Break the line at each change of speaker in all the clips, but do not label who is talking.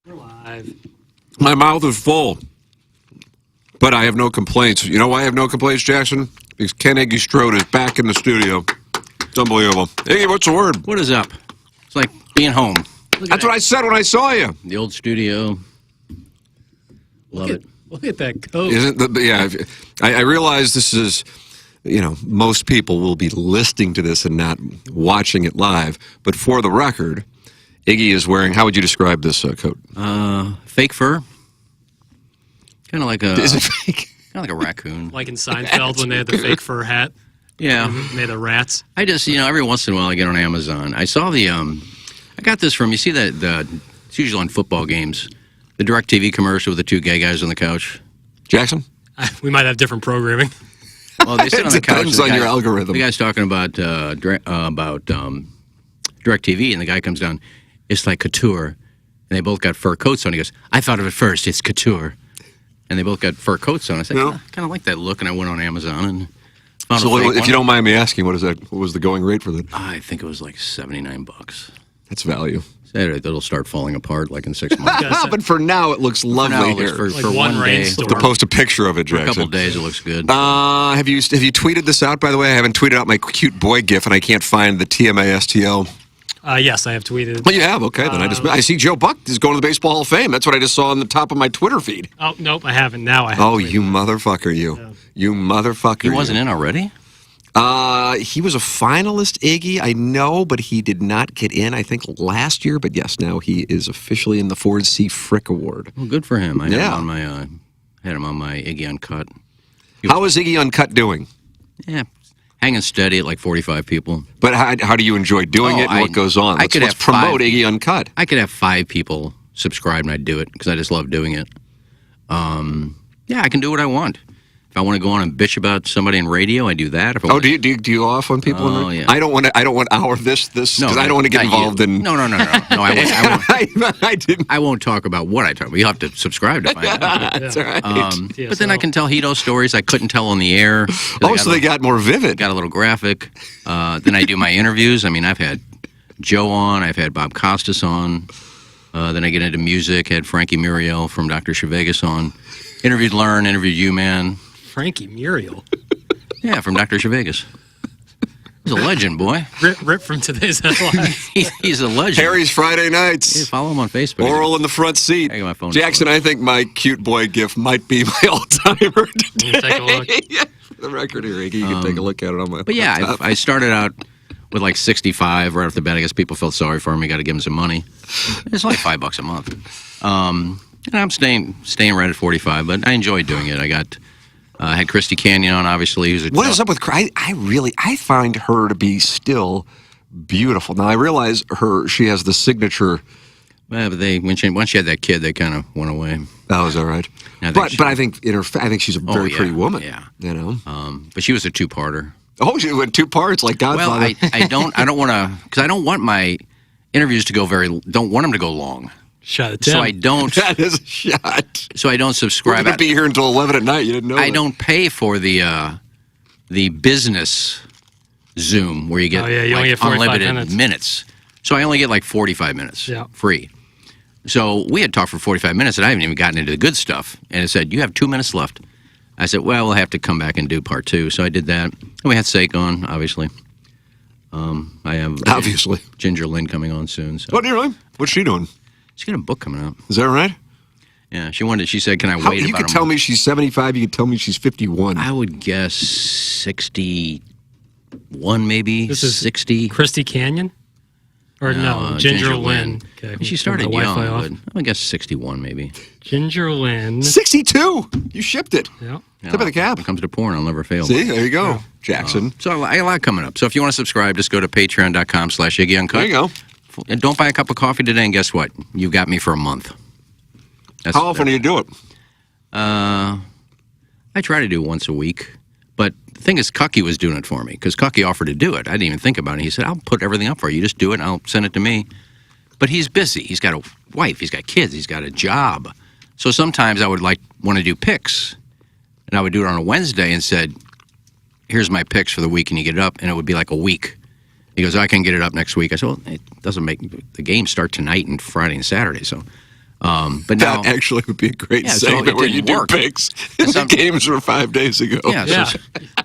We're live.
My mouth is full, but I have no complaints. You know why I have no complaints, Jackson? Because Ken Iggy Strode is back in the studio. It's unbelievable. Iggy, what's the word?
What is up? It's like being home.
That's what I said when I saw you.
The old studio. Love it.
Look at that coat.
Isn't the, yeah, I realize this is, most people will be listening to this and not watching it live. But for the record, Iggy is wearing, how would you describe this coat?
Fake fur. Kind of like a.
Is it fake?
Kind of like a raccoon.
Like in Seinfeld when they had the fake fur hat.
Yeah.
Made of rats.
I just, every once in a while I get on Amazon. I saw the, I got this from, you see that, it's usually on football games, the DirecTV commercial with the two gay guys on the couch.
Jackson?
We might have different programming.
Well, they sit on the couch.
Depends on your algorithm.
The guy's talking about DirecTV, and the guy comes down, it's like couture. And they both got fur coats on. He goes, I thought of it first, it's couture. And they both got fur coats on. I said, I kind of like that look, and I went on Amazon and found
So
a fake
if
one.
you don't mind me asking, what was the going rate for that?
I think it was like $79.
That's value.
It'll start falling apart like in 6 months.
But for now, it looks lovely here.
For
Like one
one day,
rainstorm.
To post a picture of it,
for a
Jackson.
couple of days, it looks good.
Have you tweeted this out, by the way? I haven't tweeted out my cute boy gif, and I can't find the TMASTL.
Yes, I have tweeted.
Well, you have? Okay, then I see Joe Buck is going to the Baseball Hall of Fame. That's what I just saw on the top of my Twitter feed.
Oh, nope, I haven't. Now I have.
Oh, you motherfucker, you.
Yeah.
You motherfucker,
He wasn't in already?
He was a finalist, Iggy, I know, but he did not get in, I think, last year. But yes, now he is officially in the Ford C. Frick Award.
Well, good for him. I had
Yeah.
him on my Iggy Uncut.
How is Iggy Uncut doing?
Yeah, hanging steady at like 45 people.
But how do you enjoy doing it, and what goes on?
I could
Let's
have
promote
5
Iggy Uncut.
I could have 5 people subscribe and I'd do it because I just love doing it. Yeah, I can do what I want. If I want to go on and bitch about somebody in radio, I do that. If I
Do you off on people?
Oh, yeah.
I don't want this because I don't want to get involved in.
No. I won't.
I didn't.
I won't talk about what I talk about. You'll have to subscribe to find out.
That's all right.
But then I can tell Hito stories I couldn't tell on the air.
So they got more vivid.
Got a little graphic. Then I do my interviews. I mean, I've had Joe on. I've had Bob Costas on. Then I get into music. Had Frankie Muriel from Dr. Chevegas on. Interviewed Learn. Interviewed you, man.
Frankie Muriel.
Yeah, from Dr. Chevegas. He's a legend, boy.
Rip from today's headlines.
He's a legend.
Harry's Friday Nights.
Hey, follow him on Facebook.
Oral in the front seat.
I got my phone.
Jackson, I think my cute boy gif might be my all-timer today.
Take a look.
For the record here, Iggy, you can take a look at it on my
But yeah,
laptop.
I started out with like 65 right off the bat. I guess people felt sorry for me. Got to give them some money. It's like $5 a month. And I'm staying right at 45, but I enjoy doing it. I had Christy Canyon on, obviously. Who's
What is up with I find her to be still beautiful. Now I realize she has the signature.
Well, but once she had that kid, they kind of went away.
Oh, is that right? But I think I think she's a very pretty woman.
Yeah,
But
she was a 2-parter.
Oh, she went 2 parts like Godfather.
Well, I don't want to, because I don't want my interviews to go don't want them to go long.
Shut it
So
down.
I don't.
That is a shot.
So I don't
We're
subscribe.
going to be here until 11 at night. You didn't know
I
that.
don't pay for the business Zoom where you get
you only get 45
unlimited minutes. So I only get like 45 minutes free. So we had talked for 45 minutes, and I haven't even gotten into the good stuff. And it said, you have 2 minutes left. I said, well, we'll have to come back and do part 2. So I did that. And we had Sake on, obviously. I have
Obviously.
Ginger Lynn coming on soon. So.
What do you know? What's she doing?
She's got a book coming out.
Is that right?
Yeah, she said, can I wait
You
about
could
a
tell
month?
me she's 75. You could tell me she's 51.
I would guess 61, maybe.
This is
60.
Christy Canyon? Or no, Ginger Lynn. Okay.
She started
Turn the
young,
Wi-Fi off.
but I would guess 61, maybe.
Ginger Lynn.
62. You shipped it.
Yeah.
Tip of the cap.
When it comes to porn, I'll never fail.
See, there you go, Jackson.
So I got a lot coming up. So if you want to subscribe, just go to patreon.com/IggyUncut.
There you go.
And don't buy a cup of coffee today, and guess what? You got me for a month.
How often do you do it?
I try to do it once a week. But the thing is, Cucky was doing it for me, because Cucky offered to do it. I didn't even think about it. He said, I'll put everything up for you. You just do it, and I'll send it to me. But he's busy. He's got a wife. He's got kids. He's got a job. So sometimes I would want to do picks. And I would do it on a Wednesday and said, here's my picks for the week, and you get it up. And it would be like a week. He goes, I can get it up next week. I said, well, it doesn't make the games start tonight and Friday and Saturday. So But now,
That actually would be a great
Yeah, so
segment
it
where you
didn't
do
work.
picks. The games were 5 days ago.
yeah,
Yeah.
so,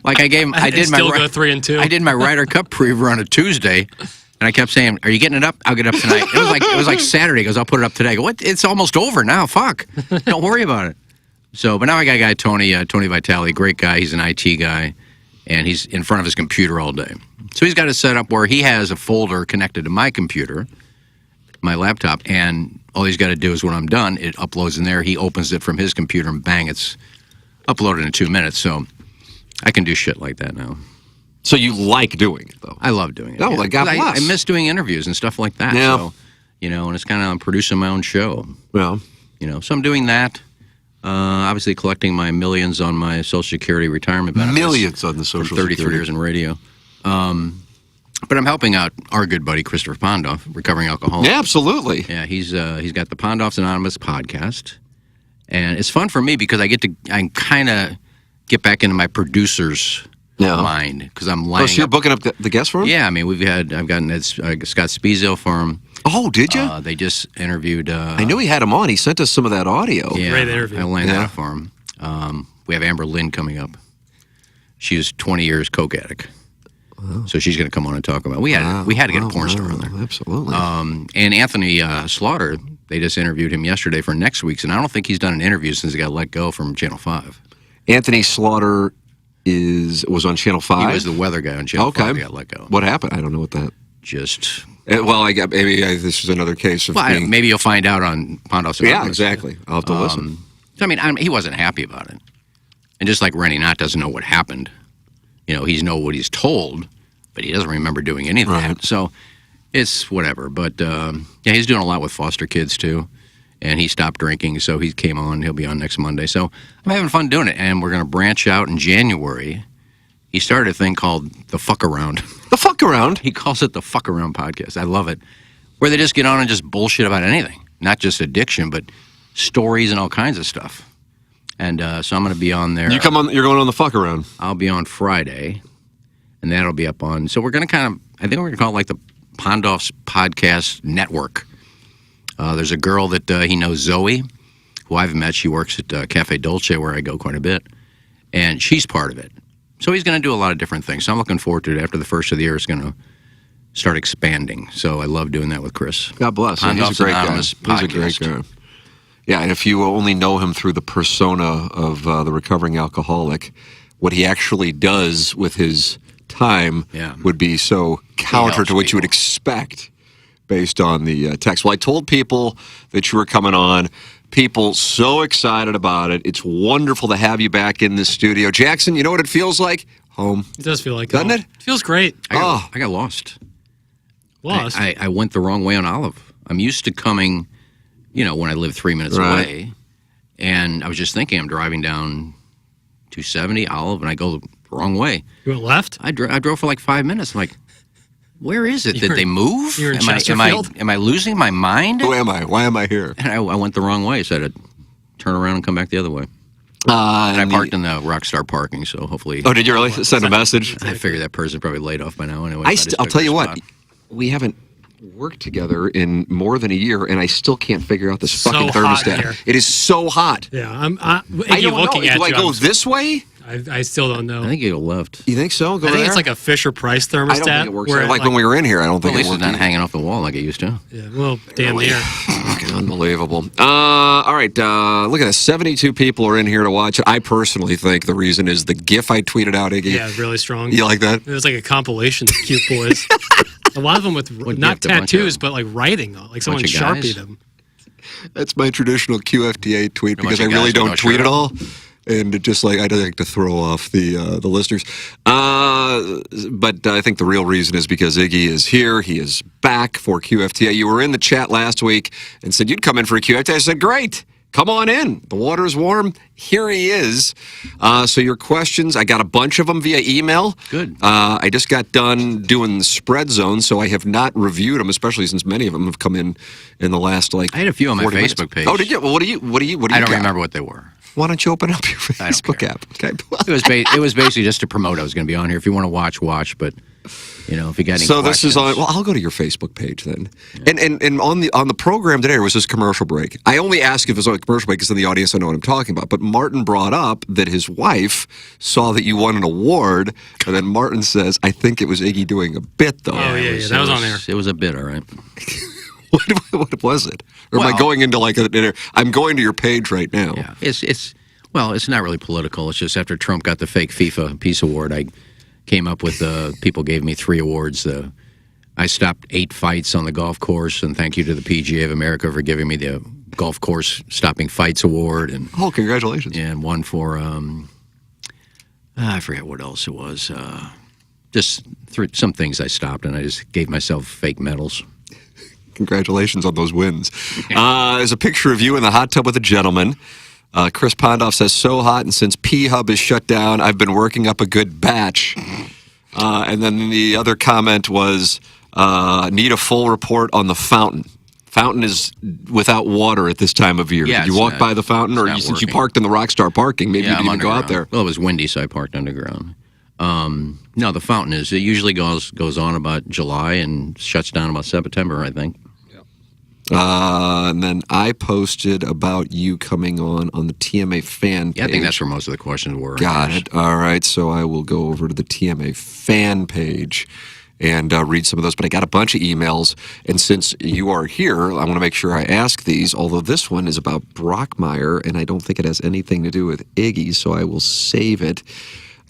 like I did my
still go 3-2.
I did my Ryder Cup preview on a Tuesday, and I kept saying, "Are you getting it up? I'll get it up tonight." It was like Saturday. He goes, "I'll put it up today." I go, "What? It's almost over now. Fuck. Don't worry about it." So, but now I got a guy, Tony Vitale, great guy. He's an IT guy, and he's in front of his computer all day. So he's got it set up where he has a folder connected to my computer, my laptop, and all he's got to do is when I'm done, it uploads in there. He opens it from his computer, and bang, it's uploaded in 2 minutes. So I can do shit like that now.
So you like doing it, though?
I love doing it.
Oh, like, God
'Cause
bless.
I miss doing interviews and stuff like that.
Yeah.
So, and it's kind of I'm producing my own show.
Well,
So I'm doing that. Obviously collecting my millions on my Social Security retirement benefits.
millions on the social
33
security.
years in radio. But I'm helping out our good buddy Christopher Pondoff, recovering alcoholic.
Yeah, absolutely.
Yeah, he's got the Pondoff's Anonymous podcast, and it's fun for me because I kind of get back into my producer's mind because I'm lining
Oh, so you're
up.
booking up the guest for him?
Yeah, I mean I've gotten Scott Spiezio for him.
Oh, did you?
They just interviewed.
I knew he had him on. He sent us some of that audio.
Yeah,
Great interview.
I lined that
Yeah.
up for him. We have Amber Lynn coming up. She was 20 years coke addict. So she's going to come on and talk about. We had to get a porn star on there.
Absolutely.
And Anthony Slaughter, they just interviewed him yesterday for next week's, and I don't think he's done an interview since he got let go from Channel 5.
Anthony Slaughter was on Channel 5?
He was the weather guy on Channel 5 that got let go.
What happened? I don't know what that...
Just...
Well, this is another case of being...
maybe you'll find out on Pondoff's
Yeah,
Anonymous.
exactly. I'll have to listen.
So, he wasn't happy about it. And just like Rennie Knott doesn't know what happened, he's know what he's told, but he doesn't remember doing any of that.
Right.
So it's whatever. But, he's doing a lot with foster kids, too. And he stopped drinking, so he came on. He'll be on next Monday. So I'm having fun doing it. And we're going to branch out in January. He started a thing called The Fuck Around.
The fuck around?
He calls it the Fuck Around Podcast. I love it. Where they just get on and just bullshit about anything. Not just addiction, but stories and all kinds of stuff. And so I'm going to be on there.
You're going on the fuck around.
I'll be on Friday, and that'll be up on. So we're going to I think we're going to call it like the Pondoff's Podcast Network. There's a girl that he knows, Zoe, who I've met. She works at Cafe Dolce, where I go quite a bit, and she's part of it. So he's going to do a lot of different things. So I'm looking forward to it. After the first of the year, it's going to start expanding. So I love doing that with Chris.
God bless him. He's
Pondoff's
a great guy.
Anonymous
He's a great
podcast.
guy. Yeah, and if you only know him through the persona of the recovering alcoholic, what he actually does with his time would be so counter to what you would expect based on the text. Well, I told people that you were coming on. People so excited about it. It's wonderful to have you back in the studio. Jackson, you know what it feels like? Home.
It does feel like
Doesn't
home.
it?
Feels great.
I got lost.
Lost.
I went the wrong way on Olive. I'm used to coming, when I live 3 minutes away. And I was just thinking, I'm driving down 270 Olive, and I go the wrong way.
You went left?
I drove for like 5 minutes. I'm like, where is it? Did they move?
You're in
am
Chesterfield?
I losing my mind?
Who am I? Why am I here?
And I went the wrong way, so I had to turn around and come back the other way.
And
I parked in the Rockstar parking, so hopefully...
Oh, did you really send a message?
I figure that person probably laid off by now anyway.
I'll tell you what, we haven't worked together in more than a year, and I still can't figure out this
So
fucking
hot
thermostat.
here.
Yeah. It is so hot.
Yeah,
I
Iggy
don't
looking
know.
at
Do I
you.
go this way?
I still don't know.
I think you left.
You think so? Go
I think
there?
it's like a Fisher Price thermostat.
I don't think it works.
where
Like when we were in here, I don't
Well,
think
at least
it
it's
worked.
not hanging off the wall like it used to.
Yeah, well, damn near.
Fucking unbelievable. All right, look at this. 72 people are in here to watch it. I personally think the reason is the GIF I tweeted out, Iggy.
Yeah, really strong.
You like that?
It was like a compilation of cute boys. A lot of them with not
gift? A bunch
tattoos,
of-
but like writing, like someone
of guys?
sharpied them.
That's my traditional QFTA tweet because I
bunch of
really
guys with no
don't tweet
shirt
at
on.
all. And it just like, I'd like to throw off the listeners. But I think the real reason is because Iggy is here. He is back for QFTA. You were in the chat last week and said you'd come in for a QFTA. I said, great. Come on in. The water is warm. Here he is. So your questions, I got a bunch of them via email.
Good.
I just got done doing the spread zone, so I have not reviewed them, especially since many of them have come in the last
I had a few on my
40 minutes.
Facebook page.
Oh, did you? Well, what do you?
I don't
got?
remember what they were.
Why don't you open up your
I don't
Facebook
care.
app? Okay.
It was basically just to promote I was going to be on here. If you want to watch. But if you got any
So
questions.
this is on. Well, I'll go to your Facebook page then. Yeah. And on the program today, there was this commercial break. I only ask if it's on a commercial break because in the audience I know what I'm talking about. But Martin brought up that his wife saw that you won an award, and then Martin says, "I think it was Iggy doing a bit, though."
Oh yeah, that was on there.
It was a bit, all right.
What was it? Or am I going into I'm going to your page right now.
Yeah, it's not really political. It's just after Trump got the fake FIFA Peace Award, I came up with people gave me 3 awards. I stopped 8 fights on the golf course, and thank you to the PGA of America for giving me the golf course stopping fights award. And
congratulations!
And one for I forget what else it was. Just some things I stopped, and I just gave myself fake medals.
Congratulations on those wins. There's a picture of you in the hot tub with a gentleman. Chris Pondoff says, so hot, and since P-Hub is shut down, I've been working up a good batch. And then the other comment was, need a full report on the fountain. Fountain is without water at this time of year.
Yeah,
Did you walk by the fountain, or since you parked in the Rockstar parking, maybe you didn't even go out there?
Well, it was windy, so I parked underground. No, the fountain it usually goes on about July and shuts down about September, I think.
And then I posted about you coming on the TMA fan page.
Yeah, I think that's where most of the questions were.
Got it. All right, so I will go over to the TMA fan page and read some of those. But I got a bunch of emails, and since you are here, I want to make sure I ask these, although this one is about Brockmire, and I don't think it has anything to do with Iggy, so I will save it.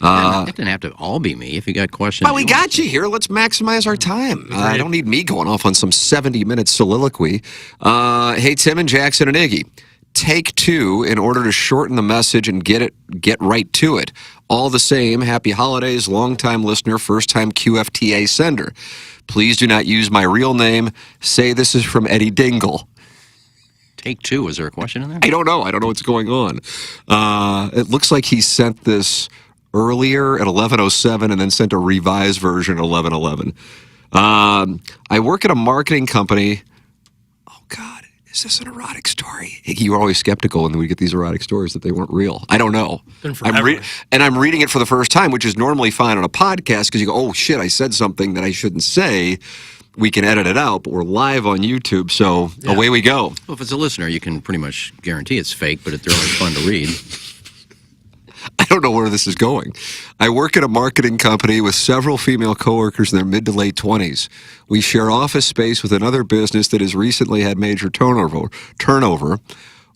It didn't have to all be me. If you got questions.
Well, we got you here. Let's maximize our time. I don't need me going off on some 70-minute soliloquy. Hey, Tim and Jackson and Iggy, take 2 in order to shorten the message and get right to it. All the same, happy holidays, long-time listener, first-time QFTA sender. Please do not use my real name. Say this is from Eddie Dingle.
Take 2. Is there a question in there?
I don't know. I don't know what's going on. It looks like he sent this earlier at 11:07 and then sent a revised version at 11:11. I work at a marketing company. Oh, God. Is this an erotic story? You were always skeptical when we get these erotic stories that they weren't real. I don't know. I'm reading it for the first time, which is normally fine on a podcast because you go, oh, shit, I said something that I shouldn't say. We can edit it out, but we're live on YouTube, so away we go.
Well, if it's a listener, you can pretty much guarantee it's fake, but they're always fun to read.
I don't know where this is going. I work at a marketing company with several female coworkers in their mid to late 20s. We share office space with another business that has recently had major turnover.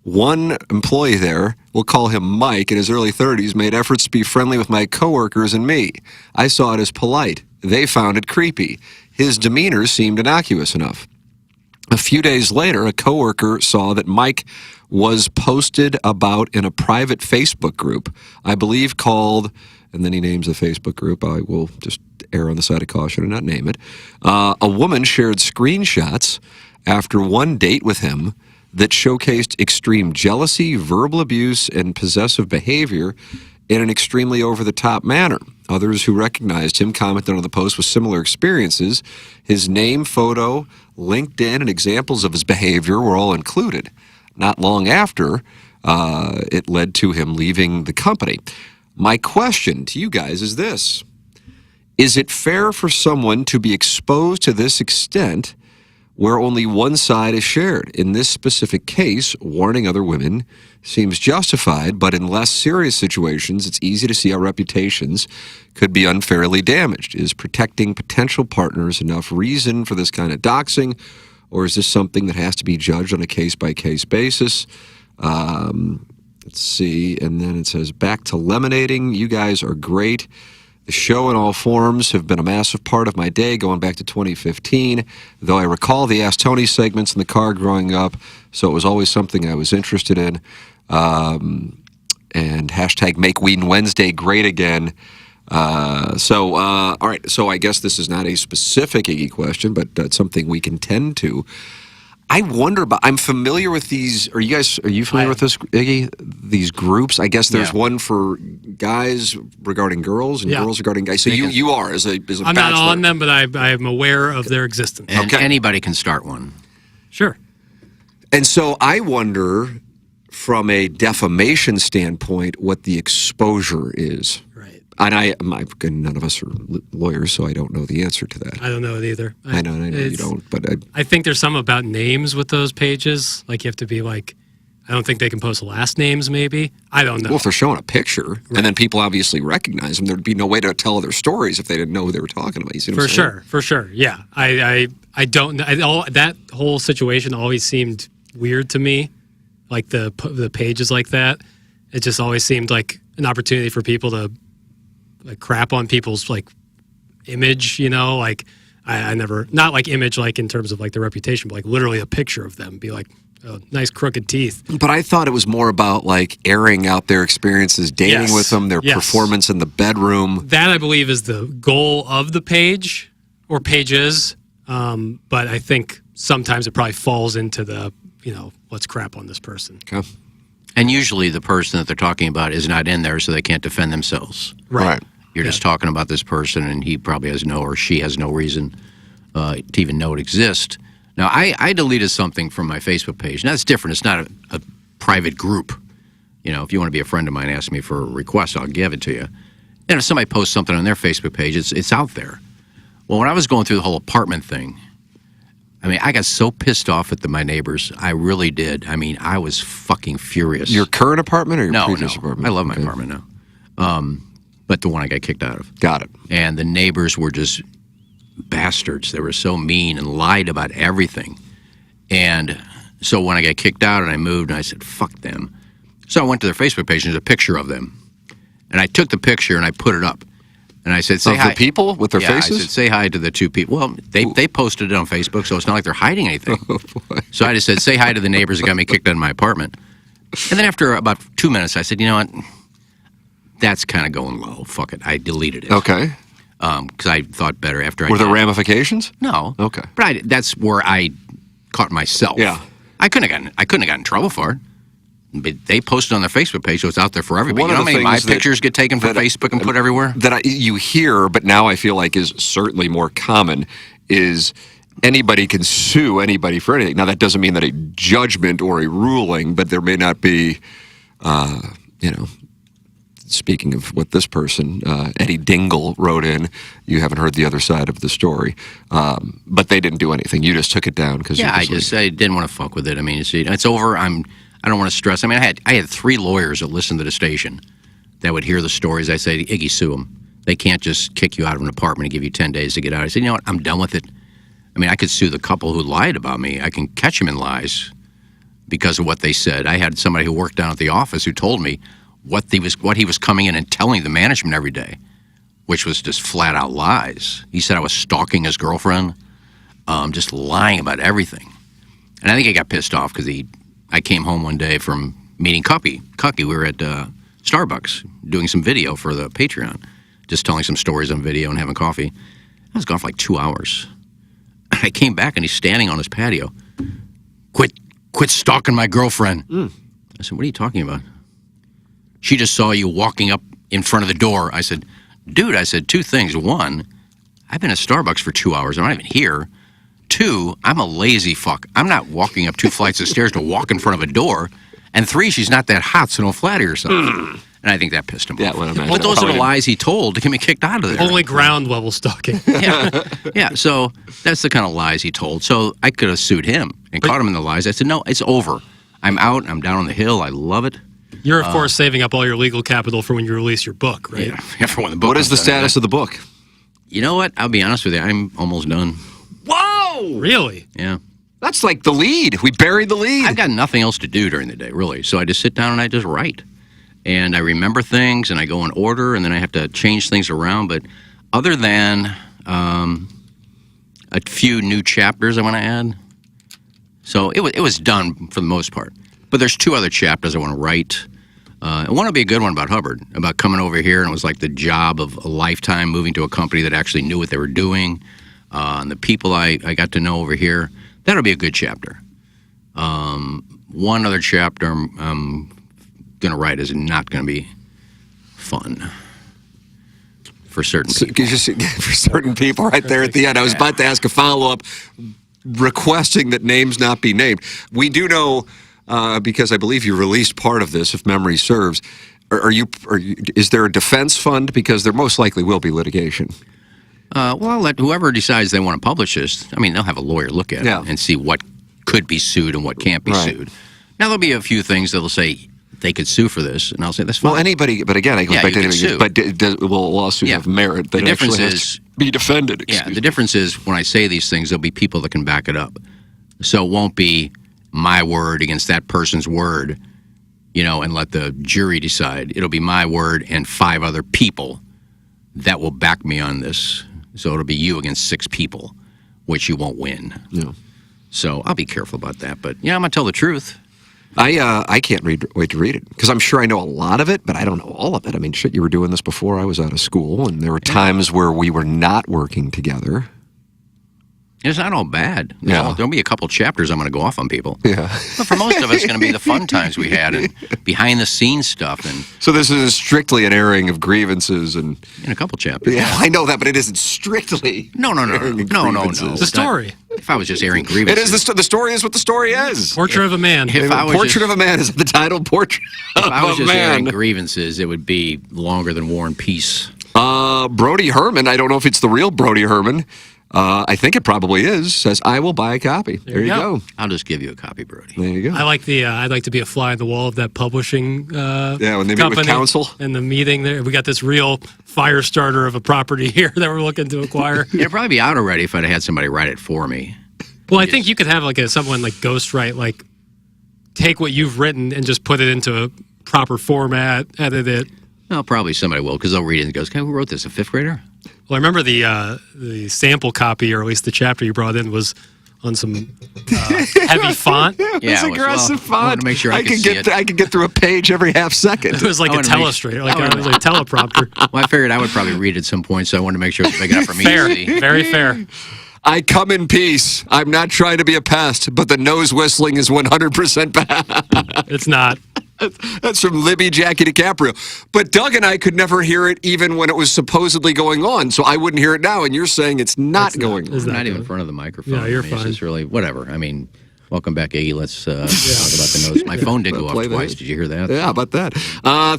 One employee there, we'll call him Mike, in his early 30s, made efforts to be friendly with my coworkers and me. I saw it as polite. They found it creepy. His demeanor seemed innocuous enough. A few days later, a coworker saw that Mike was posted about in a private Facebook group, I believe called, and then he names the Facebook group. I will just err on the side of caution and not name it. A woman shared screenshots after one date with him that showcased extreme jealousy, verbal abuse, and possessive behavior in an extremely over-the-top manner. Others who recognized him commented on the post with similar experiences. His name, photo, LinkedIn, and examples of his behavior were all included. Not long after, it led to him leaving the company. My question to you guys is this. Is it fair for someone to be exposed to this extent where only one side is shared? In this specific case, warning other women seems justified, but in less serious situations, it's easy to see how reputations could be unfairly damaged. Is protecting potential partners enough reason for this kind of doxing, or is this something that has to be judged on a case-by-case basis? Let's see, and then it says, back to lemonading. You guys are great. The show in all forms have been a massive part of my day going back to 2015, though I recall the Ask Tony segments in the car growing up, so it was always something I was interested in. And hashtag Make Ween Wednesday great again. All right, so I guess this is not a specific Iggy question, but something we can tend to. I wonder about, I'm familiar with these, are you familiar with this, Iggy? These groups? I guess there's one for guys regarding girls and girls regarding guys. So you are as a bachelor.
I'm not on them, but I am aware of their existence.
And anybody can start one.
Sure.
And so I wonder, from a defamation standpoint what the exposure is.
Right.
And none of us are lawyers, so I don't know the answer to that.
I don't know it either.
I know you don't, but
I think there's some about names with those pages. Like you have to be like, I don't think they can post last names. Maybe I don't know.
Well, if they're showing a picture and then people obviously recognize them, there'd be no way to tell other stories if they didn't know who they were talking about. You see what I'm saying?
For sure. Yeah, I don't. That whole situation always seemed weird to me. Like the pages like that, it just always seemed like an opportunity for people to like crap on people's like image. You know, like I never, not like image like in terms of like their reputation, but like literally a picture of them. Be like, oh, nice crooked teeth.
But I thought it was more about like airing out their experiences dating with them, their performance in the bedroom.
That I believe is the goal of the page or pages. But I think sometimes it probably falls into the, let's crap on this person.
Okay.
And usually the person that they're talking about is not in there, so they can't defend themselves.
Right.
You're just talking about this person, and he probably has or she has no reason to even know it exists. Now, I deleted something from my Facebook page. Now, that's different. It's not a private group. If you want to be a friend of mine, ask me for a request, I'll give it to you. And if somebody posts something on their Facebook page, it's out there. Well, when I was going through the whole apartment thing, I got so pissed off at my neighbors. I really did. I was fucking furious.
Your current apartment or your previous
No.
apartment?
I love my apartment now. But the one I got kicked out of.
Got it.
And the neighbors were just bastards. They were so mean and lied about everything. And so when I got kicked out and I moved, and I said, fuck them. So I went to their Facebook page, and there's a picture of them. And I took the picture and I put it up. And I said, say hi.
The people with their faces?
I said, say hi to the two people. Well, they posted it on Facebook, so it's not like they're hiding anything.
Oh, boy.
So I just said, say hi to the neighbors that got me kicked out of my apartment. And then after about 2 minutes, I said, you know what? That's kind of going low. Fuck it. I deleted it.
Okay.
Because I thought better after I
Were there
did.
ramifications?
No.
Okay.
But that's where I caught myself.
Yeah.
I couldn't have gotten in trouble for it. But they posted on their Facebook page, so it's out there for everybody.
One
You know
of
how
the
many of my
things that-
pictures get taken from Facebook and put everywhere?
That you hear, but now I feel like is certainly more common, is anybody can sue anybody for anything. Now, that doesn't mean that a judgment or a ruling, but there may not be, speaking of what this person, Eddie Dingle, wrote in, you haven't heard the other side of the story, but they didn't do anything. You just took it down because
I didn't want to fuck with it. You see, it's over. I don't want to stress. I had 3 lawyers that listened to the station that would hear the stories. I say, Iggy, sue them. They can't just kick you out of an apartment and give you 10 days to get out. I said, you know what? I'm done with it. I could sue the couple who lied about me. I can catch them in lies because of what they said. I had somebody who worked down at the office who told me what he was coming in and telling the management every day, which was just flat out lies. He said I was stalking his girlfriend, just lying about everything. And I think he got pissed off because I came home one day from meeting Cucky. We were at Starbucks doing some video for the Patreon, just telling some stories on video and having coffee. I was gone for like 2 hours. I came back and he's standing on his patio. Quit stalking my girlfriend. I said, what are you talking about? She just saw you walking up in front of the door. I said, dude, 2 things. 1, I've been at Starbucks for 2 hours. I'm not even here. 2, I'm a lazy fuck. I'm not walking up 2 flights of stairs to walk in front of a door. And 3, she's not that hot, so don't flatter yourself. And I think that pissed him off. But those are the lies he told to get me kicked out of there.
Only ground level stalking.
Yeah, so that's the kind of lies he told. So I could have sued him and caught him in the lies. I said, no, it's over. I'm out. I'm down on the hill. I love it.
You're, of course, saving up all your legal capital for when you release your book, right?
Yeah, for when the book
What is the status of the book?
You know what? I'll be honest with you. I'm almost done.
Whoa!
Really?
Yeah.
That's like the lead. We buried the lead.
I've got nothing else to do during the day, really. So I just sit down and I just write. And I remember things, and I go in order, and then I have to change things around. But other than a few new chapters I want to add, so it was done for the most part. But there's 2 other chapters I want to write. And one will be a good one about Hubbard, about coming over here, and it was like the job of a lifetime, moving to a company that actually knew what they were doing, and the people I got to know over here. That'll be a good chapter. One other chapter I'm going to write is not going to be fun for certain people.
For certain people right there at the end. I was about to ask a follow-up requesting that names not be named. We do know because I believe you released part of this, if memory serves. Is there a defense fund? Because there most likely will be litigation.
Well, I'll let whoever decides they want to publish this, I mean, they'll have a lawyer look at it and see what could be sued and what can't be sued. Now, there'll be a few things that'll say they could sue for this, and I'll say that's fine.
Well, anybody, but again, I go back to anybody, but will a lawsuit have merit that
the difference
actually has to be defended?
The difference is when I say these things, there'll be people that can back it up. So it won't be my word against that person's word, and let the jury decide. It'll be my word and 5 other people that will back me on this. So it'll be you against 6 people, which you won't win.
Yeah.
So I'll be careful about that. But I'm gonna tell the truth.
I can't wait to read it because I'm sure I know a lot of it, but I don't know all of it. I mean, shit, you were doing this before I was out of school, and there were times where we were not working together.
It's not all bad. There'll be a couple chapters I'm going to go off on people.
Yeah.
But for most of us, it's going to be the fun times we had and behind-the-scenes stuff. And
so this is strictly an airing of grievances and
in a couple chapters.
Yeah, I know that, but it isn't strictly.
No.
It's a story.
If I was just airing grievances,
it is the story is what the story is.
Portrait of a man.
Portrait of a man is the title. Portrait of a man.
If I was just airing grievances, it would be longer than War and Peace.
Brody Herman. I don't know if it's the real Brody Herman. I think it probably is. Says I will buy a copy. There you go.
I'll just give you a copy, Brody.
There you go.
I like the. I'd like to be a fly on the wall of that publishing.
When they meet with
company
counsel
and the meeting there. We got this real fire starter of a property here that we're looking to acquire.
It'd probably be out already if I'd had somebody write it for me.
Well, I think you could have someone ghostwrite, take what you've written and just put it into a proper format, edit it.
Well, probably somebody will because they'll read it and goes, "Who wrote this? A 5th grader?"
Well, I remember the sample copy, or at least the chapter you brought in, was on some heavy font.
It's aggressive font.
I wanted to make sure I could see it.
I could get through a page every half second.
It was like a telestrator, it was like a teleprompter.
Well, I figured I would probably read at some point, so I wanted to make sure it was big enough for me to see.
Very fair.
I come in peace. I'm not trying to be a pest, but the nose whistling is 100% bad.
It's not.
That's from Libby Jackie DiCaprio. But Doug and I could never hear it even when it was supposedly going on, so I wouldn't hear it now, and you're saying it's not going on.
It's not even in front of the microphone.
Yeah, you're fine.
It's just really, whatever. I mean, welcome back, Iggy. Let's talk about the nose. My phone did go off twice. Did you hear that?
Yeah, how about that?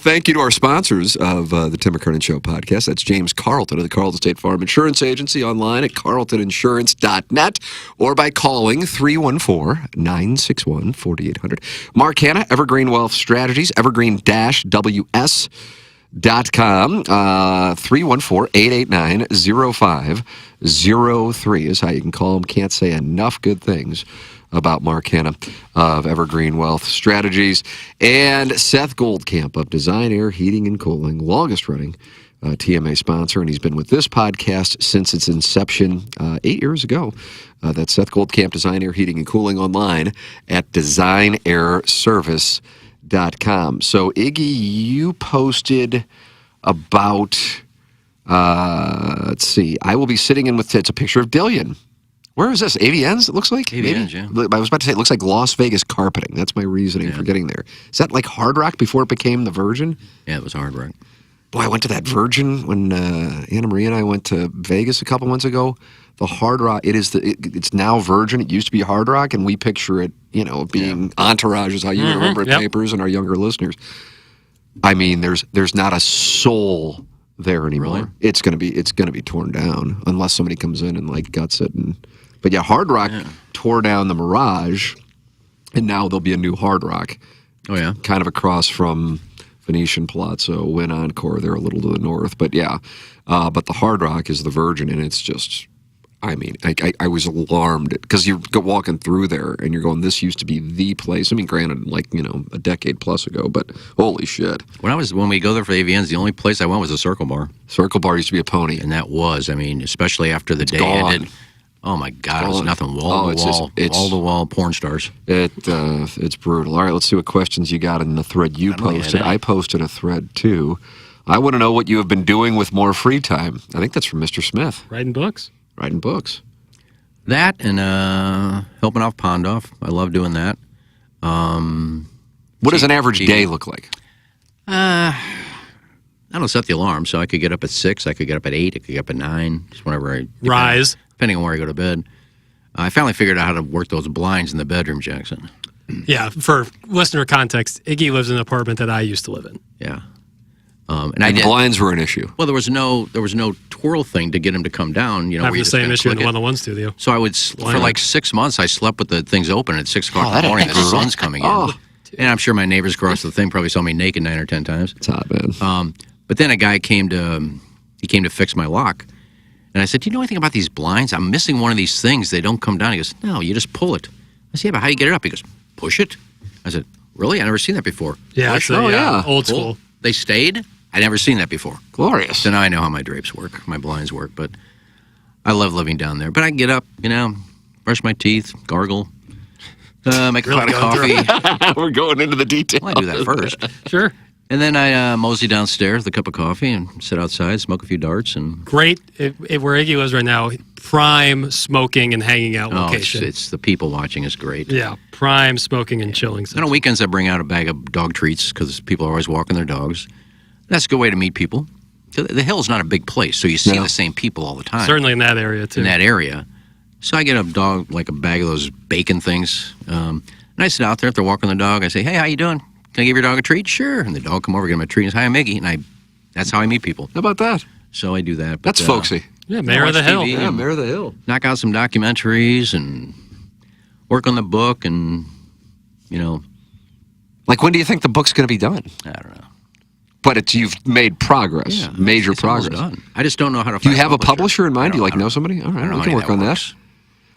Thank you to our sponsors of the Tim McKernan Show podcast. That's James Carlton of the Carlton State Farm Insurance Agency, online at carltoninsurance.net or by calling 314-961-4800. Mark Hanna, Evergreen Wealth Strategies, evergreen-ws.com. 314-889-0503 is how you can call them. Can't say enough good things about Mark Hanna of Evergreen Wealth Strategies, and Seth Goldcamp of Design Air Heating and Cooling, longest running TMA sponsor, and he's been with this podcast since its inception 8 years ago. That's Seth Goldcamp, Design Air Heating and Cooling, online at designairservice.com. So, Iggy, you posted about, let's see, I will be sitting in with, it's a picture of Dillian. Where is this? AVN's, it looks like?
AVN's, yeah.
I was about to say, it looks like Las Vegas carpeting. That's my reasoning for getting there. Is that like Hard Rock before it became the Virgin?
Yeah, it was Hard Rock.
Boy, I went to that Virgin when Anna Marie and I went to Vegas a couple months ago. The Hard Rock, it's now Virgin. It used to be Hard Rock, and we picture it, being Entourage is how you remember it, Papers, and our younger listeners. I mean, there's not a soul there anymore.
Really?
It's gonna be torn down unless somebody comes in and guts it. But yeah, Hard Rock tore down the Mirage, and now there'll be a new Hard Rock.
Oh yeah,
kind of across from Venetian Palazzo, Wynn Encore. They're a little to the north, but yeah. But the Hard Rock is the Virgin, and it's just. I mean, I was alarmed because you're walking through there and you're going, this used to be the place. I mean, granted, a decade plus ago, but holy shit.
When we go there for AVNs, the only place I went was a Circle Bar.
Circle Bar used to be a pony.
And that was, especially after the day
gone.
ended. Oh my God, it was nothing wall-to-wall porn stars.
It's brutal. All right, let's see what questions you got in the thread you posted. I posted a thread too. I want to know what you have been doing with more free time. I think that's from Mr. Smith.
Writing books.
Writing books.
That and helping off Pondoff. I love doing that.
What does an average day look like?
I don't set the alarm, so I could get up at 6, I could get up at 8, I could get up at 9, just whenever
Rise.
Depending on where I go to bed. I finally figured out how to work those blinds in the bedroom, Jackson.
Yeah, for listener context, Iggy lives in an apartment that I used to live in.
Yeah. And I
And
did.
blinds were an issue.
Well, there was no twirl thing to get him to come down. You know,
I have
where you
the
just
same
kinda
issue in
click
the
it.
101 studio.
So I would, for like 6 months, I slept with the things open at 6 o'clock in the morning. The sun's coming in. And I'm sure my neighbors across the thing probably saw me naked 9 or 10 times.
It's hot, man.
But then a guy came to fix my lock. And I said, do you know anything about these blinds? I'm missing one of these things. They don't come down. He goes, no, you just pull it. I said, yeah, but how do you get it up? He goes, push it. I said, really? I never seen that before.
Yeah,
Push?
it's
yeah.
old
Pull?
school.
They stayed? I never seen that before.
Glorious.
So now I know how my drapes work, my blinds work. But I love living down there. But I can get up, brush my teeth, gargle, make a pot of coffee.
We're going into the details.
Well, I do that first.
Sure.
And then I mosey downstairs with a cup of coffee and sit outside, smoke a few darts. And
Great. Where Iggy lives right now, prime smoking and hanging out location.
it's the people watching is great.
Yeah, prime smoking and chilling.
And on weekends, I bring out a bag of dog treats because people are always walking their dogs. That's a good way to meet people. The Hill's not a big place, so you see the same people all the time.
Certainly in that area, too.
In that area. So I get a dog, like a bag of those bacon things. And I sit out there. If they're walking the dog, I say, hey, how you doing? Can I give your dog a treat? Sure. And the dog come over, give him a treat, and say, hi, I'm Iggy. And that's how I meet people.
How about that?
So I do that.
That's folksy.
Yeah, Mayor of the
watch
Hill.
TV.
Yeah, Mayor of the Hill.
Knock out some documentaries and work on the book and,
Like, when do you think the book's going to be done?
I don't know.
But you've made progress,
Yeah,
major
it's almost
progress.
done. I just don't know how to
Do you
find
have a publisher in mind? Do you
I
know somebody? All
I
right,
don't know
we
how
can
any
work
of
on that.
works.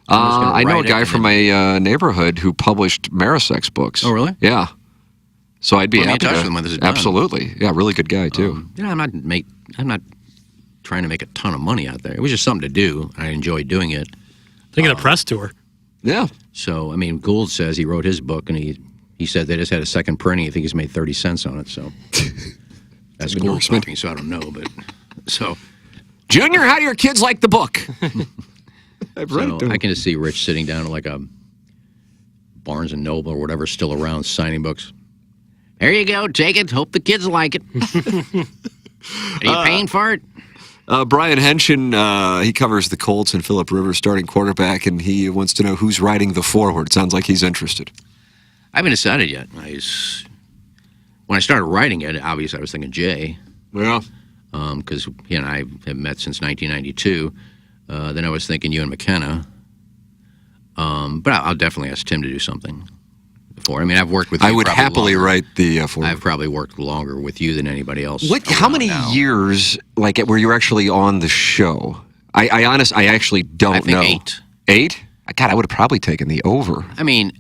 I'm just gonna
I know a
write it
guy
and
from my neighborhood who published Marisex books.
Oh, really?
Yeah. So I'd be
Put me in
happy
touch
to.
with him when this is done.
Absolutely. Yeah, really good guy, too.
I'm not trying to make a ton of money out there. It was just something to do. And I enjoyed doing it.
Thinking of press tour.
Yeah.
So, Gould says he wrote his book, and he said they just had a second printing. I think he's made 30 cents on it, so. That's Gould
endorsement.
talking, so I don't know, but. So,
Junior, how do your kids like the book? I've read it to
I can just see Rich sitting down at like a Barnes & Noble or whatever still around signing books. There you go, take it. Hope the kids like it. Are you paying for it?
Brian Henshin, he covers the Colts and Phillip Rivers starting quarterback, and he wants to know who's writing the foreword. Sounds like he's interested.
I haven't decided yet. When I started writing it, obviously I was thinking Jay,
Yeah.
because he and I have met since 1992. Then I was thinking you and McKenna. But I'll definitely ask Tim to do something before. I've worked with you
I would
probably
happily
longer.
write the foreword.
I've probably worked longer with you than anybody else.
How many
now.
years, like, were you actually on the show? I actually don't
I think
know.
8.
8? God, I would have probably taken the over.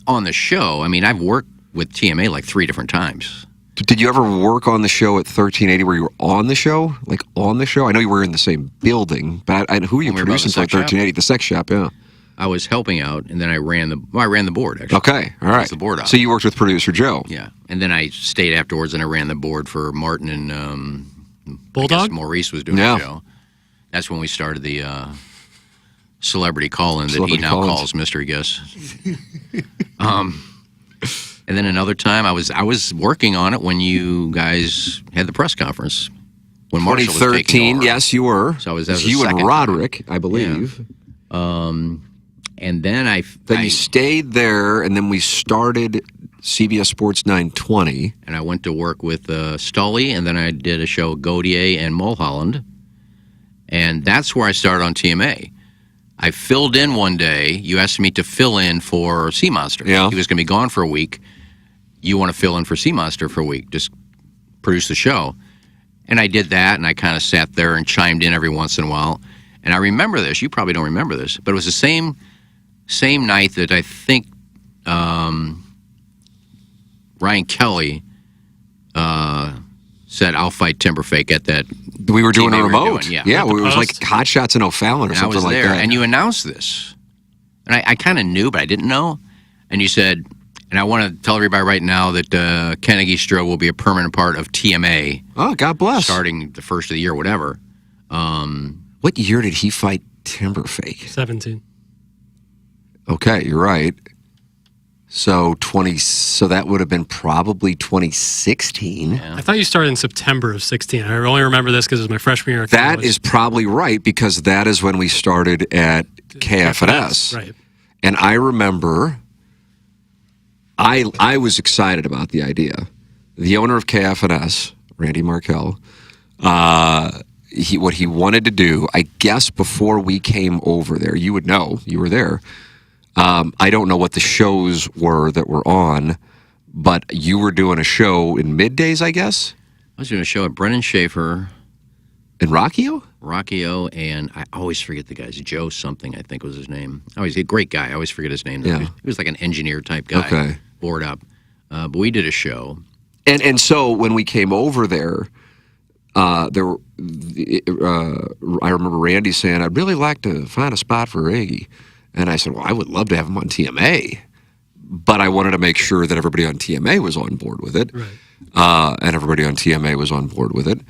On the show, I've worked with TMA like 3 different times.
Did you ever work on the show at 1380 where you were on the show? Like, on the show? I know you were in the same building, but who were you
When we were
producing
about
for
the sex shop?
1380? The sex shop, yeah.
I was helping out, and then I ran the board, actually.
Okay, all right.
the board op.
So you worked with producer Joe.
Yeah. And then I stayed afterwards, and I ran the board for Martin and I
Bulldog?
guess Maurice was doing
Yeah.
the show. That's when we started the celebrity call-in that he
Celebrity
now
call-ins.
calls Mystery Guest. And then another time, I was working on it when you guys had the press conference. When Marshall was taking
2013,
over.
yes, you were.
So that was
It was
the
you and
second
Roderick, I believe.
And then
Then you stayed there, and then we started CBS Sports 920.
and I went to work with Stully, and then I did a show with Gaudier and Mulholland. And that's where I started on TMA. I filled in one day. You asked me to fill in for Sea Monster.
Yeah.
He was going to be gone for a week. You want to fill in for Sea Monster for a week, just produce the show. And I did that, and I kind of sat there and chimed in every once in a while. And I remember this. You probably don't remember this, but it was the same night that I think Ryan Kelly said, "I'll fight Timberfake" at that.
We were doing
TMA
a
we were
remote.
doing, yeah.
Yeah,
At the
it was like
Post.
Hot Shots in O'Fallon or
And I
something
was
like
there,
that.
and you announced this. And I kind of knew, but I didn't know. And you said, and I want to tell everybody right now that Ken Egistro will be a permanent part of TMA
Oh, God bless.
starting the first of the year, whatever.
What year did he fight Timberfake?
17.
Okay, you're right. So that would have been probably 2016.
I thought you started in September of 16. I only remember this because it was my freshman year. At
That
college.
is probably right because that is when we started at KFNS.
Right.
And I remember I was excited about the idea. The owner of KFNS, Randy Markell, what he wanted to do, I guess before we came over there, you would know, you were there. I don't know what the shows were that were on, but you were doing a show in middays, I guess?
I was doing a show at Brennan Schaefer.
In Rockio?
Rockio, and I always forget the guy's Joe something, I think was his name. Always a great guy. I always forget his name.
Yeah.
He was like an engineer type guy.
Okay.
Bored up. But we did a show.
And so when we came over there, I remember Randy saying, I'd really like to find a spot for Iggy. And I said, well, I would love to have him on TMA. But I wanted to make sure that everybody on TMA was on board with it.
Right.
And everybody on TMA was on board with it.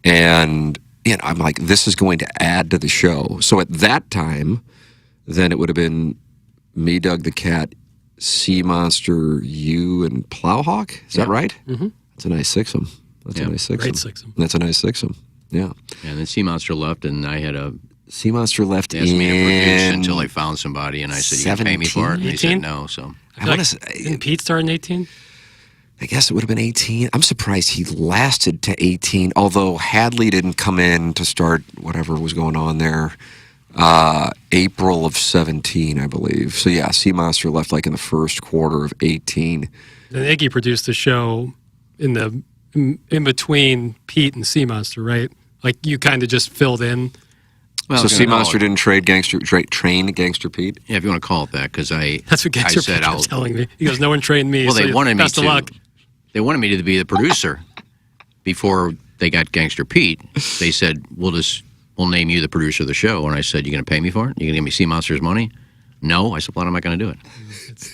And I'm like, this is going to add to the show. So at that time, then it would have been me, Doug the Cat, Sea Monster, you, and Plowhawk. Is that right?
Mm-hmm.
That's a nice sixum. That's a nice sixum.
Great sixum.
That's a nice sixum. Yeah.
And then Sea Monster left, and I had a
Sea Monster left
asked me to produce
in
until I found somebody, and I said, "You can pay me for it." And they
18?
said no. So
I want to
Didn't Pete start in 18?
I guess it would have been 18. I'm surprised he lasted to 18, although Hadley didn't come in to start whatever was going on there. April of 17, I believe. So yeah, Sea Monster left like in the first quarter of 18.
Then Iggy produced a show in between Pete and Sea Monster, right? Like you kind of just filled in.
well,
So
if you
Sea
wanna call
Monster
it-
didn't train Gangster Pete?
Yeah, if you want to call it that, because
That's what Gangster
said
Pete was telling me. He goes, no one trained me.
Well,
so
they wanted me
best
to.
of luck.
They wanted me to be the producer before they got Gangster Pete. They said, "We'll name you the producer of the show." And I said, "You going to pay me for it? You going to give me Sea Monster's money?" No, I said, "Well, I'm not going to do it."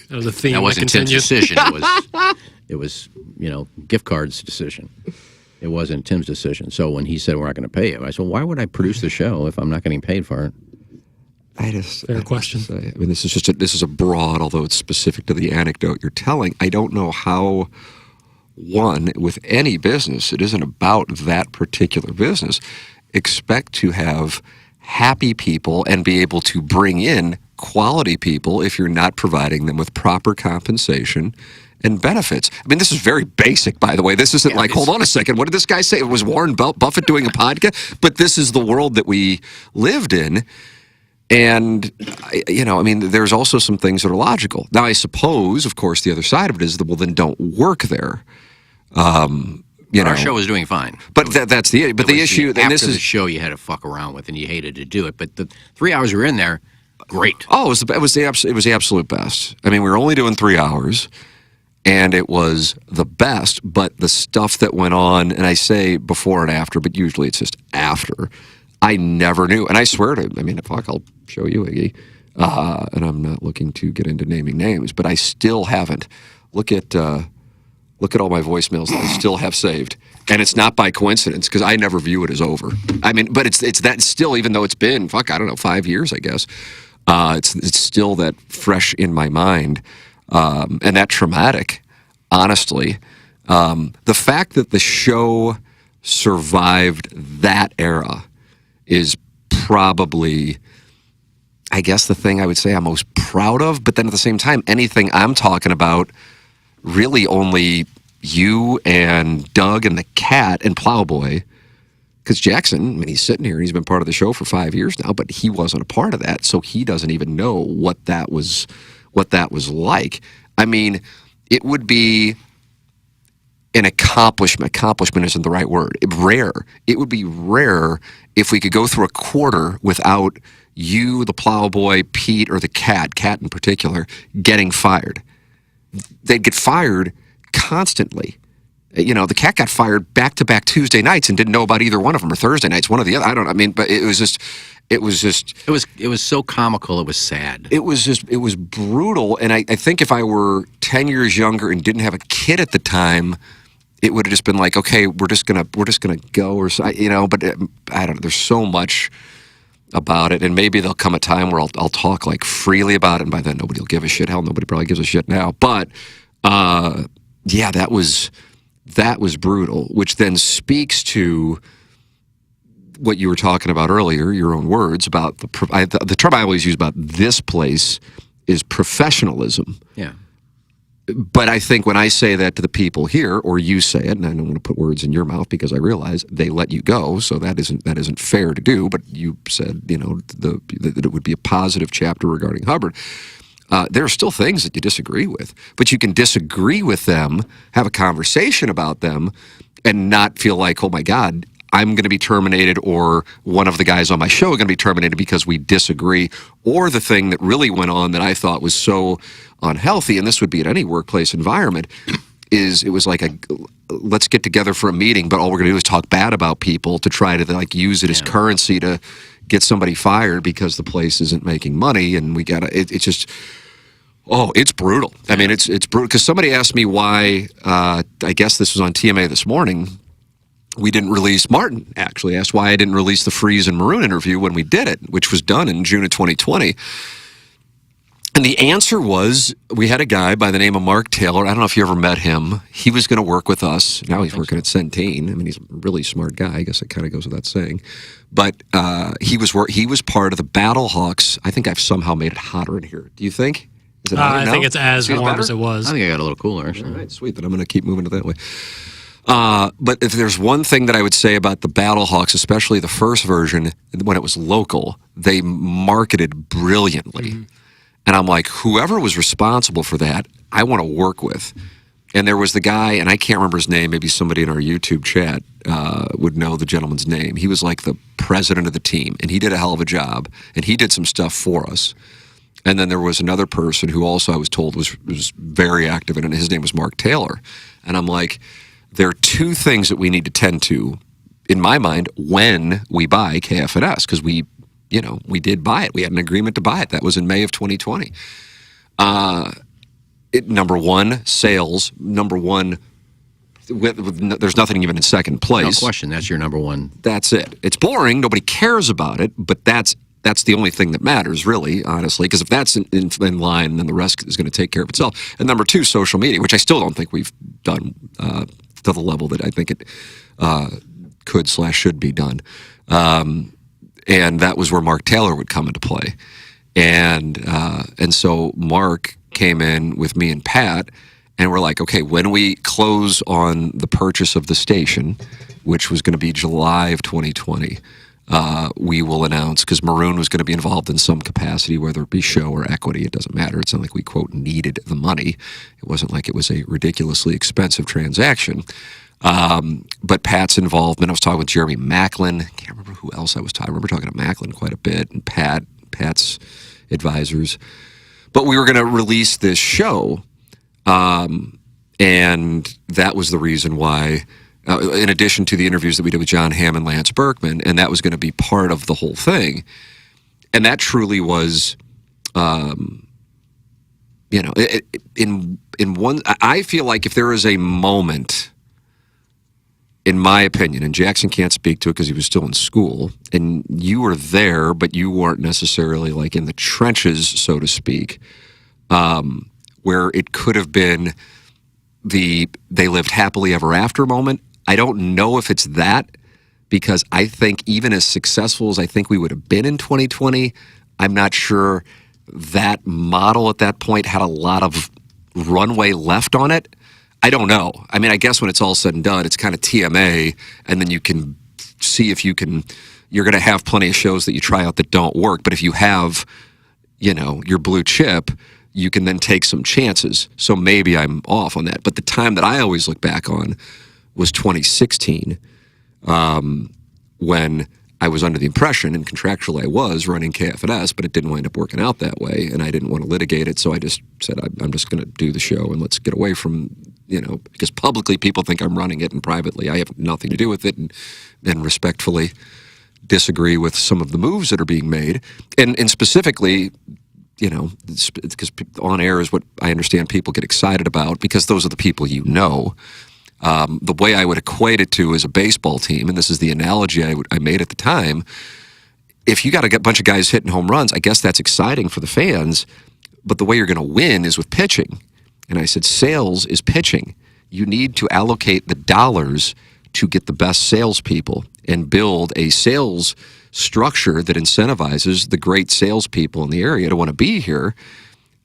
That was a theme.
That wasn't Tim's
continued.
decision. It was gift cards decision. It wasn't Tim's decision. So when he said we're not going to pay you, I said, "Why would I produce the show if I'm not getting paid for it?"
Fair question.
I mean, this is a broad, although it's specific to the anecdote you're telling. I don't know how one with any business, it isn't about that particular business. Expect to have happy people and be able to bring in quality people if you're not providing them with proper compensation and benefits. I mean, this is very basic, by the way. This isn't like, hold on a second, what did this guy say? It was Warren Buffett doing a podcast? But this is the world that we lived in. And, I mean, there's also some things that are logical. Now, I suppose, of course, the other side of it is that, well, then don't work there.
Our show was doing fine.
But that's the issue.
After
And this
the
is
show, you had to fuck around with, and you hated to do it. But the 3 hours we were in there, great.
it was the absolute best. I mean, we were only doing 3 hours, and it was the best. But the stuff that went on, and I say before and after, but usually it's just after. I never knew, and I swear to. I mean, fuck, I'll show you, Iggy. And I'm not looking to get into naming names, but I still haven't. Look at all my voicemails that I still have saved, and it's not by coincidence because I never view it as over. I mean, but it's that still, even though it's been 5 years, I guess. It's still that fresh in my mind, and that traumatic. Honestly, the fact that the show survived that era is probably, I guess, the thing I would say I'm most proud of. But then at the same time, anything I'm talking about, really only you and Doug and the Cat and Plowboy, because Jackson, I mean, he's sitting here and he's been part of the show for 5 years now, but he wasn't a part of that, so he doesn't even know what that was like. I mean, it would be an accomplishment isn't the right word. Rare. It would be rare if we could go through a quarter without you, the Plowboy, Pete, or the Cat in particular, getting fired. They'd get fired constantly. The Cat got fired back-to-back Tuesday nights and didn't know about either one of them, or Thursday nights, one or the other. But it was
so comical. It was sad.
It was brutal. And I think if I were 10 years younger and didn't have a kid at the time, it would have just been like, okay, we're just gonna go, or so, But I don't know. There's so much about it, and maybe there'll come a time where I'll talk like freely about it, and by then nobody will give a shit. Hell, nobody probably gives a shit now. But yeah, that was brutal, which then speaks to what you were talking about earlier, your own words about the term I always use about this place is professionalism.
Yeah.
But I think when I say that to the people here, or you say it, and I don't want to put words in your mouth because I realize they let you go, so that isn't fair to do. But you said, that it would be a positive chapter regarding Hubbard. There are still things that you disagree with, but you can disagree with them, have a conversation about them, and not feel like, oh my God, I'm going to be terminated, or one of the guys on my show are going to be terminated because we disagree. Or the thing that really went on that I thought was so unhealthy, and this would be in any workplace environment, is it was like let's get together for a meeting, but all we're going to do is talk bad about people to try to use it as currency to get somebody fired because the place isn't making money, and we got to. It's just. Oh, it's brutal. I mean, it's brutal because somebody asked me why. I guess this was on TMA this morning. We didn't release. Martin actually asked why I didn't release the Freeze and Maroon interview when we did it, which was done in June of 2020. And the answer was we had a guy by the name of Mark Taylor. I don't know if you ever met him. He was going to work with us. Now he's working at Centene. I mean, he's a really smart guy. I guess it kind of goes without saying. But he was part of the Battlehawks. I think I've somehow made it hotter in here. Do you think? Is it hotter
I
now?
think it's as warm as it was.
I think I got a little cooler.
All right, sweet. Then I'm going to keep moving it that way. But if there's one thing that I would say about the Battlehawks, especially the first version, when it was local, they marketed brilliantly. Mm-hmm. And I'm like, whoever was responsible for that, I want to work with. And there was the guy, and I can't remember his name, maybe somebody in our YouTube chat would know the gentleman's name. He was like the president of the team, and he did a hell of a job, and he did some stuff for us. And then there was another person who also I was told was very active in it, and his name was Mark Taylor. And I'm like, there are two things that we need to tend to, in my mind, when we buy KFNS, because we did buy it. We had an agreement to buy it. That was in May of 2020. Number one, sales. Number one, there's nothing even in second place.
No question. That's your number one.
That's it. It's boring. Nobody cares about it, but that's the only thing that matters, really, honestly, because if that's in line, then the rest is going to take care of itself. And number two, social media, which I still don't think we've done to the level that I think it could/should be done. And that was where Mark Taylor would come into play. And so Mark came in with me and Pat, and we're like, okay, when we close on the purchase of the station, which was going to be July of 2020, we will announce, because Maroon was going to be involved in some capacity, whether it be show or equity, it doesn't matter. It's not like we, quote, needed the money. It wasn't like it was a ridiculously expensive transaction. But Pat's involvement, I was talking with Jeremy Macklin. I can't remember who else I was talking. I remember talking to Macklin quite a bit, and Pat's advisors. But we were going to release this show, and that was the reason why, in addition to the interviews that we did with John Hamm and Lance Berkman, and that was going to be part of the whole thing. And that truly was, in one, I feel like if there is a moment, in my opinion, and Jackson can't speak to it because he was still in school, and you were there, but you weren't necessarily like in the trenches, so to speak, where it could have been the they lived happily ever after moment. I don't know if it's that, because I think even as successful as I think we would have been in 2020, I'm not sure that model at that point had a lot of runway left on it. I don't know. I mean, I guess when it's all said and done, it's kind of TMA, and then you can see if you're going to have plenty of shows that you try out that don't work. But if you have, your blue chip, you can then take some chances. So maybe I'm off on that. But the time that I always look back on was 2016, when I was under the impression, and contractually I was running KFNS, but it didn't wind up working out that way, and I didn't want to litigate it, so I just said, I'm just going to do the show, and let's get away from, because publicly people think I'm running it, and privately I have nothing to do with it, and respectfully disagree with some of the moves that are being made, and specifically, because on air is what I understand people get excited about, because those are the people you know. The way I would equate it to is a baseball team, and this is the analogy I made at the time. If you got a bunch of guys hitting home runs, I guess that's exciting for the fans, but the way you're going to win is with pitching. And I said, sales is pitching. You need to allocate the dollars to get the best salespeople and build a sales structure that incentivizes the great salespeople in the area to want to be here.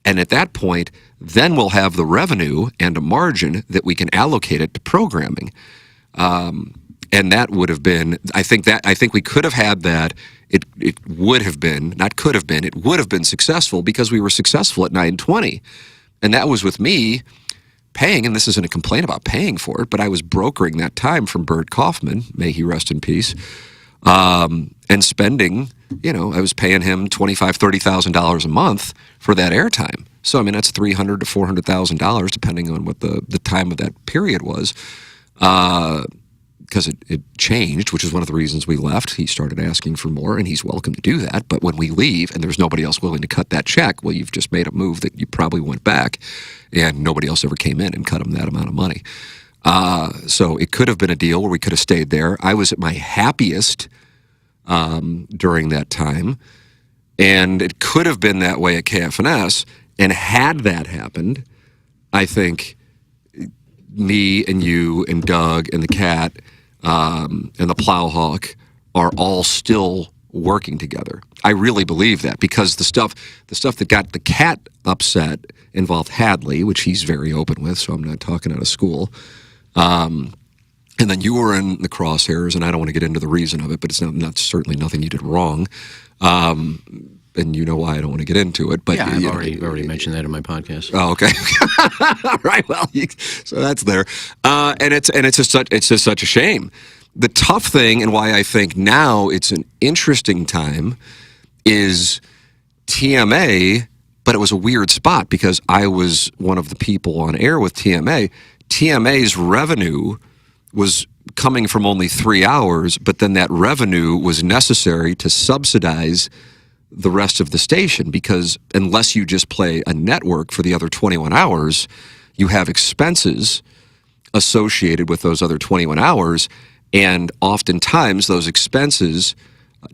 And at that point, then we'll have the revenue and a margin that we can allocate it to programming. And that would have been, I think we could have had that. It would have been, not could have been, it would have been successful because we were successful at 920. And that was with me paying, and this isn't a complaint about paying for it, but I was brokering that time from Bert Kaufman, may he rest in peace, and spending, I was paying him $25,000, $30,000 a month for that airtime. So, I mean, that's $300,000 to $400,000, depending on what the time of that period was. Because it changed, which is one of the reasons we left. He started asking for more, and he's welcome to do that. But when we leave and there's nobody else willing to cut that check, well, you've just made a move that you probably went back, and nobody else ever came in and cut him that amount of money. So it could have been a deal where we could have stayed there. I was at my happiest during that time, and it could have been that way at KFNS. And had that happened, I think me and you and Doug and the cat and the Plowhawk are all still working together. I really believe that, because the stuff that got the cat upset involved Hadley, which he's very open with, so I'm not talking out of school. And then you were in the crosshairs, and I don't want to get into the reason of it, but it's not certainly nothing you did wrong. And you know why I don't want to get into it. But
yeah, I've already mentioned that in my podcast.
Oh, okay. All right. Well, so that's there. And it's just such a shame. The tough thing, and why I think now it's an interesting time, is TMA. But it was a weird spot because I was one of the people on air with TMA. TMA's revenue was coming from only 3 hours, but then that revenue was necessary to subsidize the rest of the station, because unless you just play a network for the other 21 hours, you have expenses associated with those other 21 hours, and oftentimes those expenses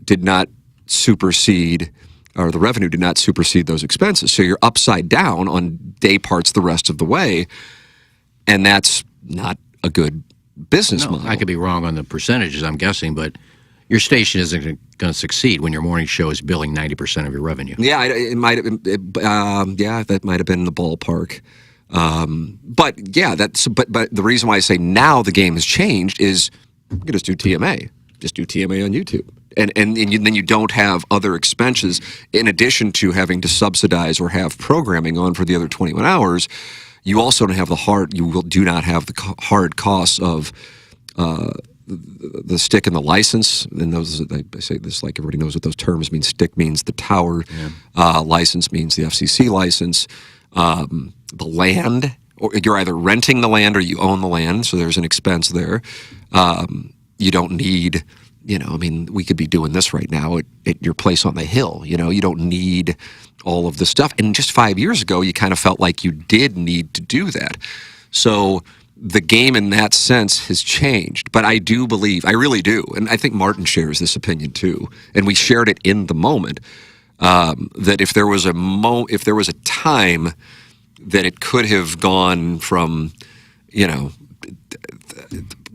did not supersede, or the revenue did not supersede those expenses. So you're upside down on day parts the rest of the way, and that's not a good business model.
I could be wrong on the percentages, I'm guessing, but your station isn't going to succeed when your morning show is billing 90% of your revenue.
Yeah, it might have. That might have been in the ballpark. But yeah, but the reason why I say now the game has changed is you can just do TMA. Just do TMA on YouTube, and then you don't have other expenses in addition to having to subsidize or have programming on for the other 21 hours. You also don't have do not have the hard costs of the stick and the license, and those, I say this like everybody knows what those terms mean. Stick means the tower, license means the FCC license, the land, or you're either renting the land or you own the land, so there's an expense there. You don't need, we could be doing this right now at your place on the hill. You don't need all of this stuff. And just 5 years ago, you kind of felt like you did need to do that. So the game in that sense has changed. But I do believe, I really do, and I think Martin shares this opinion too, and we shared it in the moment, that if there was a time that it could have gone from,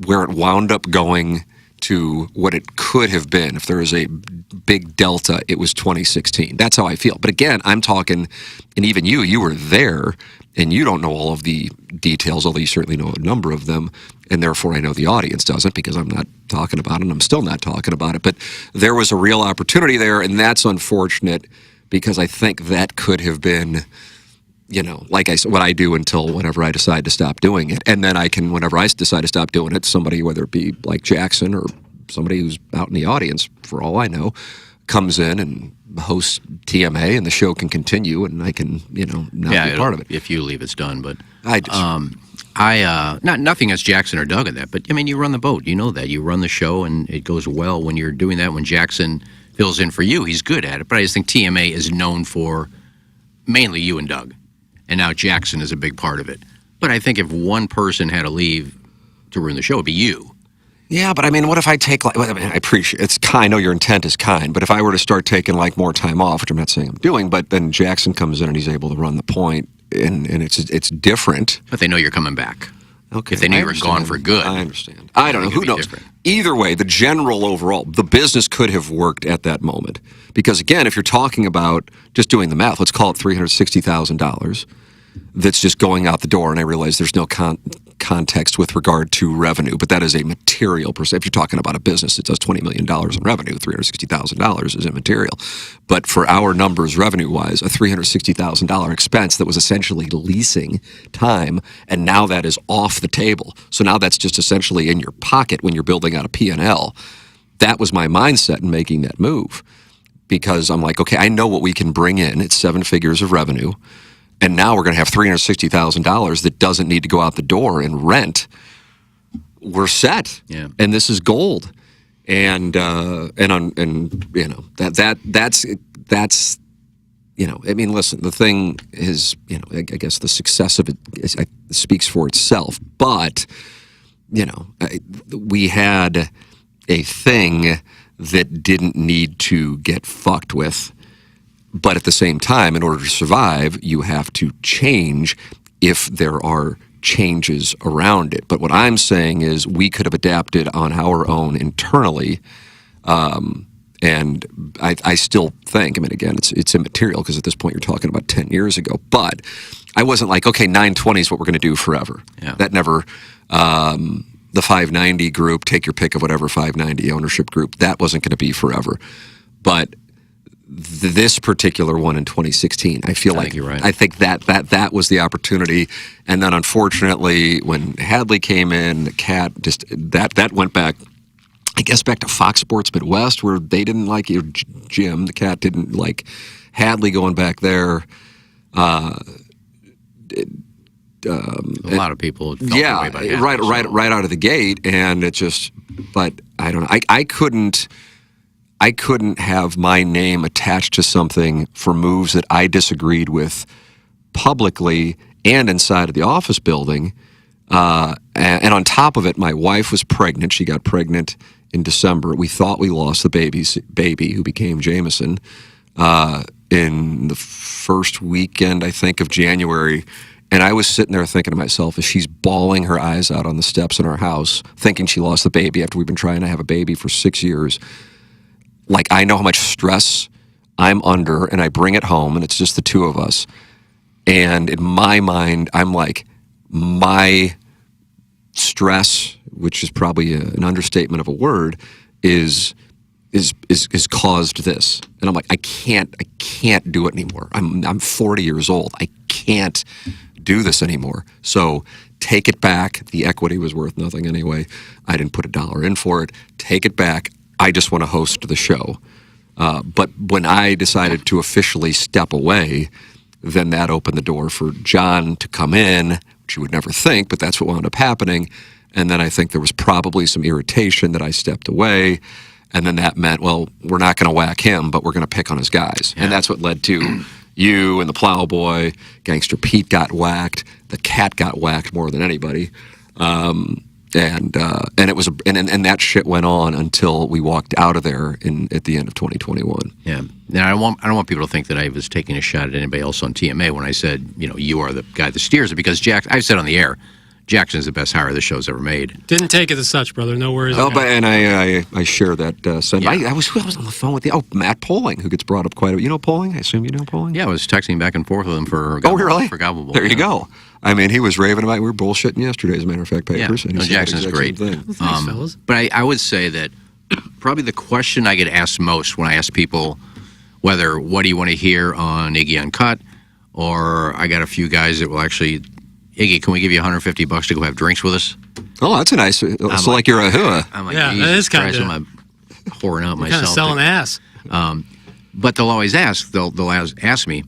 where it wound up going to what it could have been, if there was a big delta, it was 2016. That's how I feel. But again, I'm talking, and even you were there, and you don't know all of the details, although you certainly know a number of them, and therefore I know the audience doesn't, because I'm not talking about it, and I'm still not talking about it. But there was a real opportunity there, and that's unfortunate, because I think that could have been, like I said, what I do until whenever I decide to stop doing it. And then whenever I decide to stop doing it, somebody, whether it be like Jackson or somebody who's out in the audience, for all I know, comes in and hosts TMA, and the show can continue, and I can, not be part of it.
If you leave, it's done. But
I just,
nothing against Jackson or Doug in that, but you run the boat. You know that. You run the show, and it goes well when you're doing that. When Jackson fills in for you, he's good at it. But I just think TMA is known for mainly you and Doug. And now Jackson is a big part of it. But I think if one person had to leave to ruin the show, it'd be you.
Yeah, but what if I take, I appreciate, it's kind, I know your intent is kind, but if I were to start taking more time off, which I'm not saying I'm doing, but then Jackson comes in and he's able to run the point, and it's different.
But they know you're coming back.
Okay,
If they knew
I
you were gone
understand.
for good.
I understand. I don't know.
It
Who
could be
knows?
different.
Either way, the general overall, the business could have worked at that moment. Because again, if you're talking about just doing the math, let's call it $360,000 that's just going out the door, and I realize there's no context with regard to revenue, but that is a material percent. If you're talking about a business that does $20 million in revenue, $360,000 is immaterial. But for our numbers, revenue-wise, a $360,000 expense that was essentially leasing time, and now that is off the table. So now that's just essentially in your pocket when you're building out a P&L. That was my mindset in making that move, because I'm like, okay, I know what we can bring in. It's 7 figures of revenue. And now we're going to have $360,000 that doesn't need to go out the door in rent. We're set, and this is gold. And you know that's you know, I mean, listen, the thing is, you know, I guess the success of it speaks for itself. But you know, we had a thing that didn't need to get fucked with. But at the same time, in order to survive, you have to change if there are changes around it. But what I'm saying is we could have adapted on our own internally. And I still think, I mean, again, it's immaterial because at this point you're talking about 10 years ago. But I wasn't like, okay, 920 is what we're going to do forever.
Yeah.
That never, the 590 group, take your pick of whatever 590 ownership group, that wasn't going to be forever. But this particular one in 2016, I feel like
you're right.
I think that was the opportunity, and then unfortunately, when Hadley came in, the cat just that went back, I guess, back to Fox Sports Midwest, where they didn't like Jim. The cat didn't like Hadley going back there.
A lot of people felt that way about Hadley,
right out of the gate, and it just. But I don't know. I couldn't have my name attached to something for moves that I disagreed with publicly and inside of the office building. And on top of it, my wife was pregnant. She got pregnant in December. We thought we lost the baby who became Jameson in the first weekend, I think, of January. And I was sitting there thinking to myself, as she's bawling her eyes out on the steps in our house, thinking she lost the baby after we've been trying to have a baby for 6 years. Like, I know how much stress I'm under, and I bring it home, and it's just the two of us. And in my mind, I'm like, my stress, which is probably an understatement of a word, is caused this. And I'm like, I can't do it anymore. I'm 40 years old. I can't do this anymore. So take it back. The equity was worth nothing anyway. I didn't put $1 in for it. Take it back. I just want to host the show. But when I decided to officially step away, then that opened the door for John to come in, which you would never think, but that's what wound up happening. And then I think there was probably some irritation that I stepped away. And then that meant, well, we're not going to whack him, but we're going to pick on his guys. Yeah. And that's what led to you and the Plowboy. Gangster Pete got whacked. The cat got whacked more than anybody. And it was and that shit went on until we walked out of there at the end of 2021.
Yeah. Now I don't want people to think that I was taking a shot at anybody else on TMA when I said, you know, you are the guy that steers it, because I've said on the air, Jackson's the best hire the show's ever made.
Didn't take it as such, brother. No worries.
Oh, but and I share that sentiment.
Yeah.
I was on the phone with Matt Poling, who gets brought up quite a bit. You know Poling? I assume you know Poling?
Yeah, I was texting back and forth with him for
really?
For Gobble.
There you go. I mean, he was raving about. We were bullshitting yesterday, as a matter of fact, papers.
Yeah.
And
No, Jackson's great.
Well, thanks, fellas.
But I would say that probably the question I get asked most when I ask people whether what do you want to hear on Iggy Uncut, or I got a few guys that will actually, Iggy, can we give you $150 to go have drinks with us?
Oh, that's a nice. So like you're a hua.
I'm like,
Yeah, that
Jesus
is kinda-
Christ, I'm whoring out myself.
Kind of selling ass.
But they'll always ask. They'll ask me,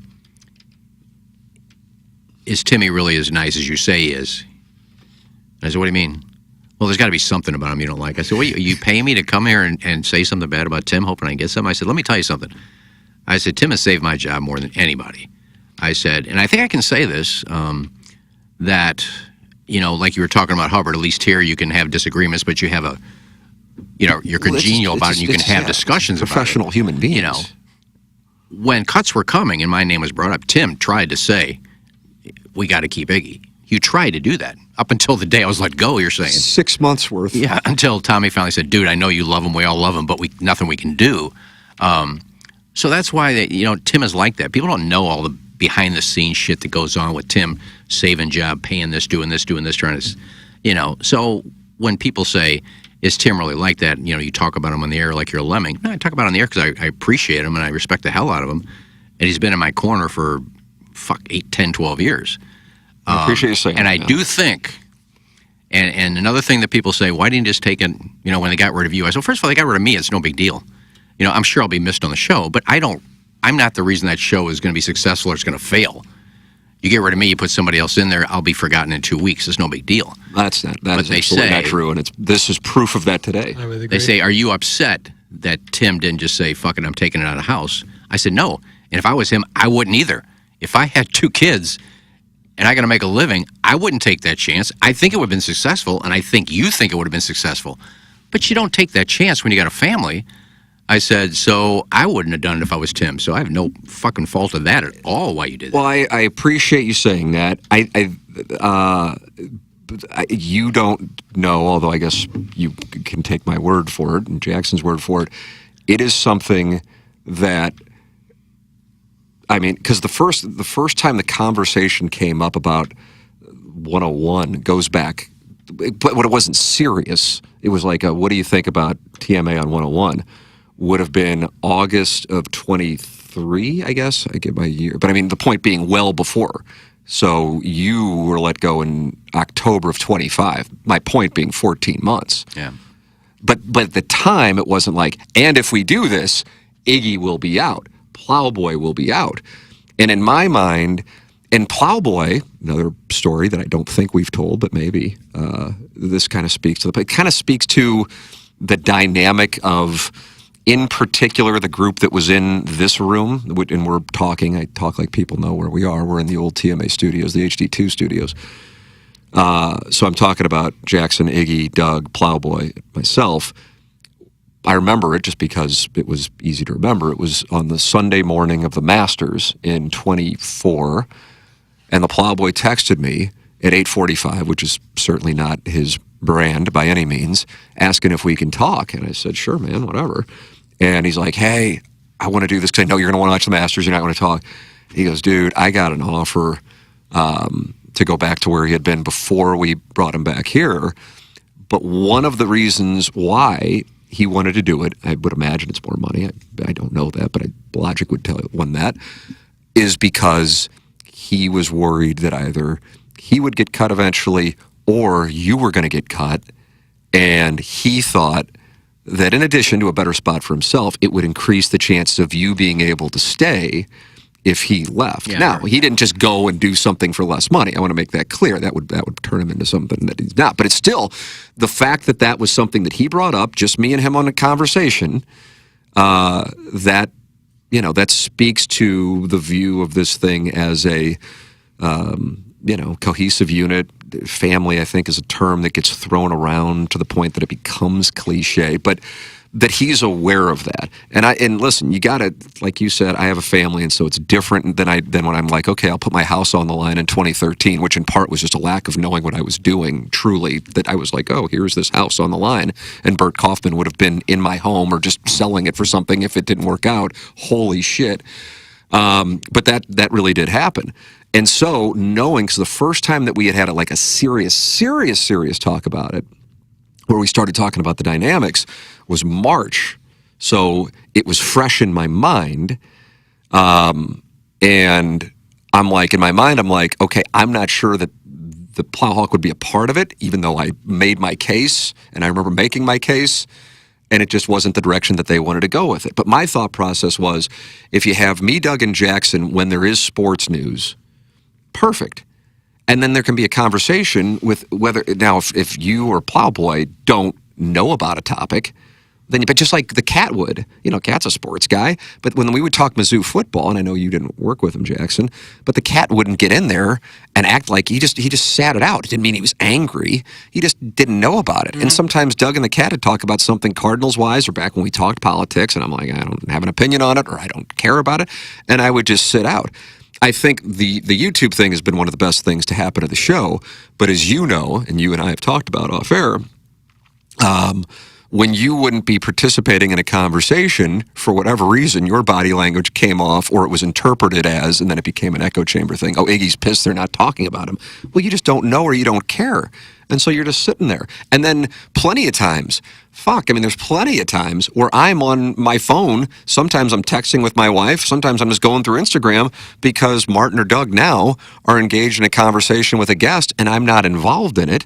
is Timmy really as nice as you say he is? And I said, what do you mean? Well, there's got to be something about him you don't like. I said, well, you pay me to come here and say something bad about Tim, hoping I get something? I said, let me tell you something. I said, Tim has saved my job more than anybody. I said, and I think I can say this, that, you know, like you were talking about Hubbard, at least here you can have disagreements, but you have a, you know, you're congenial about it, and you can have discussions about it.
Professional human beings.
You know, when cuts were coming and my name was brought up, Tim tried to say, we got to keep Iggy. You tried to do that up until the day I was let go. You're saying
6 months worth.
yeah, until Tommy finally said, "Dude, I know you love him. We all love him, but nothing we can do." So that's why Tim is like that. People don't know all the behind the scenes shit that goes on with Tim saving job, paying this, doing this, trying to, So when people say, "Is Tim really like that?" You talk about him on the air like you're a lemming. No, I talk about him on the air because I appreciate him and I respect the hell out of him, and he's been in my corner for 8, 10, 12 years.
I appreciate you saying
and
that.
I do think, and another thing that people say, why didn't you just take it, when they got rid of you? I said, well, first of all, they got rid of me. It's no big deal. I'm sure I'll be missed on the show, but I'm not the reason that show is going to be successful or it's going to fail. You get rid of me, you put somebody else in there, I'll be forgotten in 2 weeks. It's no big deal.
That is absolutely not true, and this is proof of that today.
I would agree.
They say, are you upset that Tim didn't just say, fuck it, I'm taking it out of the house? I said, no. And if I was him, I wouldn't either. If I had 2 kids and I got to make a living, I wouldn't take that chance. I think it would have been successful, and I think you think it would have been successful. But you don't take that chance when you got a family. I said, so I wouldn't have done it if I was Tim. So I have no fucking fault of that at all why you did that.
Well, I appreciate you saying that. You don't know, although I guess you can take my word for it and Jackson's word for it. It is something that, because the first time the conversation came up about 101 goes back, but when it wasn't serious, it was like, what do you think about TMA on 101? Would have been August of 23, I guess. I get my year. But the point being well before. So you were let go in October of 25. My point being 14 months.
Yeah.
But at the time, it wasn't like, and if we do this, Iggy will be out. Plowboy will be out. And in my mind, and Plowboy, another story that I don't think we've told, but maybe this kind of speaks to the dynamic of, in particular, the group that was in this room, and I talk like people know where we are. We're in the old TMA studios, the HD2 studios. So I'm talking about Jackson, Iggy, Doug, Plowboy, myself. I remember it just because it was easy to remember. It was on the Sunday morning of the Masters in 24, and the Plowboy texted me at 8:45, which is certainly not his brand by any means, asking if we can talk. And I said, sure, man, whatever. And he's like, hey, I want to do this because I know you're going to want to watch the Masters. You're not going to talk. He goes, dude, I got an offer to go back to where he had been before we brought him back here. But one of the reasons why he wanted to do it, I would imagine it's more money. I don't know that, but logic would tell one that, is because he was worried that either he would get cut eventually or you were going to get cut. And he thought that in addition to a better spot for himself, it would increase the chances of you being able to stay if he left.
Yeah,
now,
right.
he didn't just go and do something for less money. I want to make that clear. That would turn him into something that he's not. But it's still the fact that was something that he brought up, just me and him on a conversation, that speaks to the view of this thing as a cohesive unit. Family, I think, is a term that gets thrown around to the point that it becomes cliche, but that he's aware of that. And listen, you gotta, like you said, I have a family, and so it's different than when I'm like, okay, I'll put my house on the line in 2013, which in part was just a lack of knowing what I was doing, truly, that I was like, oh, here's this house on the line, and Bert Kaufman would have been in my home or just selling it for something if it didn't work out. Holy shit. But that really did happen. And so knowing, because the first time that we had a serious talk about it, where we started talking about the dynamics, was March. So it was fresh in my mind. And I'm like, in my mind, I'm like, okay, I'm not sure that the Plowhawk would be a part of it, even though I made my case, and I remember making my case, and it just wasn't the direction that they wanted to go with it. But my thought process was, if you have me, Doug, and Jackson when there is sports news, perfect. And then there can be a conversation with whether, now, if you or Plowboy don't know about a topic, then, but just like the Cat would, Cat's a sports guy, but when we would talk Mizzou football, and I know you didn't work with him, Jackson, but the Cat wouldn't get in there and act like he just sat it out. It didn't mean he was angry. He just didn't know about it. Mm-hmm. And sometimes Doug and the Cat would talk about something Cardinals-wise, or back when we talked politics, and I'm like, I don't have an opinion on it, or I don't care about it, and I would just sit out. I think the YouTube thing has been one of the best things to happen to the show. But as you know, and you and I have talked about off air, when you wouldn't be participating in a conversation for whatever reason, your body language came off, or it was interpreted as, and then it became an echo chamber thing. Oh, Iggy's pissed, they're not talking about him. Well, you just don't know, or you don't care. And so you're just sitting there. And then plenty of times, there's plenty of times where I'm on my phone. Sometimes I'm texting with my wife. Sometimes I'm just going through Instagram because Martin or Doug now are engaged in a conversation with a guest and I'm not involved in it.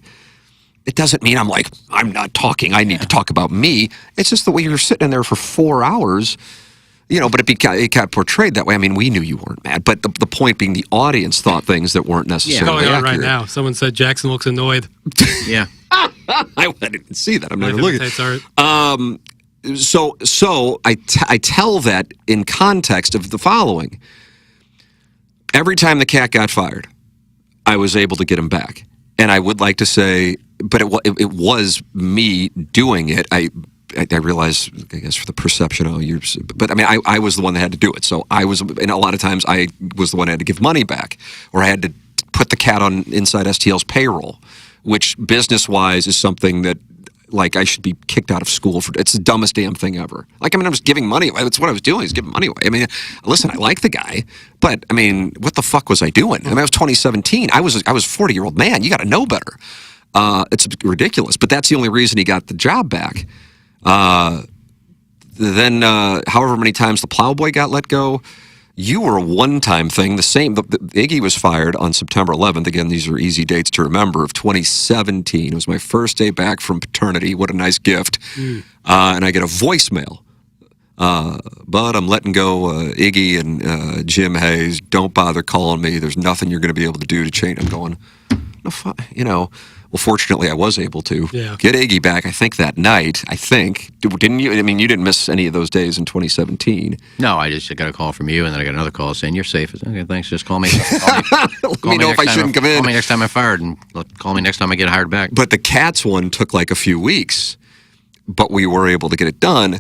It doesn't mean I'm not talking. I need to talk about me. It's just the way you're sitting in there for 4 hours, but it got portrayed that way. I mean, we knew you weren't mad, but the point being the audience thought things that weren't necessarily
going on
accurate.
right now. Someone said Jackson looks annoyed.
Yeah.
I didn't see that. I'm never looking.
Art.
So I tell that in context of the following. Every time the cat got fired, I was able to get him back. And I would like to say, but it was me doing it. I realize, I guess, for the perception, but I mean, I was the one that had to do it. So and a lot of times I was the one that had to give money back, or I had to put the cat on Inside STL's payroll, which business-wise is something that, I should be kicked out of school for. It's the dumbest damn thing ever. I'm just giving money away. That's what I was doing, is giving money away. I mean, listen, I like the guy, but I mean, what the fuck was I doing? I mean, I was 2017. I was a 40-year-old man. You got to know better. It's ridiculous, but that's the only reason he got the job back. Then, however many times the plowboy got let go, you were a one-time thing. The same. Iggy was fired on September 11th. Again, these are easy dates to remember. Of 2017. It was my first day back from paternity. What a nice gift. And I get a voicemail. Bud, I'm letting go Iggy and Jim Hayes. Don't bother calling me. There's nothing you're going to be able to do to change. I'm going, no, Well, fortunately, I was able to get Iggy back, I think, that night. Didn't you? I mean, you didn't miss any of those days in 2017.
No, I just got a call from you, and then I got another call saying, you're safe. Okay, thanks. Just call me.
Let me know if I shouldn't come in.
Call me next time I'm fired, and call me next time I get hired back.
But the Cats one took a few weeks, but we were able to get it done.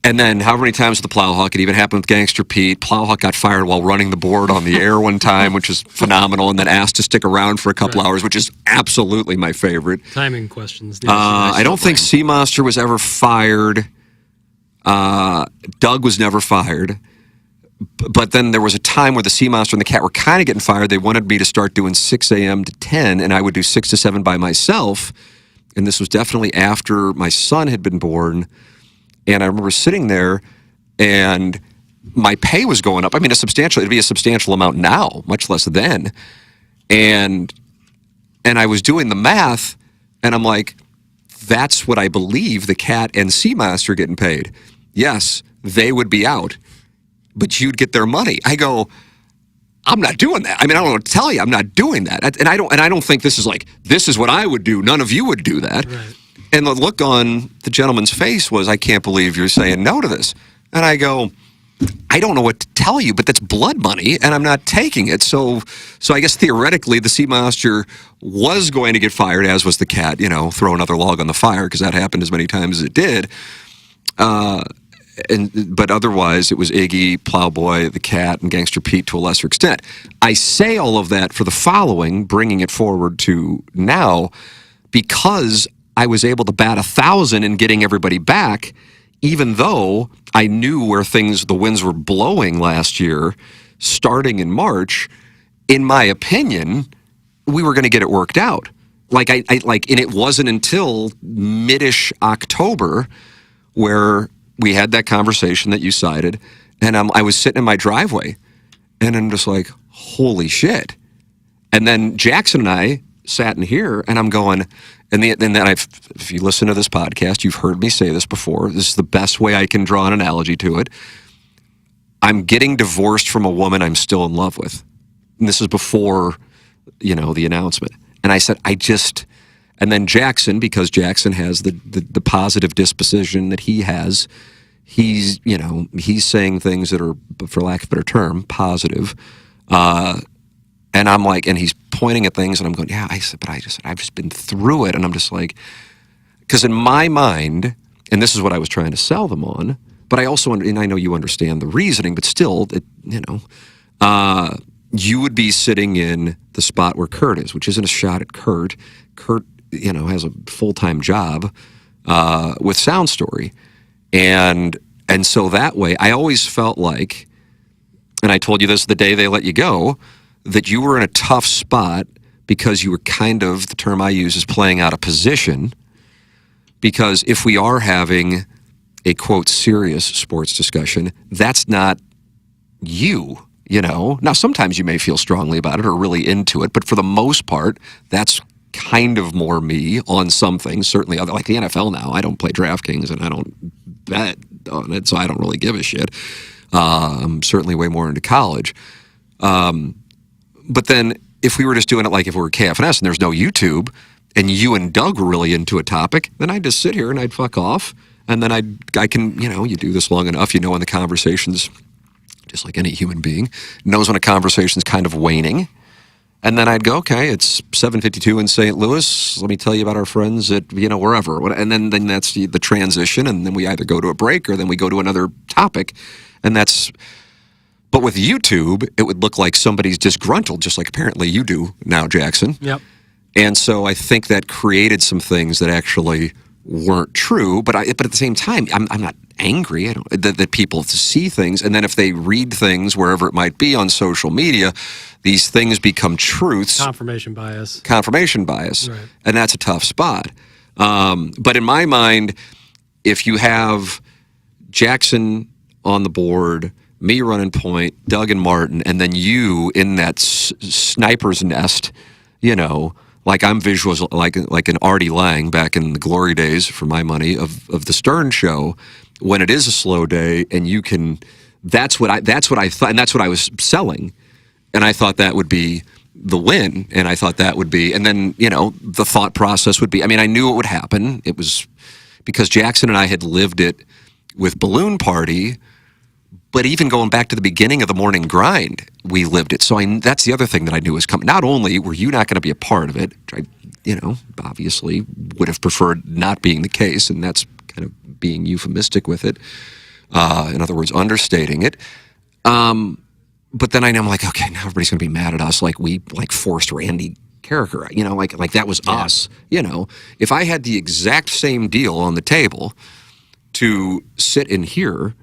And then however many times with the Plowhawk, it even happened with Gangster Pete. Plowhawk got fired while running the board on the air one time, which is phenomenal, and then asked to stick around for a couple hours, which is absolutely my favorite.
Timing questions.
I don't think Sea Monster was ever fired. Doug was never fired. But then there was a time where the Sea Monster and the Cat were kind of getting fired. They wanted me to start doing 6 a.m. to 10, and I would do 6 to 7 by myself. And this was definitely after my son had been born. And I remember sitting there, and my pay was going up. I mean, it'd be a substantial amount now, much less then. And I was doing the math, and I'm like, that's what I believe the Cat and Sea Monster are getting paid. Yes, they would be out, but you'd get their money. I go, I'm not doing that. I mean, I don't know what to tell you. I'm not doing that. And I don't think this is what I would do. None of you would do that. Right. And the look on the gentleman's face was, I can't believe you're saying no to this. And I go, I don't know what to tell you, but that's blood money, and I'm not taking it. So I guess theoretically, the Sea Monster was going to get fired, as was the Cat, throw another log on the fire, because that happened as many times as it did. But otherwise, it was Iggy, Plowboy, the Cat, and Gangster Pete to a lesser extent. I say all of that for the following, bringing it forward to now, because I was able to bat 1,000 in getting everybody back, even though I knew where the winds were blowing last year, starting in March. In my opinion, we were going to get it worked out. And it wasn't until mid-ish October where we had that conversation that you cited, and I was sitting in my driveway, and I'm just like, holy shit. And then Jackson and I sat in here, and I'm going, and then if you listen to this podcast, you've heard me say this before. This is the best way I can draw an analogy to it. I'm getting divorced from a woman I'm still in love with. And this is before, the announcement. And I said, and then Jackson, because Jackson has the positive disposition that he has, he's saying things that are, for lack of a better term, positive. And I'm like, and he's pointing at things, and I'm going, yeah, I've just been through it. And I'm just like, because in my mind, and this is what I was trying to sell them on, but I also, and I know you understand the reasoning, but still, you would be sitting in the spot where Kurt is, which isn't a shot at Kurt. Kurt, has a full-time job with Sound Story. And so that way, I always felt like, and I told you this the day they let you go, that you were in a tough spot because you were kind of, the term I use is playing out of position. Because if we are having a, quote, serious sports discussion, that's not you, Now, sometimes you may feel strongly about it or really into it, but for the most part, that's kind of more me on some things. Certainly, like the NFL now, I don't play DraftKings and I don't bet on it, so I don't really give a shit. I'm certainly way more into college. But then if we were just doing it like if we were KFNS and there's no YouTube and you and Doug were really into a topic, then I'd just sit here and I'd fuck off. And then I can, you do this long enough, when the conversation's, just like any human being, knows when a conversation's kind of waning. And then I'd go, okay, it's 7:52 in St. Louis. Let me tell you about our friends at, wherever. And then that's the transition. And then we either go to a break or then we go to another topic. And but with YouTube, it would look like somebody's disgruntled, just like apparently you do now, Jackson.
Yep.
And so I think that created some things that actually weren't true. But at the same time, I'm not angry that people see things. And then if they read things, wherever it might be on social media, these things become truths.
Confirmation bias.
Right. And that's a tough spot. But in my mind, if you have Jackson on the board, me running point, Doug and Martin, and then you in that sniper's nest, like I'm visual, like an Artie Lang back in the glory days, for my money, of the Stern Show, when it is a slow day, and you can. That's what I thought, and that's what I was selling, and I thought that would be the win, and I thought that would be, and then the thought process would be. I mean, I knew it would happen. It was because Jackson and I had lived it with Balloon Party. But even going back to the beginning of the morning grind, we lived it. So that's the other thing that I knew was coming. Not only were you not going to be a part of it, which I, obviously would have preferred not being the case, and that's kind of being euphemistic with it. In other words, understating it. But then I'm like, okay, now everybody's going to be mad at us, like we forced Randy Carricker, like that was us. If I had the exact same deal on the table to sit in here,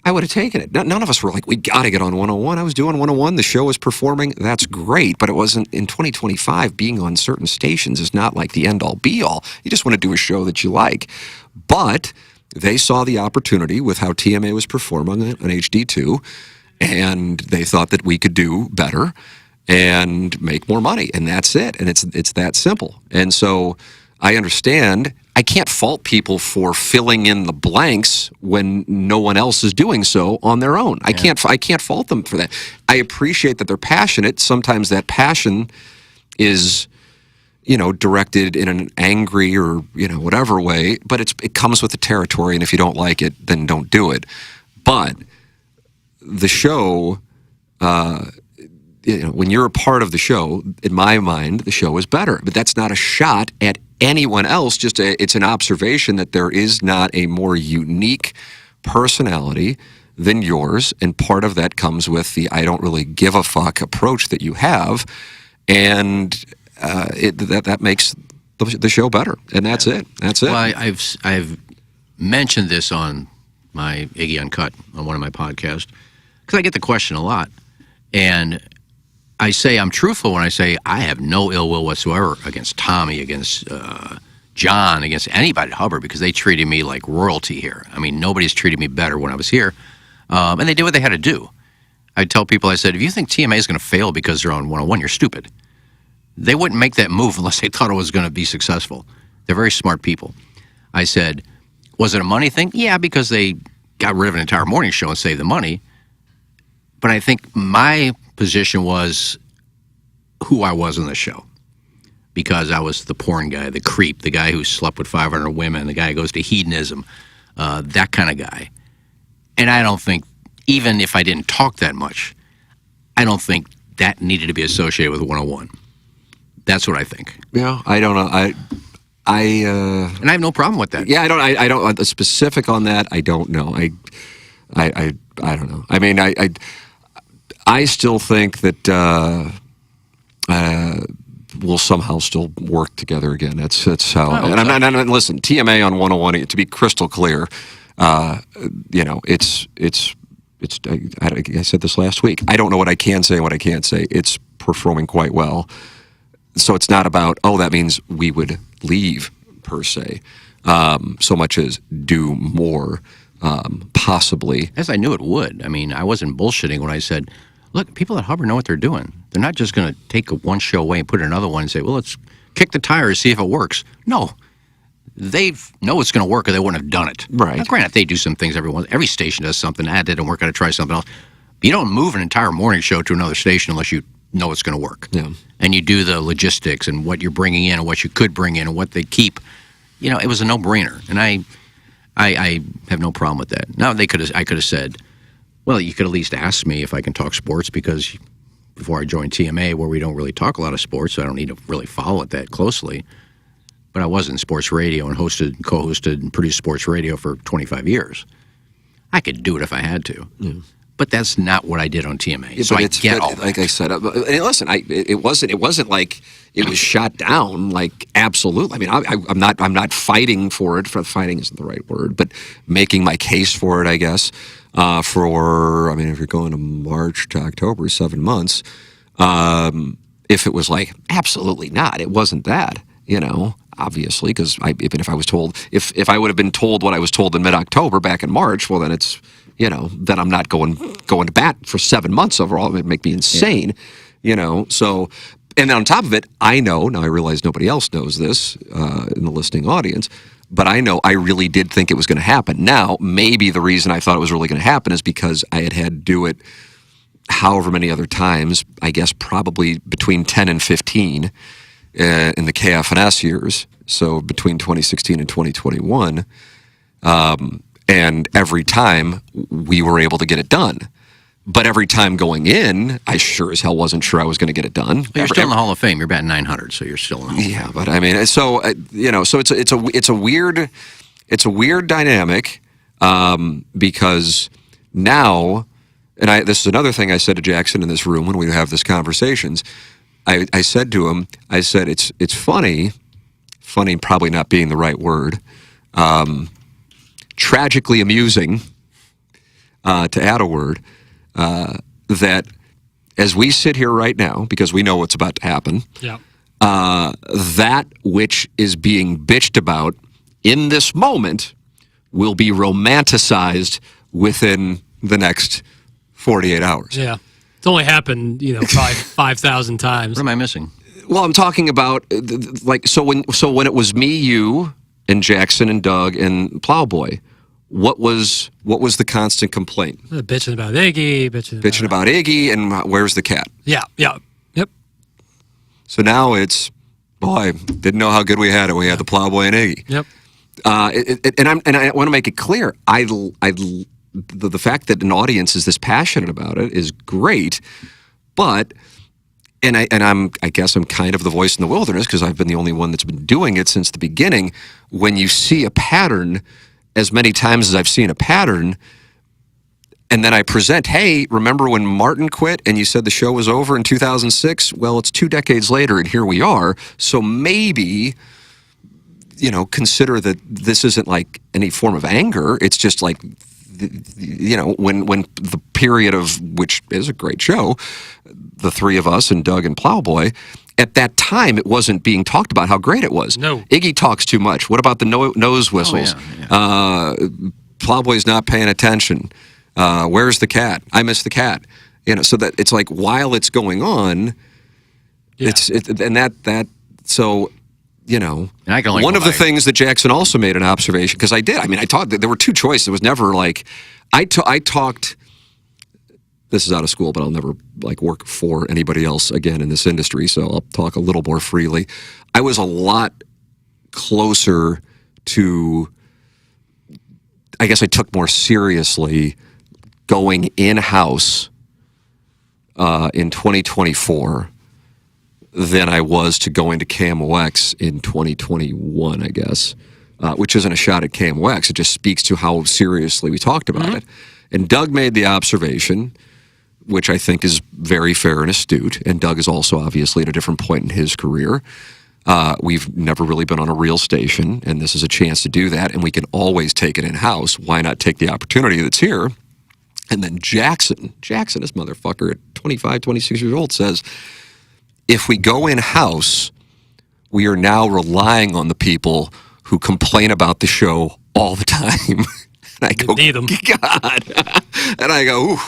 I would have taken it. None of us were like, we got to get on 101. I was doing 101. The show was performing. That's great. But it wasn't in 2025. Being on certain stations is not like the end all be all. You just want to do a show that you like. But they saw the opportunity with how TMA was performing on HD2, and they thought that we could do better and make more money. And that's it. And it's that simple. And so I understand. I can't fault people for filling in the blanks when no one else is doing so on their own. I can't fault them for that. I appreciate that they're passionate. Sometimes that passion is, directed in an angry or, whatever way, but it comes with the territory, and if you don't like it, then don't do it. But the show, when you're a part of the show, in my mind, the show is better. But that's not a shot at anyone else. It's an observation that there is not a more unique personality than yours, and part of that comes with the I don't really give a fuck approach that you have, and that makes the show better, and that's it. That's it.
Well, I've mentioned this on my Iggy Uncut on one of my podcasts because I get the question a lot, and I say I'm truthful when I say I have no ill will whatsoever against Tommy, against John, against anybody at Hubbard, because they treated me like royalty here. I mean, nobody's treated me better when I was here, and they did what they had to do. I tell people, I said, if you think TMA is going to fail because they're on 101, you're stupid. They wouldn't make that move unless they thought it was going to be successful. They're very smart people. I said, was it a money thing? Yeah, because they got rid of an entire morning show and saved the money. But I think my position was who I was on the show, because I was the porn guy, the creep, the guy who slept with 500 women, the guy who goes to hedonism, that kind of guy. And I don't think, even if I didn't talk that much, I don't think that needed to be associated with 101. That's what I think.
Yeah, I don't know.
And I have no problem with that.
Yeah, I don't. The specific on that, I don't know. I don't know. I mean, I still think that we'll somehow still work together again. That's how. And I'm listen, TMA on 101. To be crystal clear, it's. I said this last week. I don't know what I can say and what I can't say. It's performing quite well. So it's not about, that means we would leave, per se, so much as do more, possibly.
As I knew it would. I mean, I wasn't bullshitting when I said, look, people at Hubbard know what they're doing. They're not just going to take one show away and put another one and say, well, let's kick the tires, see if it works. No. They know it's going to work or they wouldn't have done it.
Right.
Now, granted, they do some things every station does something. That didn't work. Got to try something else. But you don't move an entire morning show to another station unless you know it's going to work.
Yeah.
And you do the logistics and what you're bringing in and what you could bring in and what they keep. It was a no-brainer. And I have no problem with that. Now, I could have said, well, you could at least ask me if I can talk sports because before I joined TMA, where we don't really talk a lot of sports, so I don't need to really follow it that closely. But I was in sports radio and co-hosted and produced sports radio for 25 years. I could do it if I had to. Mm. But that's not what I did on TMA.
Yeah,
so I get all that.
Like I said, listen, it wasn't like it was shot down. Like absolutely. I mean, I'm not fighting for it. Fighting isn't the right word, but making my case for it, I guess. If you're going to March to October, 7 months. If it was like absolutely not, it wasn't that. Obviously, because even if I was told, if I would have been told what I was told in mid-October back in March, well, then it's, then I'm not going to bat for 7 months overall. It would make me insane, So, and then on top of it, I know, now I realize nobody else knows this in the listening audience, but I know I really did think it was going to happen. Now, maybe the reason I thought it was really going to happen is because I had to do it however many other times, I guess probably between 10 and 15 in the KFNS years, so between 2016 and 2021, and every time we were able to get it done. But every time going in, I sure as hell wasn't sure I was going to get it done.
Well, you're still in the Hall of Fame. You're batting 900, so you're still in the Hall of Fame.
Yeah, but I mean, so so it's a weird dynamic because now, and this is another thing I said to Jackson in this room when we have these conversations. I said to him, it's funny probably not being the right word, tragically amusing, to add a word, that as we sit here right now, because we know what's about to happen,
yeah.
That which is being bitched about in this moment will be romanticized within the next 48 hours.
Yeah. It's only happened, probably 5,000 times.
What am I missing?
Well, I'm talking about so when it was me, you, and Jackson and Doug and Plowboy, what was the constant complaint?
Bitching about Iggy,
bitching about Iggy, and where's the cat?
Yeah, yep.
So now it's, boy, didn't know how good we had it. We had the Plowboy and Iggy.
Yep.
And I want to make it clear. The fact that an audience is this passionate about it is great, but I guess I'm kind of the voice in the wilderness because I've been the only one that's been doing it since the beginning. When you see a pattern, as many times as I've seen a pattern, and then I present, hey, remember when Martin quit and you said the show was over in 2006? Well, it's 2 decades later, and here we are. So maybe, consider that this isn't like any form of anger. It's just like, when the period of, which is a great show, the three of us and Doug and Plowboy, at that time it wasn't being talked about how great it was.
No.
Iggy talks too much. What about the nose whistles?
Oh, yeah.
Plowboy's not paying attention. Where's the cat? I miss the cat. So that it's like while it's going on,
Yeah.
And I can only
one
go
of the
by-
things that Jackson also made an observation, because I did. I mean, I talked. There were two choices. It was never like I talked. This is out of school, but I'll never work for anybody else again in this industry, so I'll talk a little more freely. I was a lot closer to. I guess I took more seriously going in-house in 2024 than I was to going to KMOX in 2021, I guess, which isn't a shot at KMOX. It just speaks to how seriously we talked about it. And Doug made the observation which I think is very fair and astute. And Doug is also obviously at a different point in his career. We've never really been on a real station, and this is a chance to do that, and we can always take it in-house. Why not take the opportunity that's here? And then Jackson, this motherfucker at 25, 26 years old, says, if we go in-house, we are now relying on the people who complain about the show all the time. And I go,
need 'em.
God. And I go, ooh.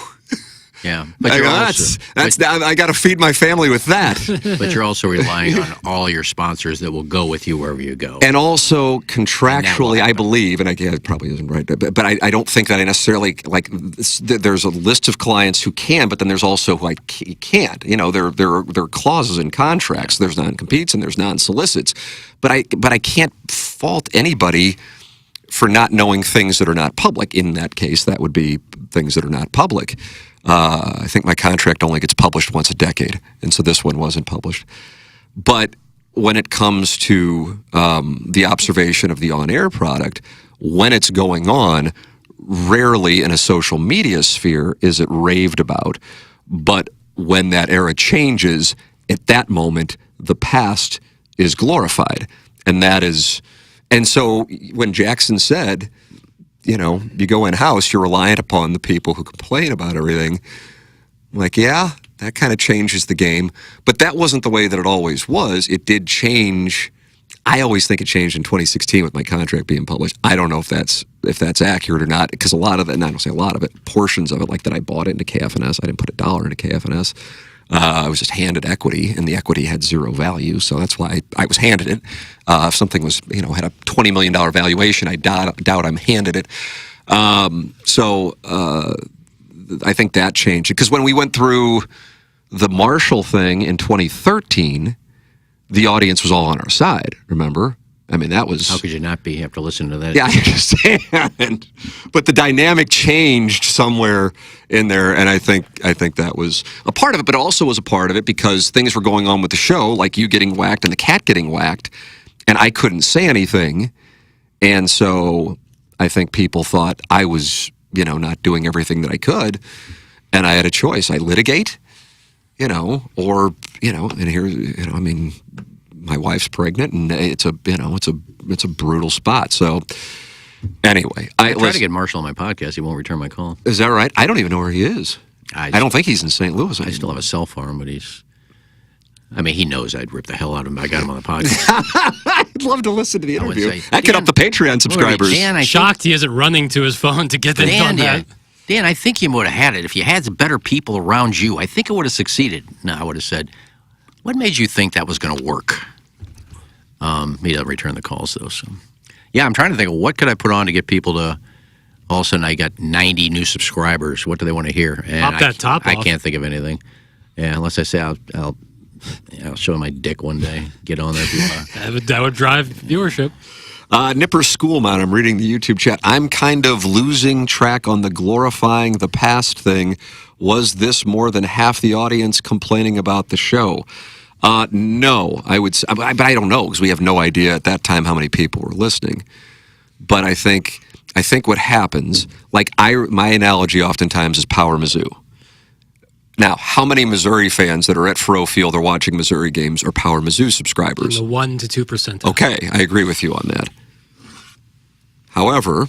Yeah, but
I
you're
go,
also,
I got to feed my family with that.
but you're also relying on all your sponsors that will go with you wherever you go.
And also contractually, I believe, and it probably isn't right, but I don't think that I necessarily, like, there's a list of clients who can, but then there's also who can't. You know, there are clauses in contracts. There's non-competes and there's non-solicits. But I can't fault anybody for not knowing things that are not public. In that case, that would be things that are not public. I think my contract only gets published once a decade, and so this one wasn't published. But when it comes to the observation of the on-air product, when it's going on, rarely in a social media sphere is it raved about. But when that era changes, at that moment, the past is glorified. And so when Jackson said, you know, you go in-house, you're reliant upon the people who complain about everything. I'm like, yeah, that kind of changes the game. But that wasn't the way that it always was. It did change. I always think it changed in 2016 with my contract being published. I don't know if that's accurate or not, because a lot of it, and I don't say a lot of it, portions of it, like that I bought into KFNS. I didn't put $1 into KFNS. I was just handed equity, and the equity had zero value, so that's why I was handed it. If something was, you know, had a $20 million valuation, I doubt I'm handed it. So I think that changed. Because when we went through the Marshall thing in 2013, the audience was all on our side, remember? I mean, that was...
How could you not be after listening to that?
Yeah, I understand. But the dynamic changed somewhere in there, and I think that was a part of it, but also was a part of it because things were going on with the show, like you getting whacked and the cat getting whacked, and I couldn't say anything. And so I think people thought I was, you know, not doing everything that I could, and I had a choice. I litigate, you know, or, you know, and here, you know, I mean... My wife's pregnant, and it's a brutal spot. So, anyway,
I try to get Marshall on my podcast. He won't return my call.
Is that right? I don't even know where he is. I don't think he's in St. Louis.
I still have a cell phone, but I mean, he knows I'd rip the hell out of him. I got him on the podcast.
I'd love to listen to the interview.
Say,
I could up the Patreon subscribers.
Dan, shocked he isn't running to his phone to get this on that.
Dan, I think you would have had it if you had better people around you. I think it would have succeeded. No, I would have said, "What made you think that was going to work?" He doesn't return the calls, though. So, yeah, I'm trying to think of what could I put on to get people to. All of a sudden, I got 90 new subscribers. What do they want to hear? And
Pop that top
I
off.
can't think of anything. Yeah, unless I say I'll show my dick one day. Get on there if you want.
That would drive viewership.
Nipper Schoolman, I'm reading the YouTube chat. I'm kind of losing track on the glorifying the past thing. Was this more than half the audience complaining about the show? No, I would say, but I don't know because we have no idea at that time how many people were listening. But I think what happens, like my analogy oftentimes is Power Mizzou. Now, how many Missouri fans that are at Faurot Field or watching Missouri games are Power Mizzou subscribers?
In the 1 to 2%.
Okay, I agree with you on that. However,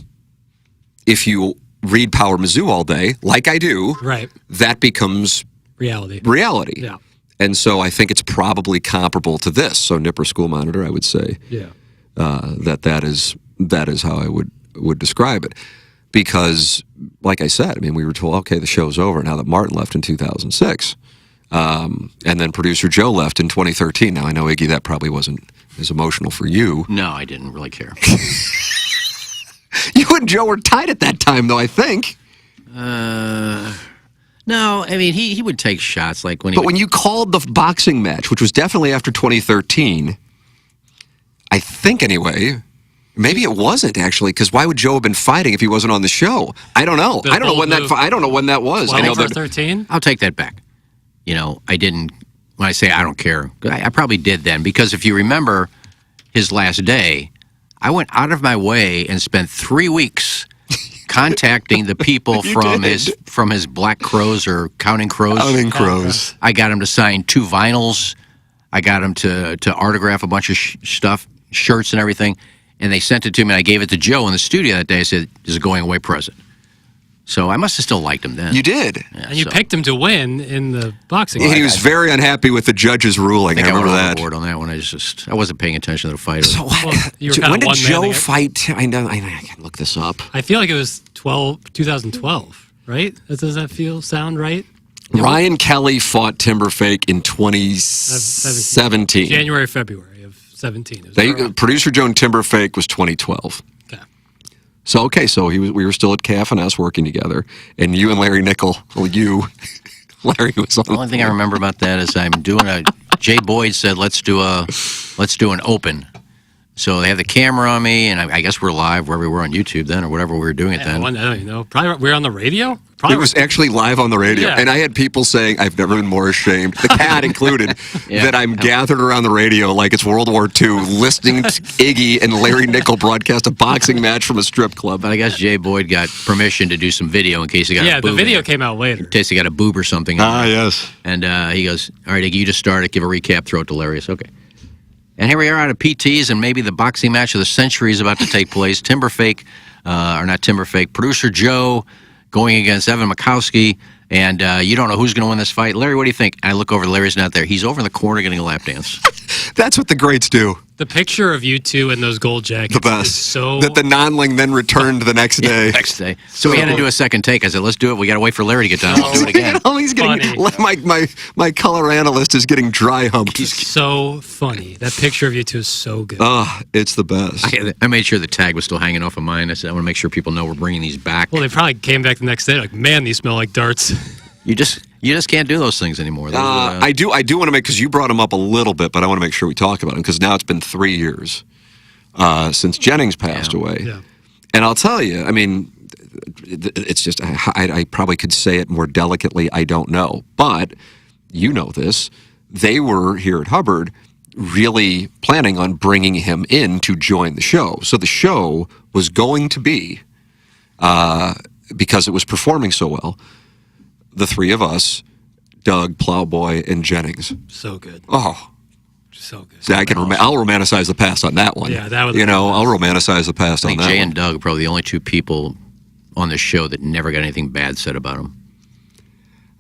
if you read Power Mizzou all day, like I do,
right, that
becomes
reality.
Yeah. And so I think it's probably comparable to this. So Nipper School Monitor, I would say, that is how I would describe it. Because, like I said, I mean, we were told, okay, the show's over now that Martin left in 2006. And then producer Joe left in 2013. Now, I know, Iggy, that probably wasn't as emotional for you.
No, I didn't really care.
You and Joe were tight at that time, though, I think.
No, I mean, he would take shots like when he...
But when you called the boxing match, which was definitely after 2013, I think anyway, maybe it wasn't actually, because why would Joe have been fighting if he wasn't on the show? I don't know. I don't know when that was.
12 or 13?
I'll take that back. You know, I didn't... When I say I don't care, I probably did then, because if you remember his last day, I went out of my way and spent 3 weeks contacting the people from his Black Crows or Counting Crows.
Counting Crows.
I got him to sign 2 vinyls. I got him to autograph a bunch of stuff, shirts and everything, and they sent it to me. And I gave it to Joe in the studio that day. I said, "This is a going away present." So I must have still liked him then.
You did.
Yeah,
And you picked him to win in the boxing.
He was very unhappy with the judge's ruling. I remember
went
that.
overboard on that one. I wasn't paying attention to the fight.
So
you were kinda
when did
one man
Joe
there.
fight? I know. I can look this up.
I feel like it was 2012, right? Does that sound right?
Ryan Kelly fought Timberfake in 2017.
January, February of 17. It was
Producer Joan Timberfake was 2012.
okay.
So we were still at KFNS working together, and you and Larry Nickel. Well, Larry was on.
The only thing I remember about that is I'm doing Jay Boyd said let's do an open. So they have the camera on me, and I guess we're live wherever we were on YouTube then, or whatever we were doing it then.
I don't even know. Probably we were on the radio.
It was actually live on the radio,
Yeah.
and I had people saying, "I've never been more ashamed," the cat included, that I'm gathered around the radio like it's World War II, listening to Iggy and Larry Nickel broadcast a boxing match from a strip club.
But I guess Jay Boyd got permission to do some video in case he got a boob.
the video came out later.
In case he got a boob or something.
Yes.
And he goes, "All right, Iggy, you just start it. Give a recap. Throw it to Larry." Okay. And here we are out of PTs, and maybe the boxing match of the century is about to take place. Producer Joe going against Evan Mikowski, and you don't know who's going to win this fight. Larry, what do you think? I look over, Larry's not there. He's over in the corner getting a lap dance.
That's what the greats do.
The picture of you two in those gold jackets
The best.
is so...
That the nonling then returned the next day.
Next day. So we had to do a second take. I said, let's do it. We got to wait for Larry to get done. Let's do it again.
Oh, he's getting my color analyst is getting dry humped.
so funny. That picture of you two is so good.
It's the best.
I made sure the tag was still hanging off of mine. I said, I want to make sure people know we're bringing these back.
Well, they probably came back the next day like, man, these smell like darts.
You just can't do those things anymore.
I do want to make, because you brought him up a little bit, but I want to make sure we talk about him, because now it's been 3 years since Jennings passed away.
Yeah.
And I'll tell you, I mean, it's just, I probably could say it more delicately, I don't know. But you know this, they were here at Hubbard really planning on bringing him in to join the show. So the show was going to be, because it was performing so well, the three of us, Doug, Plowboy, and Jennings.
So good.
Oh,
So good.
see, I'll romanticize the past on that one.
Yeah, that would.
I'll romanticize the past
I
on
think
that
Jay
one.
and Doug are probably the only 2 people on the show that never got anything bad said about him.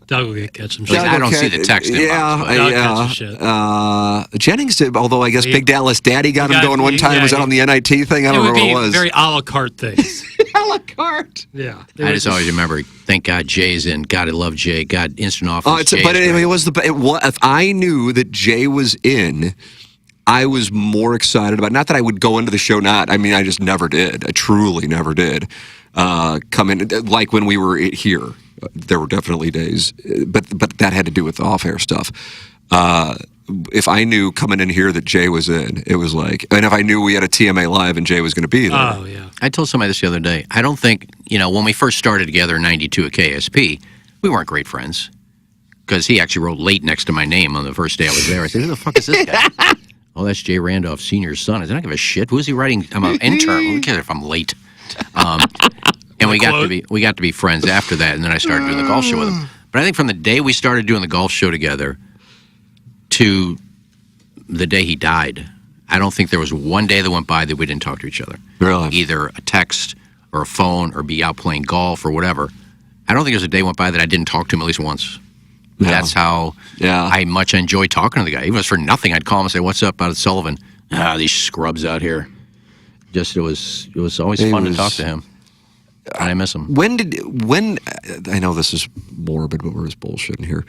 Doug will catch some
Like,
shit.
I don't see the text inbox, but
Doug catches shit.
Jennings did, although I guess Big Dallas Daddy got him going one time. Was that on the NIT thing? I don't remember what it was.
Very a la carte things.
a la carte.
Yeah.
I just always remember, thank God Jay's in. God, I love Jay. God, instant office.
But anyway, it was if I knew that Jay was in, I was more excited about. Not that I would go into the show. I just never did. I truly never did. Come in like when we were here. There were definitely days, but that had to do with the off-air stuff. If I knew coming in here that Jay was in, it was like, and if I knew we had a TMA live and Jay was going to be there.
Oh yeah.
I told somebody this the other day. I don't think, when we first started together in '92 at KSP, we weren't great friends because he actually wrote late next to my name on the first day I was there. I said, who the fuck is this guy? Oh, that's Jay Randolph Sr.'s son. I said, I don't give a shit. Who's he writing? I'm an intern. Who cares if I'm late? And we got to be friends after that, and then I started doing the golf show with him. But I think from the day we started doing the golf show together to the day he died, I don't think there was one day that went by that we didn't talk to each other.
Really?
Either a text or a phone or be out playing golf or whatever. I don't think there's a day went by that I didn't talk to him at least once.
Yeah.
That's how I much enjoy talking to the guy. Even if it's for nothing, I'd call him and say, "What's up out at Sullivan?" These scrubs out here. It was always fun to talk to him. And I miss him.
When I know this is morbid, but we're just bullshitting here.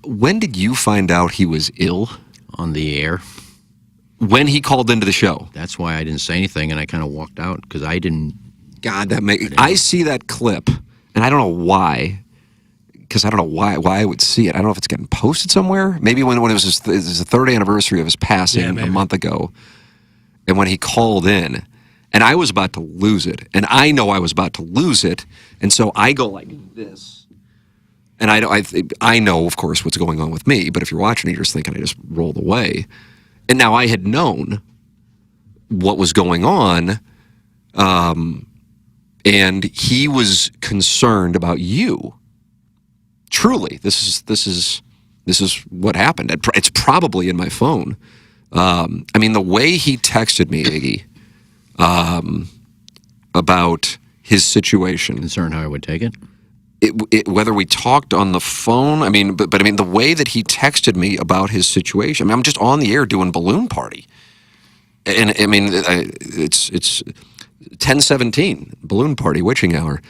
When did you find out he was ill?
On the air.
When he called into the show.
That's why I didn't say anything, and I kind of walked out because I didn't.
God, I see that clip, and I don't know why. Because I don't know why I would see it. I don't know if it's getting posted somewhere. Maybe when it was the third anniversary of his passing a month ago, and when he called in, and I was about to lose it, and I know I was about to lose it, and so I go like this, and I know of course what's going on with me. But if you're watching it, you're just thinking I just rolled away, and now I had known what was going on. and he was concerned about you. Truly, this is what happened. It's probably in my phone. I mean, the way he texted me, Iggy, about his situation.
Concerned how I would take it?
Whether we talked on the phone, I mean, but I mean, the way that he texted me about his situation. I mean, I'm just on the air doing Balloon Party, and I mean, it's 10:17 Balloon Party, witching hour,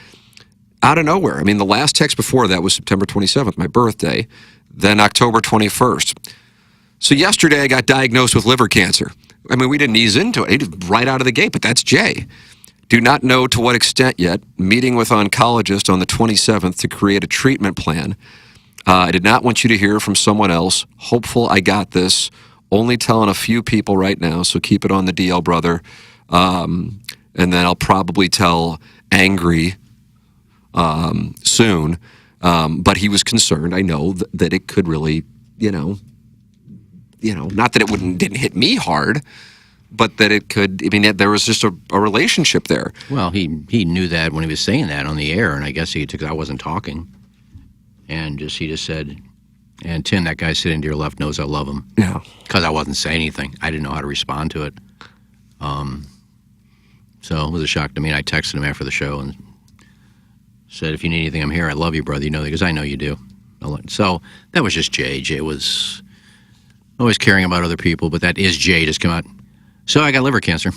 out of nowhere. I mean, the last text before that was September 27th, my birthday, then October 21st. So yesterday I got diagnosed with liver cancer. I mean, we didn't ease into it right out of the gate, but that's Jay. Do not know to what extent yet. Meeting with oncologist on the 27th to create a treatment plan. I did not want you to hear from someone else. Hopeful I got this. Only telling a few people right now, so keep it on the DL, brother. And then I'll probably tell Angry soon. But he was concerned. I know that it could really, not that it didn't hit me hard, but that it could. I mean, there was just a relationship there.
Well, he knew that when he was saying that on the air, and I guess he took I wasn't talking, and he just said, "And Tim, that guy sitting to your left knows I love him."
Yeah,
because I wasn't saying anything. I didn't know how to respond to it. So it was a shock to me. And I texted him after the show and said, "If you need anything, I'm here. I love you, brother. You know that because I know you do." So that was just Jay. Jay was always caring about other people, but that is Jay. Just come out. So I got liver cancer.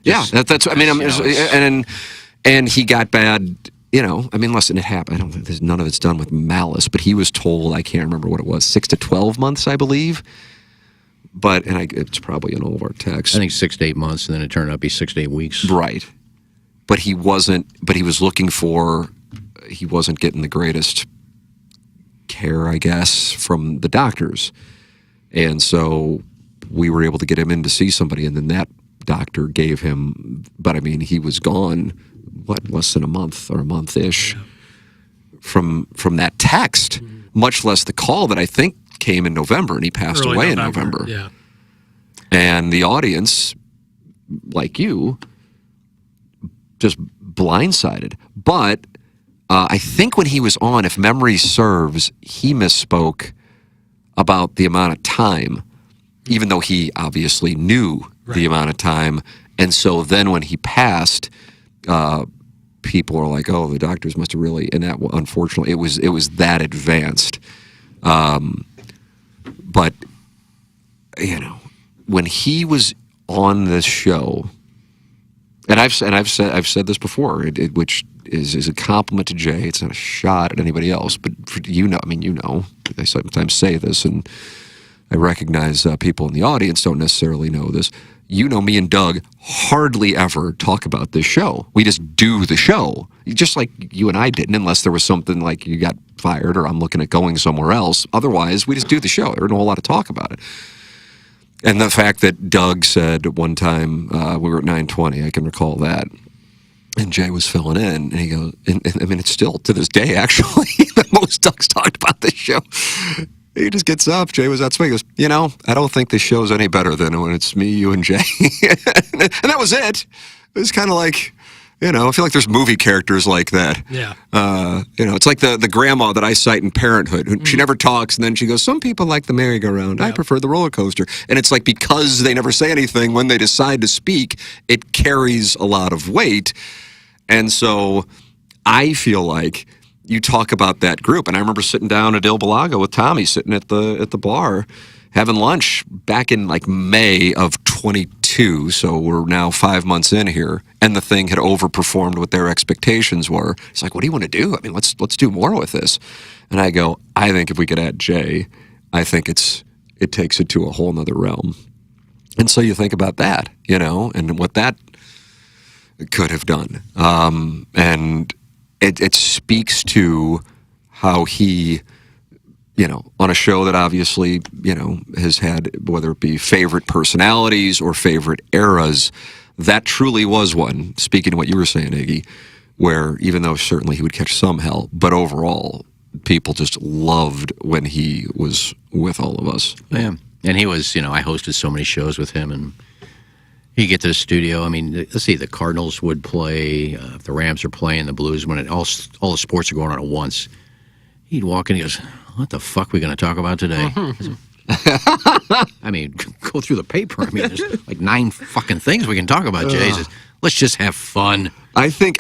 Yeah, that's. I mean, and he got bad. I mean, listen, it happened. I don't think none of it's done with malice, but he was told, I can't remember what it was, 6 to 12 months, I believe. But it's probably in all of our texts.
I think 6 to 8 months, and then it turned out to be 6 to 8 weeks.
Right, but he wasn't. But he was looking for. He wasn't getting the greatest care, I guess, from the doctors, and so we were able to get him in to see somebody, and then that doctor gave him, but I mean, he was gone, less than a month or a month-ish from that text, much less the call that I think came in November, and he passed away in November.
Yeah.
And the audience, like you, just blindsided. But I think when he was on, if memory serves, he misspoke about the amount of time, even though he obviously knew the amount of time. And so then when he passed, people were like, "Oh, the doctors must have really," and that, unfortunately, it was that advanced. But when he was on this show, and I've said this before, which is a compliment to Jay. It's not a shot at anybody else, but I sometimes say this, and I recognize people in the audience don't necessarily know this. Me and Doug hardly ever talk about this show. We just do the show, just like you and I didn't, unless there was something like you got fired or I'm looking at going somewhere else. Otherwise, we just do the show. There wasn't a whole lot of talk about it. And the fact that Doug said one time, we were at 9:20, I can recall that, and Jay was filling in, and he goes, and I mean, it's still to this day, actually, the most Doug's talked about this show. He just gets up. Jay was outside. He goes, I don't think this show's any better than when it's me, you, and Jay. And that was it. It was kind of like, I feel like there's movie characters like that.
Yeah.
It's like the grandma that I cite in Parenthood. She never talks, and then she goes, "Some people like the merry-go-round. I prefer the roller coaster." And it's like, because they never say anything, when they decide to speak, it carries a lot of weight. And so I feel like you talk about that group, and I remember sitting down at Il Balago with Tommy, sitting at the bar, having lunch back in like May of 22. So we're now 5 months in here, and the thing had overperformed what their expectations were. It's like, what do you want to do? I mean, let's do more with this. And I go, I think if we could add Jay, I think it takes it to a whole nother realm. And so you think about that, and what that could have done, and it speaks to how he, on a show that obviously, has had, whether it be favorite personalities or favorite eras, that truly was one, speaking to what you were saying, Iggy, where even though certainly he would catch some hell, but overall, people just loved when he was with all of us.
Yeah. And he was, I hosted so many shows with him, and You get to the studio. I mean, let's see. The Cardinals would play. If the Rams are playing, the Blues, when all the sports are going on at once. He'd walk in. He goes, "What the fuck are we going to talk about today?" I mean, go through the paper. I mean, there's like 9 fucking things we can talk about. Jay says, "Let's just have fun."
I think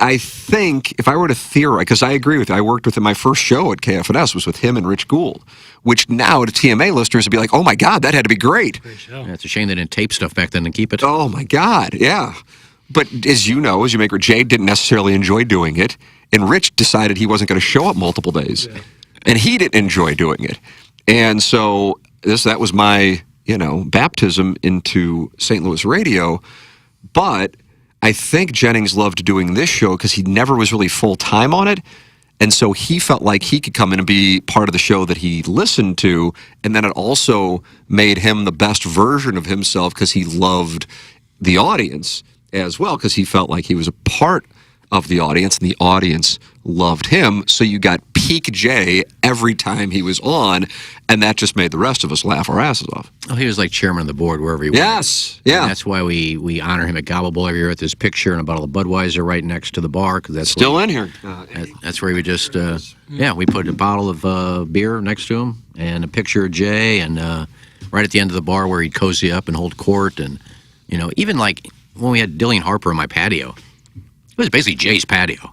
if I were to theorize, because I agree with you, I worked with him. My first show at KFNS was with him and Rich Gould, which now to TMA listeners would be like, "Oh my God, that had to be great."
Great show.
Yeah, it's a shame they didn't tape stuff back then and keep it.
Oh my God, yeah. But as you know, as you make it, Jay didn't necessarily enjoy doing it, and Rich decided he wasn't going to show up multiple days, and he didn't enjoy doing it, and so that was my baptism into St. Louis radio, but. I think Jennings loved doing this show because he never was really full-time on it, and so he felt like he could come in and be part of the show that he listened to, and then it also made him the best version of himself because he loved the audience as well, because he felt like he was a part of the audience, and the audience loved him, so you got peak Jay every time he was on, and that just made the rest of us laugh our asses off.
Oh, he was like chairman of the board wherever he went.
Yes, yeah.
And that's why we honor him at Gobble Bowl every year with his picture and a bottle of Budweiser right next to the bar. Cause that's
still in here.
That's where we just, we put a bottle of beer next to him and a picture of Jay, and right at the end of the bar where he'd cozy up and hold court. And, even like when we had Dillian Harper in my patio, it was basically Jay's patio.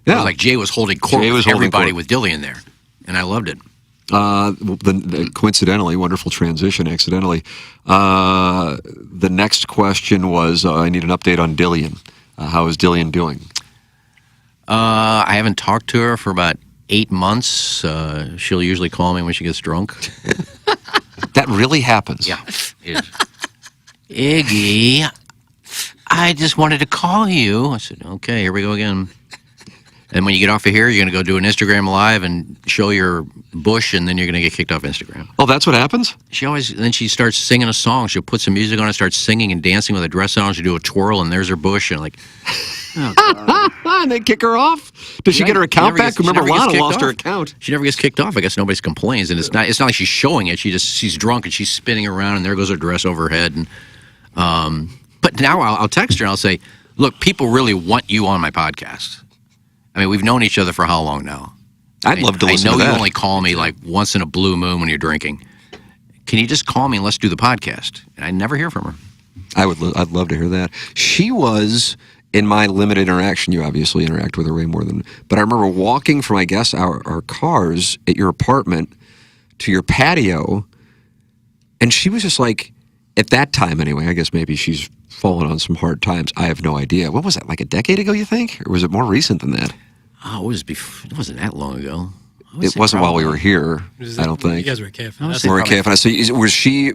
Yeah.
It was like Jay was holding court with everybody with Dillian there, and I loved it.
Coincidentally, wonderful transition, accidentally. The next question was, I need an update on Dillian. How is Dillian doing?
I haven't talked to her for about 8 months. She'll usually call me when she gets drunk.
That really happens.
Yeah. Iggy, I just wanted to call you. I said, okay, here we go again. And when you get off of here, you're going to go do an Instagram Live and show your bush, and then you're going to get kicked off Instagram.
Oh, that's what happens?
Then she starts singing a song. She'll put some music on and start singing and dancing with a dress on. She'll do a twirl, and there's her bush. And
and they kick her off? Does she get her account back? Remember, Lana lost her account.
She never gets kicked off. I guess nobody complains. And it's not like she's showing it. She's drunk, and she's spinning around, and there goes her dress over her head. And, but now I'll text her, and I'll say, look, people really want you on my podcast. I mean, we've known each other for how long now?
I'd love to listen to that.
I know you only call me like once in a blue moon when you're drinking. Can you just call me and let's do the podcast? And I never hear from her.
I'd love to hear that. She was, in my limited interaction, you obviously interact with her way more than, but I remember walking from, I guess, our cars at your apartment to your patio, and she was just like, at that time anyway, I guess maybe she's fallen on some hard times. I have no idea. What was that, like a decade ago, you think? Or was it more recent than that?
Oh, it wasn't that long ago.
It wasn't while we were here, I don't think.
You guys were at KFNS.
We were at KFNS. So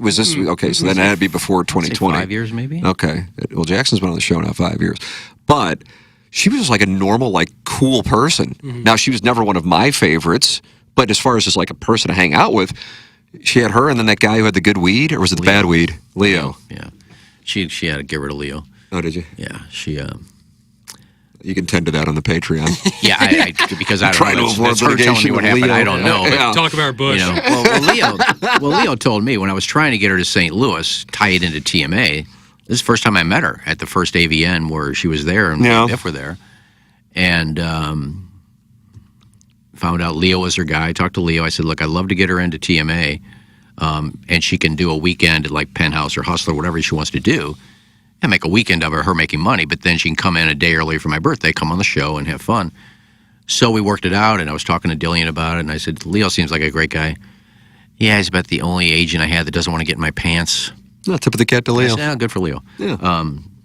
was this, okay, so then that had to be before 2020.
5 years maybe?
Okay. Well, Jackson's been on the show now 5 years. But she was just like a normal, like, cool person. Mm-hmm. Now, she was never one of my favorites, but as far as just like a person to hang out with, she had her and then that guy who had the good weed, or was it the bad weed? Leo.
Yeah. She had to get rid of Leo.
Oh, did you?
Yeah. She,
you can tend to that on the Patreon.
Yeah, I because I don't know.
That's
her telling me what happened.
Leo.
I don't know.
Yeah.
Talk about Bush.
Leo told me when I was trying to get her to St. Louis, tie it into TMA. This is the first time I met her at the first AVN where she was there and Biff were there, and found out Leo was her guy. I talked to Leo. I said, look, I'd love to get her into TMA, and she can do a weekend at like Penthouse or Hustler, whatever she wants to do. And make a weekend of her making money, but then she can come in a day early for my birthday, come on the show and have fun. So we worked it out, and I was talking to Dillian about it, and I said, Leo seems like a great guy. Yeah, he's about the only agent I had that doesn't want to get in my pants.
No, tip of the cap to Leo.
Yeah, good for Leo.
Yeah.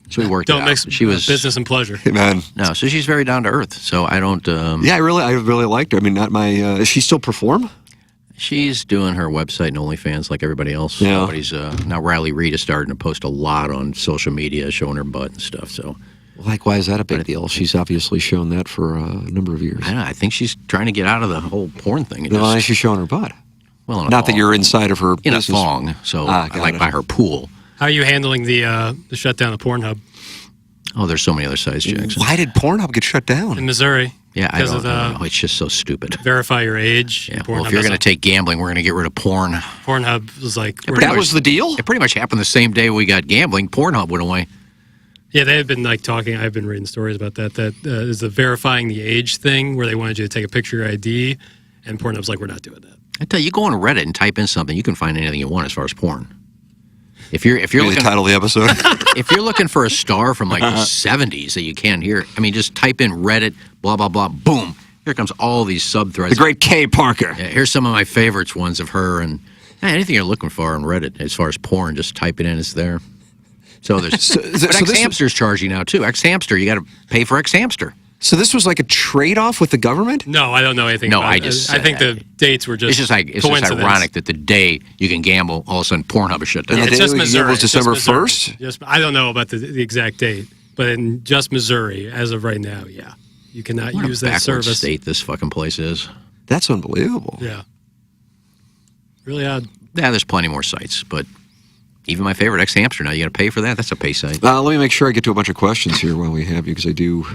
So we worked it out.
Don't mix business and pleasure.
Hey, man.
No, so she's very down to earth. So I don't...
yeah, I really liked her. I mean, not my... Does she still perform?
She's doing her website and OnlyFans like everybody else.
Yeah.
Nobody's, now Riley Reid is starting to post a lot on social media, showing her butt and stuff. So,
like, why is that a big deal? She's obviously shown that for a number of years.
I don't know. I think she's trying to get out of the whole porn thing.
No, why is she showing her butt?
Well,
not that you're inside of her
in
business.
a thong. So, like by her pool.
How are you handling the shutdown of Pornhub
Oh, there's so many other sites, Jackson.
Why did Pornhub get shut down?
in Missouri?
Yeah, I don't
of
know. It's just so stupid.
Verify your age.
Yeah, well, if you're going to take gambling, we're going to get rid of porn.
Pornhub was like...
That was the deal?
It pretty much happened the same day we got gambling. Pornhub went away.
Yeah, they had been like talking. I've been reading stories about that. That is the verifying the age thing, where they wanted you to take a picture of your ID, and Pornhub's like, we're not doing that.
I tell you, you go on Reddit and type in something, you can find anything you want as far as porn. If you're looking,
the title of the episode.
if you're looking for a star from like the 70s that you can't hear, I mean, just type in Reddit, blah blah blah, boom. Here comes all these sub-threads.
The great Kay Parker.
Yeah, here's some of my favorites ones of her, and anything you're looking for on Reddit as far as porn, just type it in. It's there. So there's. But X-Hamster's charging now too. X-Hamster, you got to pay for X-Hamster.
So this was like a trade-off with the government?
No, I don't know anything.
No,
about
I just.
I think the dates were just.
It's just ironic that the day you can gamble, all of a sudden Pornhub is shut down.
And
It's just Missouri.
was December 1st?
Just, I don't know about the exact date, but in just Missouri, as of right now, yeah, you cannot
What
use
a
that
backward
service.
state this fucking place is.
That's unbelievable.
Yeah, really odd.
Yeah, there's plenty more sites, but even my favorite X-Hamster now, you got to pay for that. That's a pay site.
Let me make sure I get to a bunch of questions here while we have you, because I do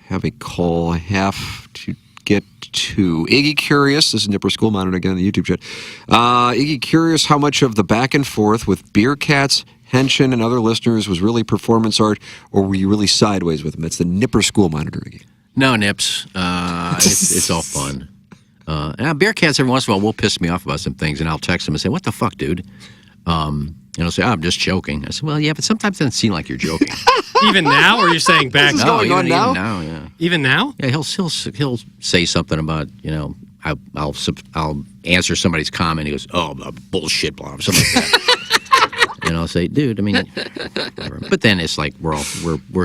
have a call I have to get to. Iggy Curious, this is Nipper School Monitor again on the YouTube chat. Iggy Curious, how much of the back and forth with Beer Cats, Henshin, and other listeners was really performance art, or were you really sideways with them? That's the Nipper School Monitor, Iggy.
No, Nips. It's all fun. Now, Beer Cats, every once in a while, will piss me off about some things, and I'll text them and say, what the fuck, dude? And he'll say, I'm just joking. I said, well, yeah, but sometimes it doesn't seem like you're joking.
Even now, or you're saying back?
This going on now?
Even now, yeah.
Even now?
Yeah, he'll say something about, I'll answer somebody's comment. He goes, oh, bullshit, blah, something like that. And I'll say, dude, I mean, whatever. But then it's like we're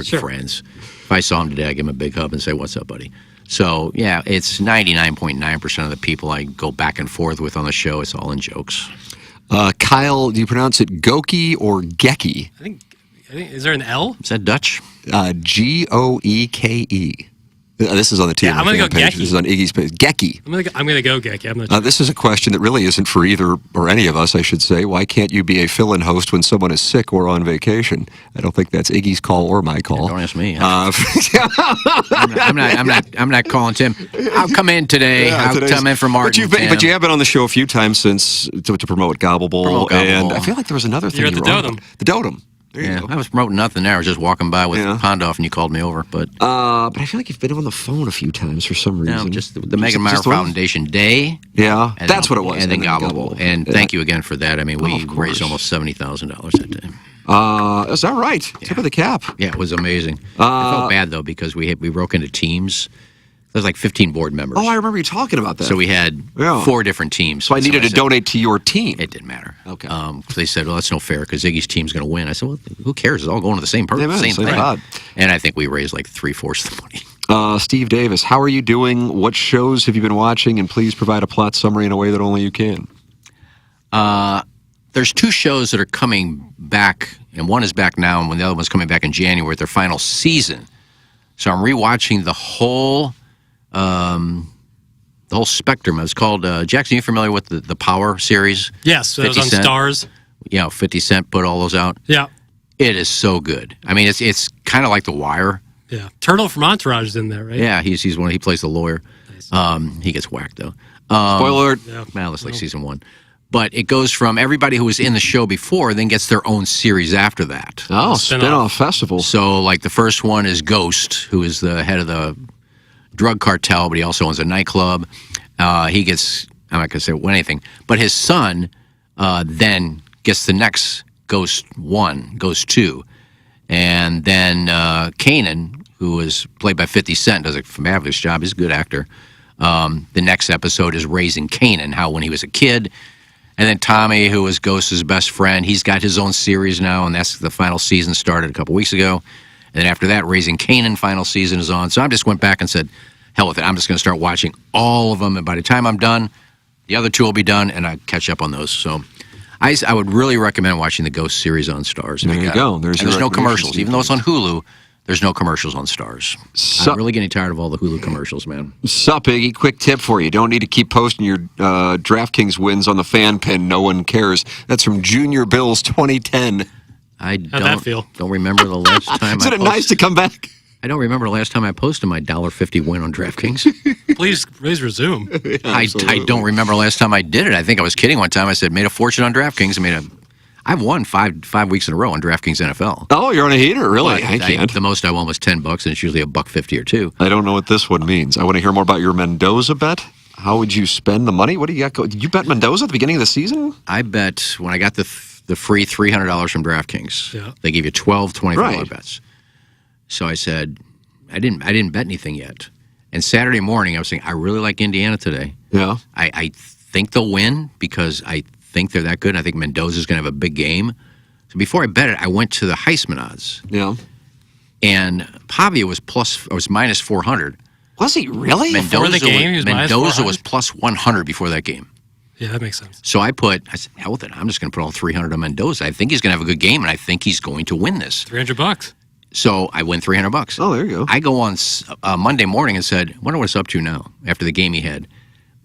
Sure.
friends. If I saw him today, I give him a big hug and say, what's up, buddy? So, yeah, it's 99.9% of the people I go back and forth with on the show. It's all in jokes.
Kyle, do you pronounce it Goki or Geki?
I think is there an L?
Is that Dutch?
Goeke. This is on the team.
Yeah, I'm gonna go
page.
Geki.
This is on Iggy's page. Geki.
I'm gonna go Geki. I'm not sure.
This is a question that really isn't for either or any of us, I should say. Why can't you be a fill-in host when someone is sick or on vacation? I don't think that's Iggy's call or my call.
Yeah, don't ask me. I'm not calling Tim. I'll come in today. I'll come in for Martin.
But you have been on the show a few times since to promote Gobble Bowl, and I feel like there was another thing
You're at the
were on.
Dotem.
The Dotem. There you
Yeah,
go.
I was promoting nothing there. I was just walking by with Pondoff, and you called me over. But
I feel like you've been on the phone a few times for some reason.
no, just the Megan Meyer Foundation Day.
Yeah,
and
that's
then-
what it was.
And then Gobble Bowl. And thank you again for that. I mean, we
of course.
raised almost $70,000 that day.
Is that right? Tip of the cap.
Yeah, it was amazing. I felt bad though because we broke into teams. There's like 15 board members.
Oh, I remember you talking about that.
So we had 4 different teams.
So I needed to
said,
donate to your team.
It didn't matter.
Okay.
So they said, well, that's no fair because Ziggy's team's going to win. I said, well, who cares? It's all going to the same person,
Amen.
same
Same
thing.
pod.
And I think we raised like 3/4 the money.
Steve Davis, how are you doing? What shows have you been watching? And please provide a plot summary in a way that only you can.
There's 2 shows that are coming back, and one is back now, and the other one's coming back in January, their final season. So I'm rewatching the whole spectrum. It's called Jackson. You familiar with the Power series?
Yes, so it was
50
on
Cent?
Stars.
Yeah, 50 Cent put all those out.
Yeah,
It is so good. I mean, it's kind of like The Wire.
yeah. Turtle from Entourage is in there, right?
Yeah, he's one. He plays the lawyer. He gets whacked though.
Spoiler alert.
Yeah.
Well, it's like season 1. But it goes from everybody who was in the show before, then gets their own series after that.
Oh,
Spin-off.
spin-off festival.
So, like the first one is Ghost, who is the head of the drug cartel, but he also owns a nightclub. He gets, I'm not going to say anything, but his son then gets the next Ghost 1, Ghost 2. And then Kanan, who is played by 50 Cent, does a fabulous job. He's a good actor. The next episode is Raising Kanan, how when he was a kid. And then Tommy, who was Ghost's best friend, he's got his own series now, and that's the final season started a couple weeks ago. And then after that, Raising Kanan final season is on. So I just went back and said, hell with it. I'm just going to start watching all of them. And by the time I'm done, the other 2 will be done, and I catch up on those. So I would really recommend watching the Ghost series on Stars.
There you go.
There's
your
no commercials.
recommendations.
Even though it's on Hulu, there's no commercials on Stars.
So-
I'm really getting tired of all the Hulu commercials, man.
Sup, Iggy? Quick tip for you. Don't need to keep posting your DraftKings wins on the fan pin. No one cares. That's from Junior Bills 2010.
I
How'd that feel?
don't remember the last time
Isn't it nice to come back?
I don't remember the last time I posted my $1.50 win on DraftKings.
Please resume.
I don't remember the last time I did it. I think I was kidding one time. I said, made a fortune on DraftKings. I've won five weeks in a row on DraftKings NFL.
Oh, you're on a heater, really?
But
I can't.
the most I won was $10, and it's usually $1.50 or $2.
I don't know what this one means. I want to hear more about your Mendoza bet. How would you spend the money? What do you got? Did you bet Mendoza at the beginning of the season?
I bet when I got the free $300 from DraftKings, they give you 12 $25 bets. So I said, I didn't bet anything yet. And Saturday morning, I was saying, I really like Indiana today.
Yeah.
I think they'll win because I think they're that good. And I think Mendoza's going to have a big game. So before I bet it, I went to the Heisman odds.
Yeah.
And Pavia was minus 400.
Was he really?
Before the game, he was minus
Mendoza
400?
was plus 100 before that game.
Yeah, that makes sense.
So I said, hell with it. I'm just going to put all 300 on Mendoza. I think he's going to have a good game, and I think he's going to win this.
$300.
So I win $300.
Oh, there you go.
I go on Monday morning and said, wonder what it's up to now after the game he had.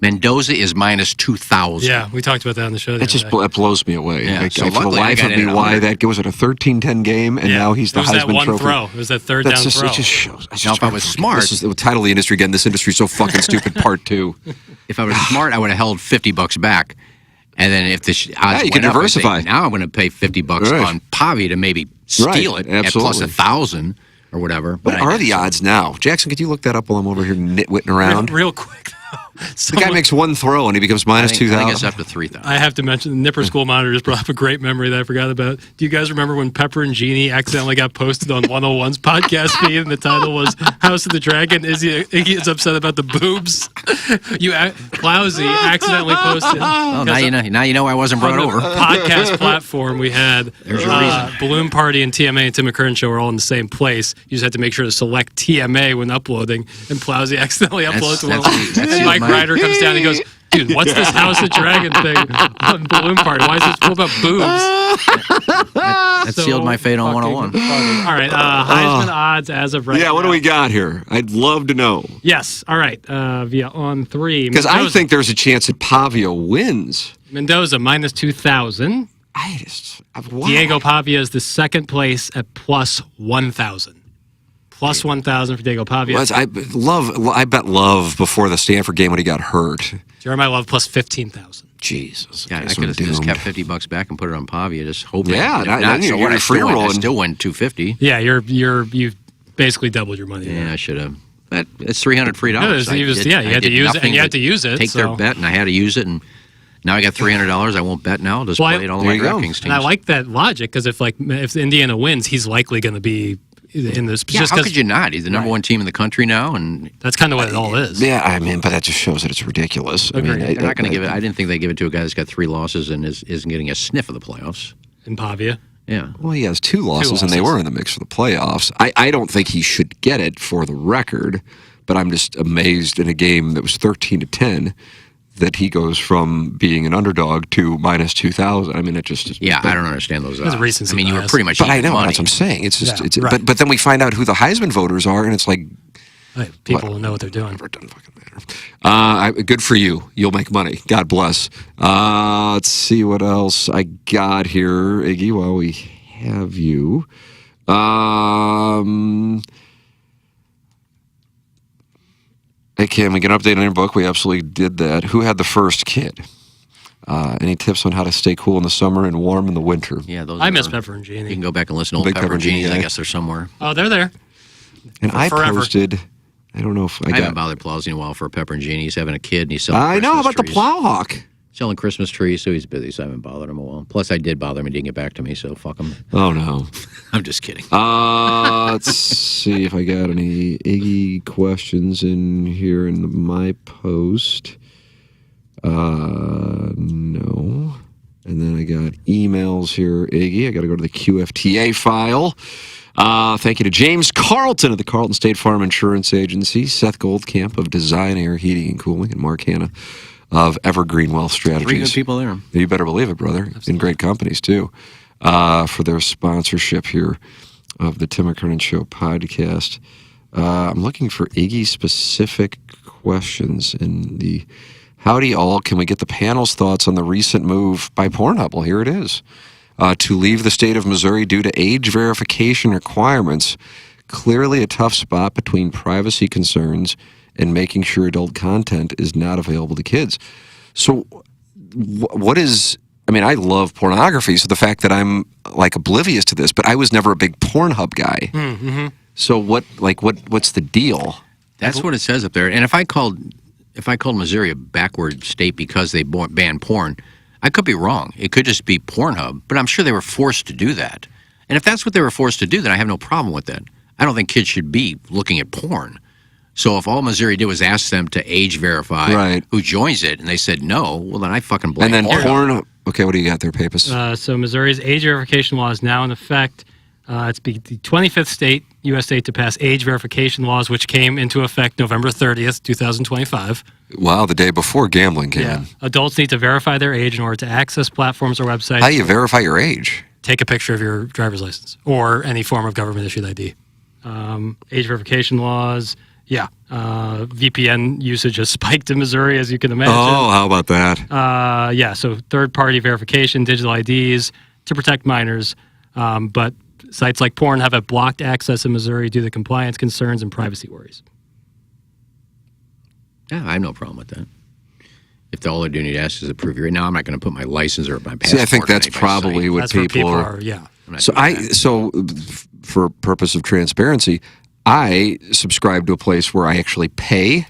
Mendoza is minus 2,000.
Yeah, we talked about that on the show.
That just blows me away.
Yeah, so
for the
luckily I
life
got
of me,
in at
why
100.
that was it a 13-10 game, and now he's the
It was
Heisman
that one
Trophy.
throw. It was that third
That's
down
just,
throw.
It just shows.
Now, if I was smart,
this is the title of the industry again. This industry is so fucking stupid. Part 2.
If I was smart, I would have held $50 back. And then if the odds
you can
went up,
diversify.
I'd say, now I'm going to pay $50
Right.
on Pavi to maybe steal it at plus
absolutely.
1,000 or whatever.
What
But I
are
didn't.
the odds now? Jackson, could you look that up while I'm over here nitwitting around?
Real quick.
The guy makes one throw and he becomes minus
I think it's
2,000.
up to 3,000.
I have to mention the Nipper School Monitor just brought up a great memory that I forgot about. Do you guys remember when Pepper and Genie accidentally got posted on 101's podcast feed and the title was House of the Dragon? Iggy is upset about the boobs. Plowsy accidentally posted.
Oh, now you know I wasn't brought
On the
over.
podcast platform, we had
There's your reason.
Balloon Party and TMA and Tim McKernan show are all in the same place. You just had to make sure to select TMA when uploading, and Plowsy accidentally uploads to
that's
and Mike Ryder comes down and he goes, dude, what's this House of Dragon thing on Balloon Party? Why is this all about boobs?
That sealed my fate on 101.
All right, Heisman odds as of right now.
Yeah, what do we got here? I'd love to know.
Yes, all right, via on 3.
Because I think there's a chance that Pavia wins.
Mendoza minus 2,000.
Wow.
Diego Pavia is the second place at plus 1,000. Plus 1,000 for Diego Pavia.
I bet Love before the Stanford game when he got hurt.
Jeremiah Love plus 15,000.
Jesus.
Yeah, I
guess
could
I'm
have just
doomed.
kept $50 back and put it on Pavia, just hoping.
Yeah,
If
then
not, so
you're
what? I
free
still win. I
rolling.
still win $250.
Yeah, you've basically doubled your money.
Yeah, I should have. But it's $300 free.
You had to use it, and you had to use it.
Take their bet, and I had to use it, and now I got $300. I won't bet now. I'll just play it all on my DraftKings teams.
And I like that logic because if Indiana wins, he's likely going to be in this.
Yeah, how could you not? He's the number one team in the country now, and
that's kind of what it all is.
Yeah, I mean, but that just shows that it's ridiculous. I mean,
they're not going to give it. I didn't think they give it to a guy that's got 3 losses and isn't getting a sniff of the playoffs.
In Pavia.
Yeah.
Well, he has 2 losses, and they were in the mix for the playoffs. I don't think he should get it for the record, but I'm just amazed in a game that was 13-10 that he goes from being an underdog to minus 2,000. I mean, it just is.
Yeah, I don't understand those odds.
recency
I mean, you were
bias.
pretty much.
But I know
money.
that's what I'm saying. It's just,
right.
but then we find out who the Heisman voters are, and it's like
People will know what they're doing.
it doesn't fucking matter. Good for you. You'll make money. God bless. Let's see what else I got here, Iggy. While we have you. Hey, Kim, we get an update on your book. We absolutely did that. Who had the first kid? Any tips on how to stay cool in the summer and warm in the winter?
Yeah, those.
I miss Pepper and Genie.
You can go back and listen to old
Big
Pepper and Genies.
Genie,
I
yeah.
guess they're somewhere.
Oh, they're there.
And I
Forever.
posted. I don't know if I
haven't
got.
bothered Plowsy in a while for a Pepper and Genie. He's having a kid and he's selling.
I know
Christmas
about the
trees.
Plowhawk.
Selling Christmas trees, so he's busy. So I haven't bothered him a while. Plus, I did bother him. He didn't get back to me, so fuck him.
Oh no.
I'm just kidding.
Let's see if I got any Iggy questions in here in my post. No. And then I got emails here, Iggy. I got to go to the QFTA file. Thank you to James Carlton of the Carlton State Farm Insurance Agency, Seth Goldcamp of Design Air Heating and Cooling, and Mark Hanna of Evergreen Wealth Strategies.
3 good people there.
You better believe it, brother. In great companies, too, for their sponsorship here of the Tim McKernan Show podcast. I'm looking for Iggy-specific questions in the howdy all. Can we get the panel's thoughts on the recent move by Pornhub? Well, here it is. To leave the state of Missouri due to age verification requirements. Clearly a tough spot between privacy concerns and making sure adult content is not available to kids. So what is I mean, I love pornography, so the fact that I'm like oblivious to this, but I was never a big Pornhub guy.
Mm-hmm.
So what's the deal?
That's what it says up there. And if I called Missouri a backward state because they banned porn, I could be wrong. It could just be Pornhub, but I'm sure they were forced to do that. And if that's what they were forced to do, then I have no problem with that. I don't think kids should be looking at porn. So if all Missouri did was ask them to age verify who joins it, and they said no, well, then I fucking blame
And then
porn.
Okay, what do you got there, Papist?
So Missouri's age verification law is now in effect. It's the 25th U.S. state to pass age verification laws, which came into effect November 30th, 2025.
Wow, the day before gambling came in.
Adults need to verify their age in order to access platforms or websites.
How do you verify your age?
Take a picture of your driver's license or any form of government-issued ID. Age verification laws, VPN usage has spiked in Missouri, as you can imagine.
Oh, how about that?
So third-party verification, digital IDs to protect minors, but sites like Pornhub have blocked access in Missouri due to compliance concerns and privacy worries.
Yeah, I have no problem with that. If all they do need to ask is to prove your age. Now, I'm not going to put my license or my passport.
See, I think that's
on anybody's
probably
site.
what
That's people
are.
Yeah.
So for purpose of transparency, I subscribe to a place where I actually pay.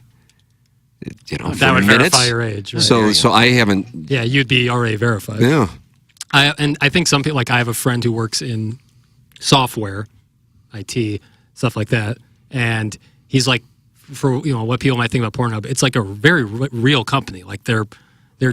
That
for
would
minutes.
verify your age. Right?
So I haven't.
Yeah, you'd be already verified.
Yeah.
I think some people, like I have a friend who works in software, IT, stuff like that, and he's like, for what people might think about Pornhub, it's like a very real company. Like their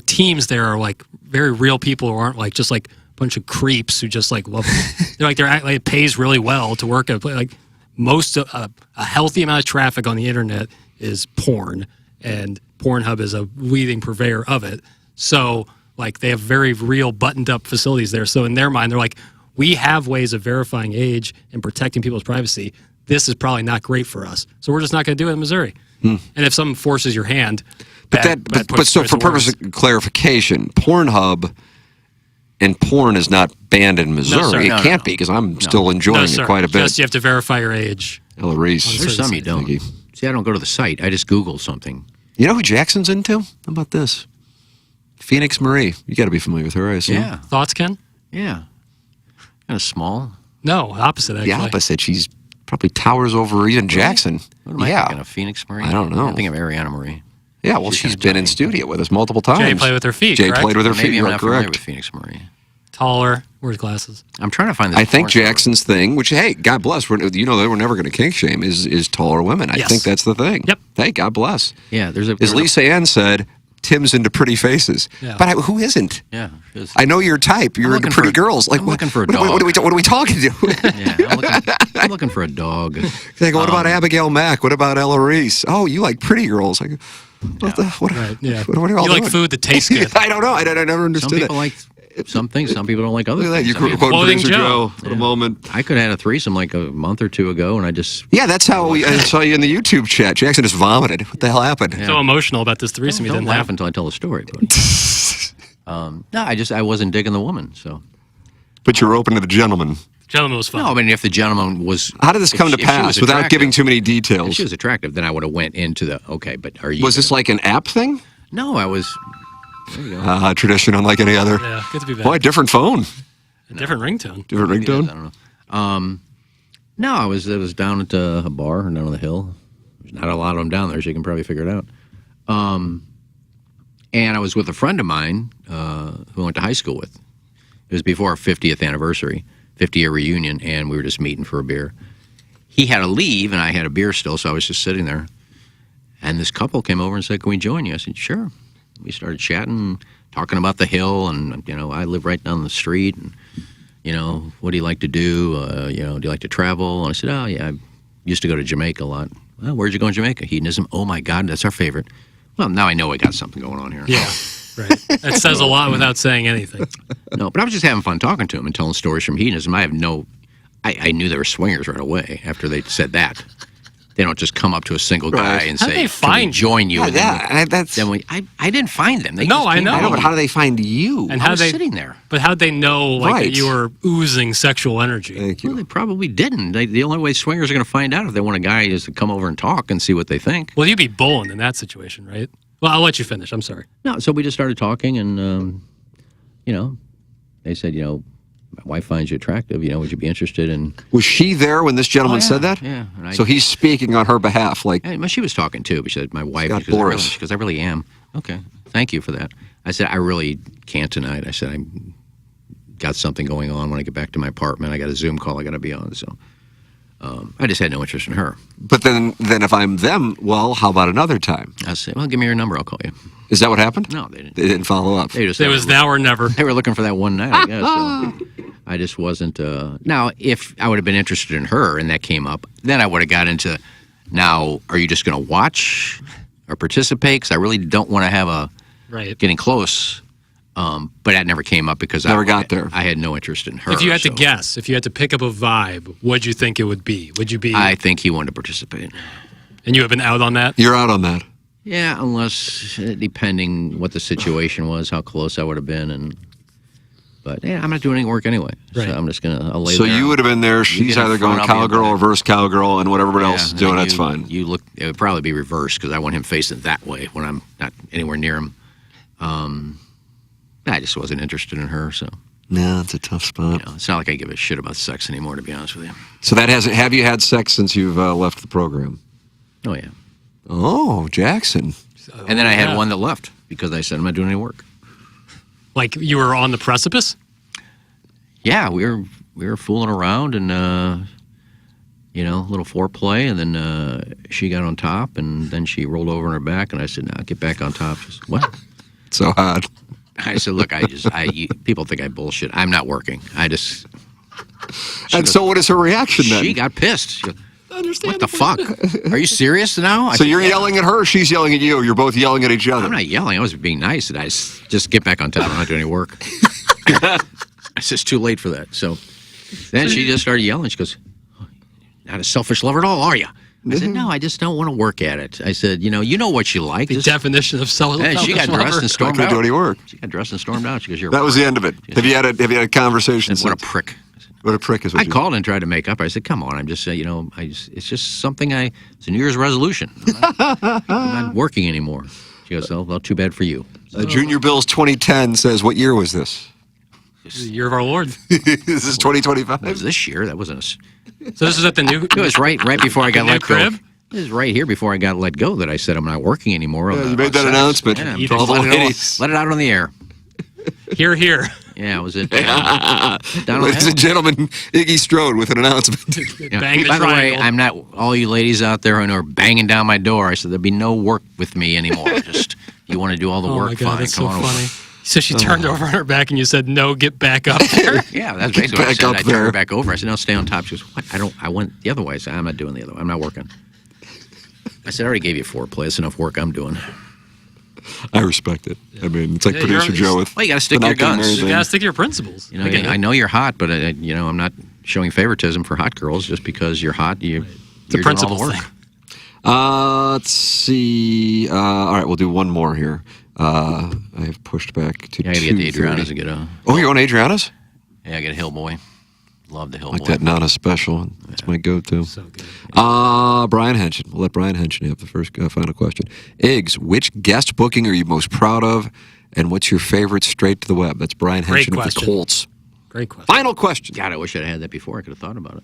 teams there are like very real people who aren't like just like a bunch of creeps who just like love it. It pays really well to work at like most a healthy amount of traffic on the internet is porn, and Pornhub is a leading purveyor of it. So like they have very real buttoned up facilities there. So in their mind, they're like, we have ways of verifying age and protecting people's privacy. This is probably not great for us. So we're just not going to do it in Missouri. And if someone forces your hand,
But so for purpose of clarification, Pornhub and porn is not banned in Missouri.
No,
it can't be because I'm still enjoying it quite a bit.
Just you have to verify your age.
Ella Reese.
There's some you don't. See, I don't go to the site. I just Google something.
You know who Jackson's into? How about this? Phoenix Marie. You got to be familiar with her, I assume.
Yeah.
Thoughts, Ken?
Yeah. Kind of small.
No, opposite, actually.
The opposite. She's probably towers over even Jackson.
What am I thinking of? Phoenix Marie?
I don't know.
I think of Ariana Marie.
Yeah, well, she's been in studio with us multiple times.
Jay played with her feet,
Jay
correct?
played with her feet,
Maybe I'm
you're
not familiar
correct.
with Phoenix Marie.
Taller, wears glasses.
I'm trying to find this.
I think
porn star.
Jackson's thing, which, hey, God bless, we're never going to kink shame, is taller women. I
Yes.
think that's the thing.
Yep.
Hey, God bless.
Yeah,
As Lisa Ann said, Tim's into pretty faces.
Yeah.
But who isn't?
Yeah.
I know your type. You're into pretty girls. Like,
I'm looking for a
what are we talking to?
Yeah, I'm looking for a dog.
Like, what about Abigail Mack? What about Ella Reese? Oh, you like pretty girls. Like, what
Right, yeah.
what are you all
You
doing?
like food that tastes good.
I don't know. I never
Some
understood
people
it.
like some things. Some people don't like other
Look at that.
things.
You
I mean,
quote
Quoting
producer
Joe.
Joe for a moment.
I could have had a threesome like a month or two ago, and I just
Yeah, that's how I saw you in the YouTube chat. Jackson just vomited. What the hell happened?
So emotional about this threesome you
don't
didn't
laugh
have.
until I tell the story. But, no, I wasn't digging the woman. So
But you're open to the gentleman.
Gentleman was fun.
no, I mean if the gentleman was.
How did this come to
if she was
pass without
attractive-
giving too many
If
details?
she was attractive, then I would have went into the okay. But are you?
Was this like an app thing?
No, I was. There you go.
Tradition unlike any other.
Yeah, good to be back.
Boy, different phone.
A different ringtone.
Different
Maybe it is,
ringtone.
I don't know. No, I was down at a bar down on the hill. There's not a lot of them down there, so you can probably figure it out. And I was with a friend of mine who I went to high school with. It was before our 50th anniversary, 50-year reunion, and we were just meeting for a beer. He had to leave, and I had a beer still, so I was just sitting there. And this couple came over and said, "Can we join you?" I said, "Sure." We started chatting, talking about the hill, and I live right down the street. And what do you like to do? Do you like to travel? And I said, "Oh yeah, I used to go to Jamaica a lot." "Well, where'd you go in Jamaica?" "Hedonism." "Oh my God, that's our favorite." Well, now I know we got something going on here.
Yeah, right. That says a lot without saying anything.
No, but I was just having fun talking to him and telling stories from hedonism. I knew they were swingers right away after they said that. They don't just come up to a single guy
Right.
and
How'd
say,
they
"Can we
find
join you?" And
that's.
I didn't find them. They
No,
just
I
came
know.
to
I know,
me.
but how do they find you?
And
I
how
was
they
sitting there.
But how'd they know like
Right.
that you were oozing sexual energy?
Thank
Well,
you.
they probably didn't. The only way swingers are going to find out if they want a guy is to come over and talk and see what they think.
Well, you'd be bowling in that situation, right? Well, I'll let you finish. I'm sorry.
No, so we just started talking, and they said, my wife finds you attractive. Would you be interested in?
Was she there when this gentleman said that?
Yeah.
So he's speaking on her behalf, like.
Well, she was talking too. But she said, my wife.
Got Boris.
She goes, I really am. Okay, thank you for that. I said, I really can't tonight. I said, I got something going on when I get back to my apartment. I got a Zoom call I got to be on. So I just had no interest in her.
But then if I'm them, well, how about another time?
I said, well, give me your number. I'll call you.
Is that what happened?
No, they didn't.
They didn't follow up.
They just
It was now or never.
They were looking for that one night, I guess. So I just wasn't. Now, if I would have been interested in her and that came up, then I would have got into, now, are you just going to watch or participate? Because I really don't want to have a getting close. But that never came up because
Never got there.
I had no interest in her.
If you had to guess, if you had to pick up a vibe, what'd you think it would be? Would you be?
I think he wanted to participate.
And you have been out on that?
You're out on that.
Yeah, unless, depending what the situation was, how close I would have been. But I'm not doing any work anyway.
Right.
So I'm just going to lay
So
there.
you would have been there. She's
get in
either
front,
going
I'll be in
cowgirl
back.
or reverse cowgirl, and whatever everybody else is doing, that's fine.
You look. It would probably be reversed because I want him facing that way when I'm not anywhere near him. I just wasn't interested in her, so.
No, it's a tough spot.
It's not like I give a shit about sex anymore, to be honest with you.
So that hasn't. Have you had sex since you've left the program?
Oh yeah.
Oh, Jackson.
And then I had one that left because I said I'm not doing any work.
Like you were on the precipice?
Yeah, we were fooling around and a little foreplay, and then she got on top, and then she rolled over on her back, and I said, "No, get back on top." She said, "What?"
So hot.
I said, "Look, people think I bullshit. I'm not working.
So what is her reaction then?
She got pissed. She goes, what the fuck? Are you serious now?
So you're yelling at her, she's yelling at you. You're both yelling at each other.
I'm not yelling. I was being nice. And I just get back on top. I'm not doing any work. It's just too late for that. So then she just started yelling. She goes, not a selfish lover at all, are you? I said, no, I just don't want to work at it. I said, you know what you like.
The definition of selfish.
And she got dressed and stormed
couldn't
out.
do any work.
She got dressed and stormed out. She goes,
That was the end of it. Have you had a conversation?
What a prick.
What a prick is what
I called and tried to make up. I said, come on. I'm just, it's just something it's a New Year's resolution. I'm not working anymore. She goes, well, too bad for you.
Junior Bills 2010 says, what year was this?
The year of our Lord.
This is 2025?
It was this year. That wasn't
So this is at the new.
It was right before I got
new
let go.
crib?
This is right here before I got let go that I said I'm not working anymore.
Yeah, you made that announcement.
Yeah,
To all the ladies.
let it out on the air.
Here, here.
Yeah, it was it.
Ladies and gentlemen, Iggy Strode with an announcement.
Bang the
By the way,
triangle.
I'm not all you ladies out there who are banging down my door. I said there'd be no work with me anymore. Just you want to do all the
Oh
work,
my God,
fine.
that's
Come
so
on
funny.
over.
So she turned over on her back and you said, no, get back up there.
Yeah, that's basically what I
back
said.
up
I turned
there.
her back over. I said, no, stay on top. She goes, what? I went the other way. I said, I'm not doing the other way. I'm not working. I said, I already gave you foreplay. That's enough work I'm doing.
I respect it. I mean, it's like
Yeah,
producer
you're-
Joe with.
Well, you got to stick
the
to your
not getting
guns.
married
You
thing.
gotta stick to your principles.
You know, I know you're hot, but I'm not showing favoritism for hot girls just because you're hot.
It's a
You're doing all
principle
the work.
thing.
Let's see. All right, we'll do one more here. I have pushed back to
Yeah, I got to get to
2:30.
Adriana's and get a.
Oh, you're on Adriana's?
Yeah, I get a Hillboy. Love the Hillboy.
Like that Nana special. That's my go-to.
So good.
Brian Henson. We'll let Brian Henson have the first final question. Iggs, which guest booking are you most proud of, and what's your favorite straight to the web? That's Brian
Great
Henson of the
question.
Colts.
Great question.
Final question.
God, I wish I'd had that before. I could have thought about it.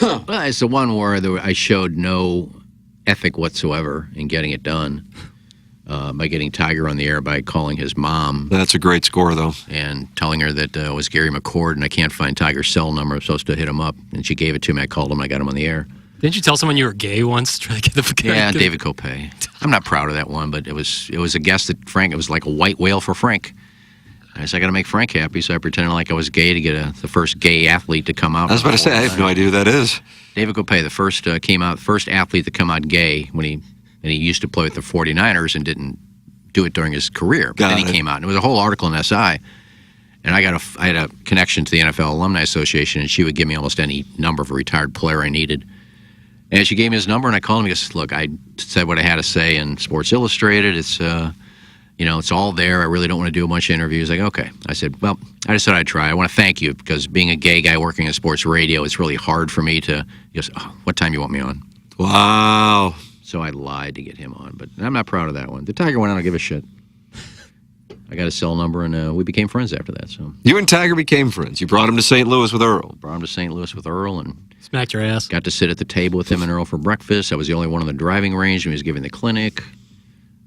Well, it's the one where I showed no ethic whatsoever in getting it done by getting Tiger on the air by calling his mom
That's a great score, though.
and telling her that it was Gary McCord and I can't find Tiger's cell number. I'm supposed to hit him up. And she gave it to me. I called him. I got him on the air.
Didn't you tell someone you were gay once? Trying to get the
Yeah, David Copay. I'm not proud of that one, but it was a guess that Frank, it was like a white whale for Frank. I said, I got to make Frank happy, so I pretended like I was gay to get the first gay athlete to come out.
I was about to say, I have no idea who that is.
David Copay, the first first athlete to come out gay when he used to play with the 49ers and didn't do it during his career. But then he came out, and it was a whole article in SI. And I had a connection to the NFL Alumni Association, and she would give me almost any number of a retired player I needed. And she gave me his number, and I called him. He goes, look, I said what I had to say in Sports Illustrated. It's it's all there. I really don't want to do a bunch of interviews. Like, okay. I said, well, I just said I'd try. I want to thank you because being a gay guy working in sports radio, it's really hard for me to. He goes, oh, what time you want me on?
Wow.
So I lied to get him on, but I'm not proud of that one. The Tiger one, I don't give a shit. I got his cell number, and we became friends after that. So
You and Tiger became friends. You brought him to St. Louis with Earl.
brought him to St. Louis with Earl, and
Smacked your ass.
got to sit at the table with him and Earl for breakfast. I was the only one on the driving range when he was giving the clinic.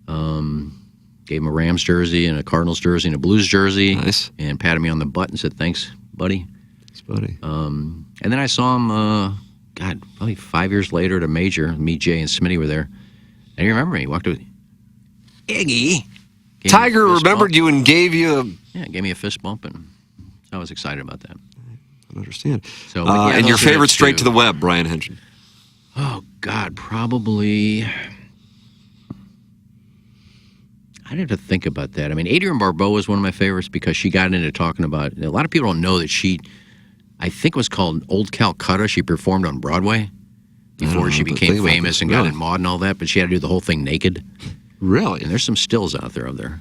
Gave him a Rams jersey and a Cardinals jersey and a Blues jersey.
Nice.
And patted me on the butt and said, "Thanks, buddy."
Thanks, buddy.
And then I saw him, probably 5 years later at a major. Me, Jay, and Smitty were there. And he remembered me. He walked over, Iggy. Gave me a
Tiger
fist
remembered
bump.
you and gave you a...
Yeah, gave me a fist bump, and I was excited about that.
I don't understand.
So, yeah,
and your
those are
favorite
the
straight
two.
to the web, Brian Henson.
Oh, God, probably... I'd have to think about that. I mean, Adrienne Barbeau was one of my favorites because she got into talking about... A lot of people don't know that she... I think it was called Old Calcutta. She performed on Broadway before she
but
became
think about
famous
this,
and got
really.
in Maude and all that, but she had to do the whole thing naked.
Really?
And there's some stills out there of there.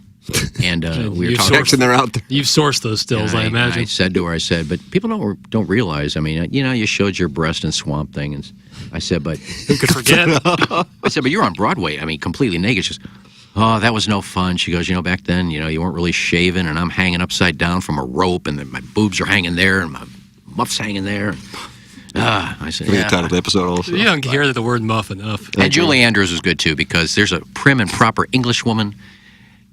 And we were
You've
talking...
Jackson, they're out there.
You've sourced those stills,
And
I imagine.
I said to her, I said, but people don't realize. I mean, you showed your breast in Swamp Thing, and I said, but
Who could forget?
I said, but you're on Broadway. I mean, completely naked. She goes, oh, that was no fun. She goes, back then, you weren't really shaven, and I'm hanging upside down from a rope, and then my boobs are hanging there, and my muff's hanging there. I said,
We
yeah.
can title the episode also.
You don't hear the word muff enough.
And Julie Andrews was good, too, because there's a prim and proper English woman.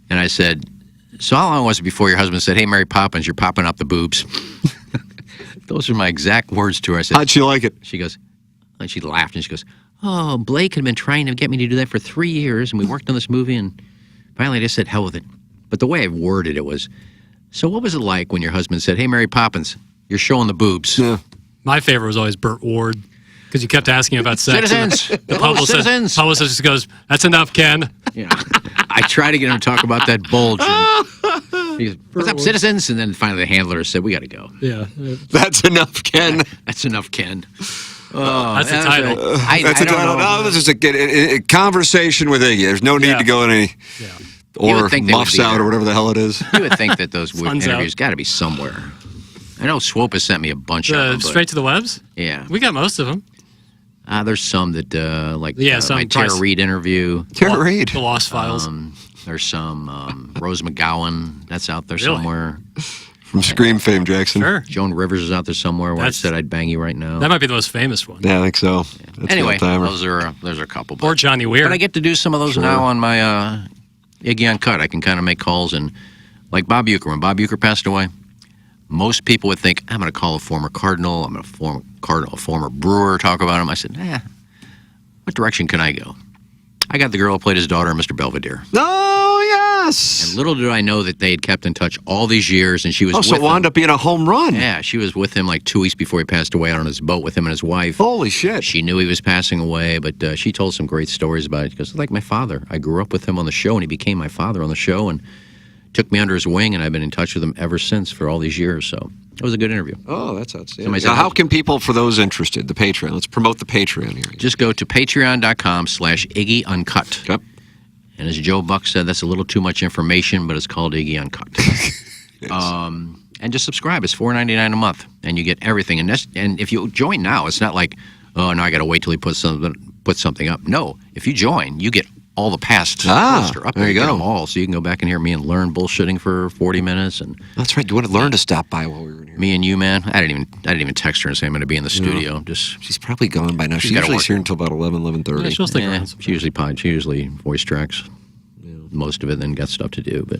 And I said, so how long was it before your husband said, hey, Mary Poppins, you're popping up the boobs? Those are my exact words to her. I said,
How'd she like it?
she goes, and she laughed, and she goes, oh, Blake had been trying to get me to do that for 3 years, and we worked on this movie, and finally I just said, hell with it. But the way I worded it was, so what was it like when your husband said, hey, Mary Poppins, you're showing the boobs?
Yeah.
My favorite was always Burt Ward because you kept asking about sex. and
Citizens!
The
Hello, citizens!
publicist just goes, that's enough, Ken.
Yeah. I try to get him to talk about that bulge. And he goes, what's up, citizens? And then finally the handler said, we got to go.
Yeah.
That's enough, Ken.
That's enough, Ken. Oh,
That's the
that was
title.
That's
I
a
don't
title.
know.
No, this is a conversation with Iggy. There's no need
Yeah.
to go in any...
Yeah.
You
Or
would think they would
muffs
be
out
there.
or whatever the hell it is.
You would think that those
Sun's
interviews
out.
got to be somewhere. I know Swope has sent me a bunch of them. But,
Straight to the webs?
yeah.
We got most of them.
There's some that,
Some
my Tara
price-
Reid interview.
Tara Reid.
The Lost Files.
There's some Rose McGowan that's out there
Really?
somewhere.
From Scream fame, Jackson.
Sure.
Joan Rivers is out there somewhere where
That's-
I said I'd bang you right now.
That might be the most famous one.
Yeah, I think so. That's
Anyway,
the timer.
those are a couple.
Or Johnny Weir.
But I get to do some of those now on my Iggy Uncut. I can kind of make calls, and like Bob Uecker. When Bob Uecker passed away, most people would think, I'm going to call a former Cardinal, I'm going to a former Brewer, talk about him. I said, what direction can I go? I got the girl who played his daughter, Mr. Belvedere.
Oh, yes.
And little did I know that they had kept in touch all these years, and she was
Oh,
with
so it wound
him.
up being a home run.
Yeah, she was with him like 2 weeks before he passed away out on his boat with him and his wife.
Holy shit.
She knew he was passing away, but she told some great stories about it. She goes, like my father. I grew up with him on the show, and he became my father on the show and took me under his wing, and I've been in touch with him ever since for all these years. So it was a good interview.
Oh, that's outstanding.
Somebody said-
Now, how can people, for those interested, the Patreon, let's promote the Patreon here.
Just go to patreon.com/Iggy Uncut.
Yep.
And as Joe Buck said, that's a little too much information, but it's called Iggy Uncut. And just subscribe. It's $4.99 a month, and you get everything. And if you join now, it's not like, oh, no, I got to wait till he puts something up. No, if you join, you get all the past posts are up
there you
get
go.
them all, so you can go back and hear me and learn bullshitting for 40 minutes. And
That's right. You want to learn to stop by while we were in here.
me and you, man, I didn't even text her and say I'm going to be in the studio. Just
She's probably gone by now. She
gotta
usually
work.
here until about 11:30.
Yeah, she'll stick
yeah,
around.
she usually voice tracks most of it, then got stuff to do. But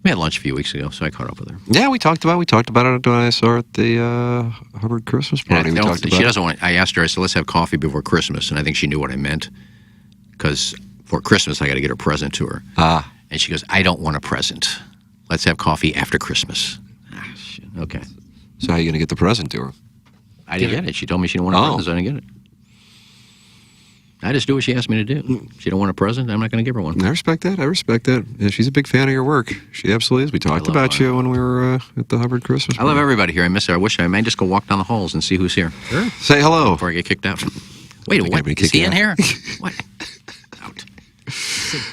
we had lunch a few weeks ago, so I caught up with her.
Yeah, we talked about it when I saw her at the Hubbard Christmas party.
I
We
don't-
talked about
she
it.
doesn't want. I asked her. I said, "Let's have coffee before Christmas," and I think she knew what I meant because for Christmas I got to get a present to her. And she goes, "I don't want a present. Let's have coffee after Christmas." Shit. Okay.
So how are you going to get the present to her?
I didn't get it. She told me she didn't want a
Oh.
present, so I didn't get it. I just do what she asked me to do. She don't want a present. I'm not going to give her one.
I respect that. Yeah, she's a big fan of your work. She absolutely is. We talked
love
about
her.
you when we were at the Hubbard Christmas
I love
party.
everybody here. I miss her. I wish I may just go walk down the halls and see who's here
Say hello.
before I get kicked out. Wait,
think
what?
anybody
Is
kicked
he
you
in
out.
here? What? Out.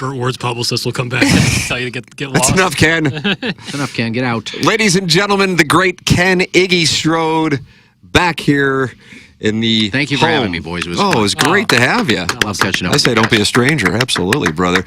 Burt Ward's publicist will come back and tell you to get
That's
lost.
enough, Ken.
That's enough, Ken. Get out.
Ladies and gentlemen, the great Ken Iggy Strode back here in the
Thank you for
home.
having me, boys. It was
it was great to have you.
I love catching up.
I say don't be a stranger. Absolutely, brother.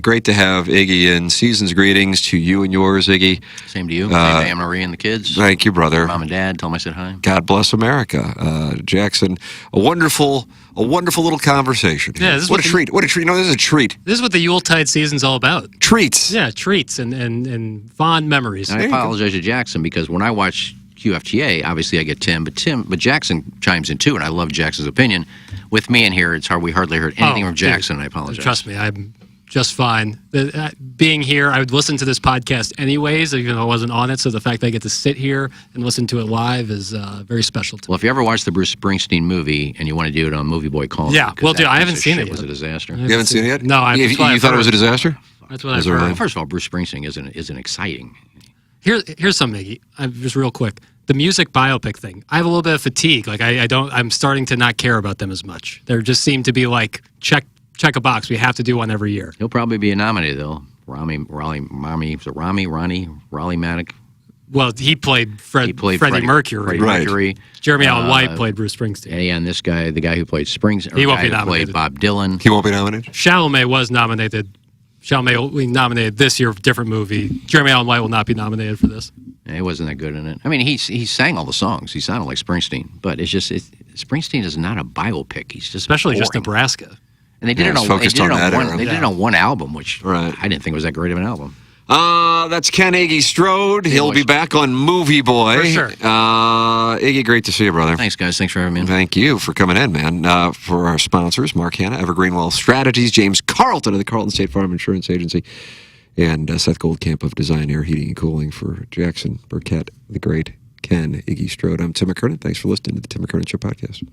Great to have Iggy in. Season's greetings to you and yours, Iggy.
Same to you. Same to Anne Marie and the kids.
Thank you, brother.
Mom and Dad, tell them I said hi.
God bless America. Jackson, a wonderful little conversation.
Yeah, this is
what a treat. What a treat. No, this is a treat.
This is what the Yuletide season's all about.
Treats.
Yeah, treats and fond memories.
And I apologize to Jackson because when I watch QFTA, obviously I get Tim, but Jackson chimes in too, and I love Jackson's opinion. With me in here, we hardly heard anything from Jackson.
Dude,
I apologize.
Trust me, I'm just fine. Being here, I would listen to this podcast anyways, even though I wasn't on it. So the fact that I get to sit here and listen to it live is very special to me.
Well, if you ever watch the Bruce Springsteen movie and you want to do it on Movie Boy Calls,
Yeah, well, dude, I haven't seen it
It was a
yet.
disaster.
You haven't seen it yet?
No,
You thought it was a disaster?
That's what I've
Was it
heard.
really?
Well, first of all, Bruce Springsteen isn't exciting.
Here's something, Iggy. Just real quick. The music biopic thing. I have a little bit of fatigue. Like I'm starting to not care about them as much. They just seem to be like check a box. We have to do one every year.
He'll probably be nominated though. Ronnie Maddock.
Well, he played Freddie Mercury.
Right.
Mercury.
Jeremy Allen White played Bruce Springsteen.
And this guy, the guy who played
He won't be
who
nominated.
played Bob Dylan.
He won't be nominated?
Chalamet was nominated. Chalamet will be nominated this year, different movie. Jeremy Allen White will not be nominated for this.
He wasn't that good in it. I mean, he sang all the songs. He sounded like Springsteen, but Springsteen is not a biopic. He's just
Especially just
boring.
Nebraska.
And they did
it's focused on that era.
They did it on one album, which
Right.
I didn't think was that great of an album.
That's Ken Iggy Strode. He'll be back on Movie Boy.
For sure.
Iggy, great to see you, brother.
Thanks, guys. Thanks for having me.
Thank you for coming in, man. For our sponsors, Mark Hanna, Evergreen Wealth Strategies, James Carlton of the Carlton State Farm Insurance Agency, and Seth Goldcamp of Design Air Heating and Cooling for Jackson Burkett, the great Ken Iggy Strode. I'm Tim McKernan. Thanks for listening to the Tim McKernan Show podcast.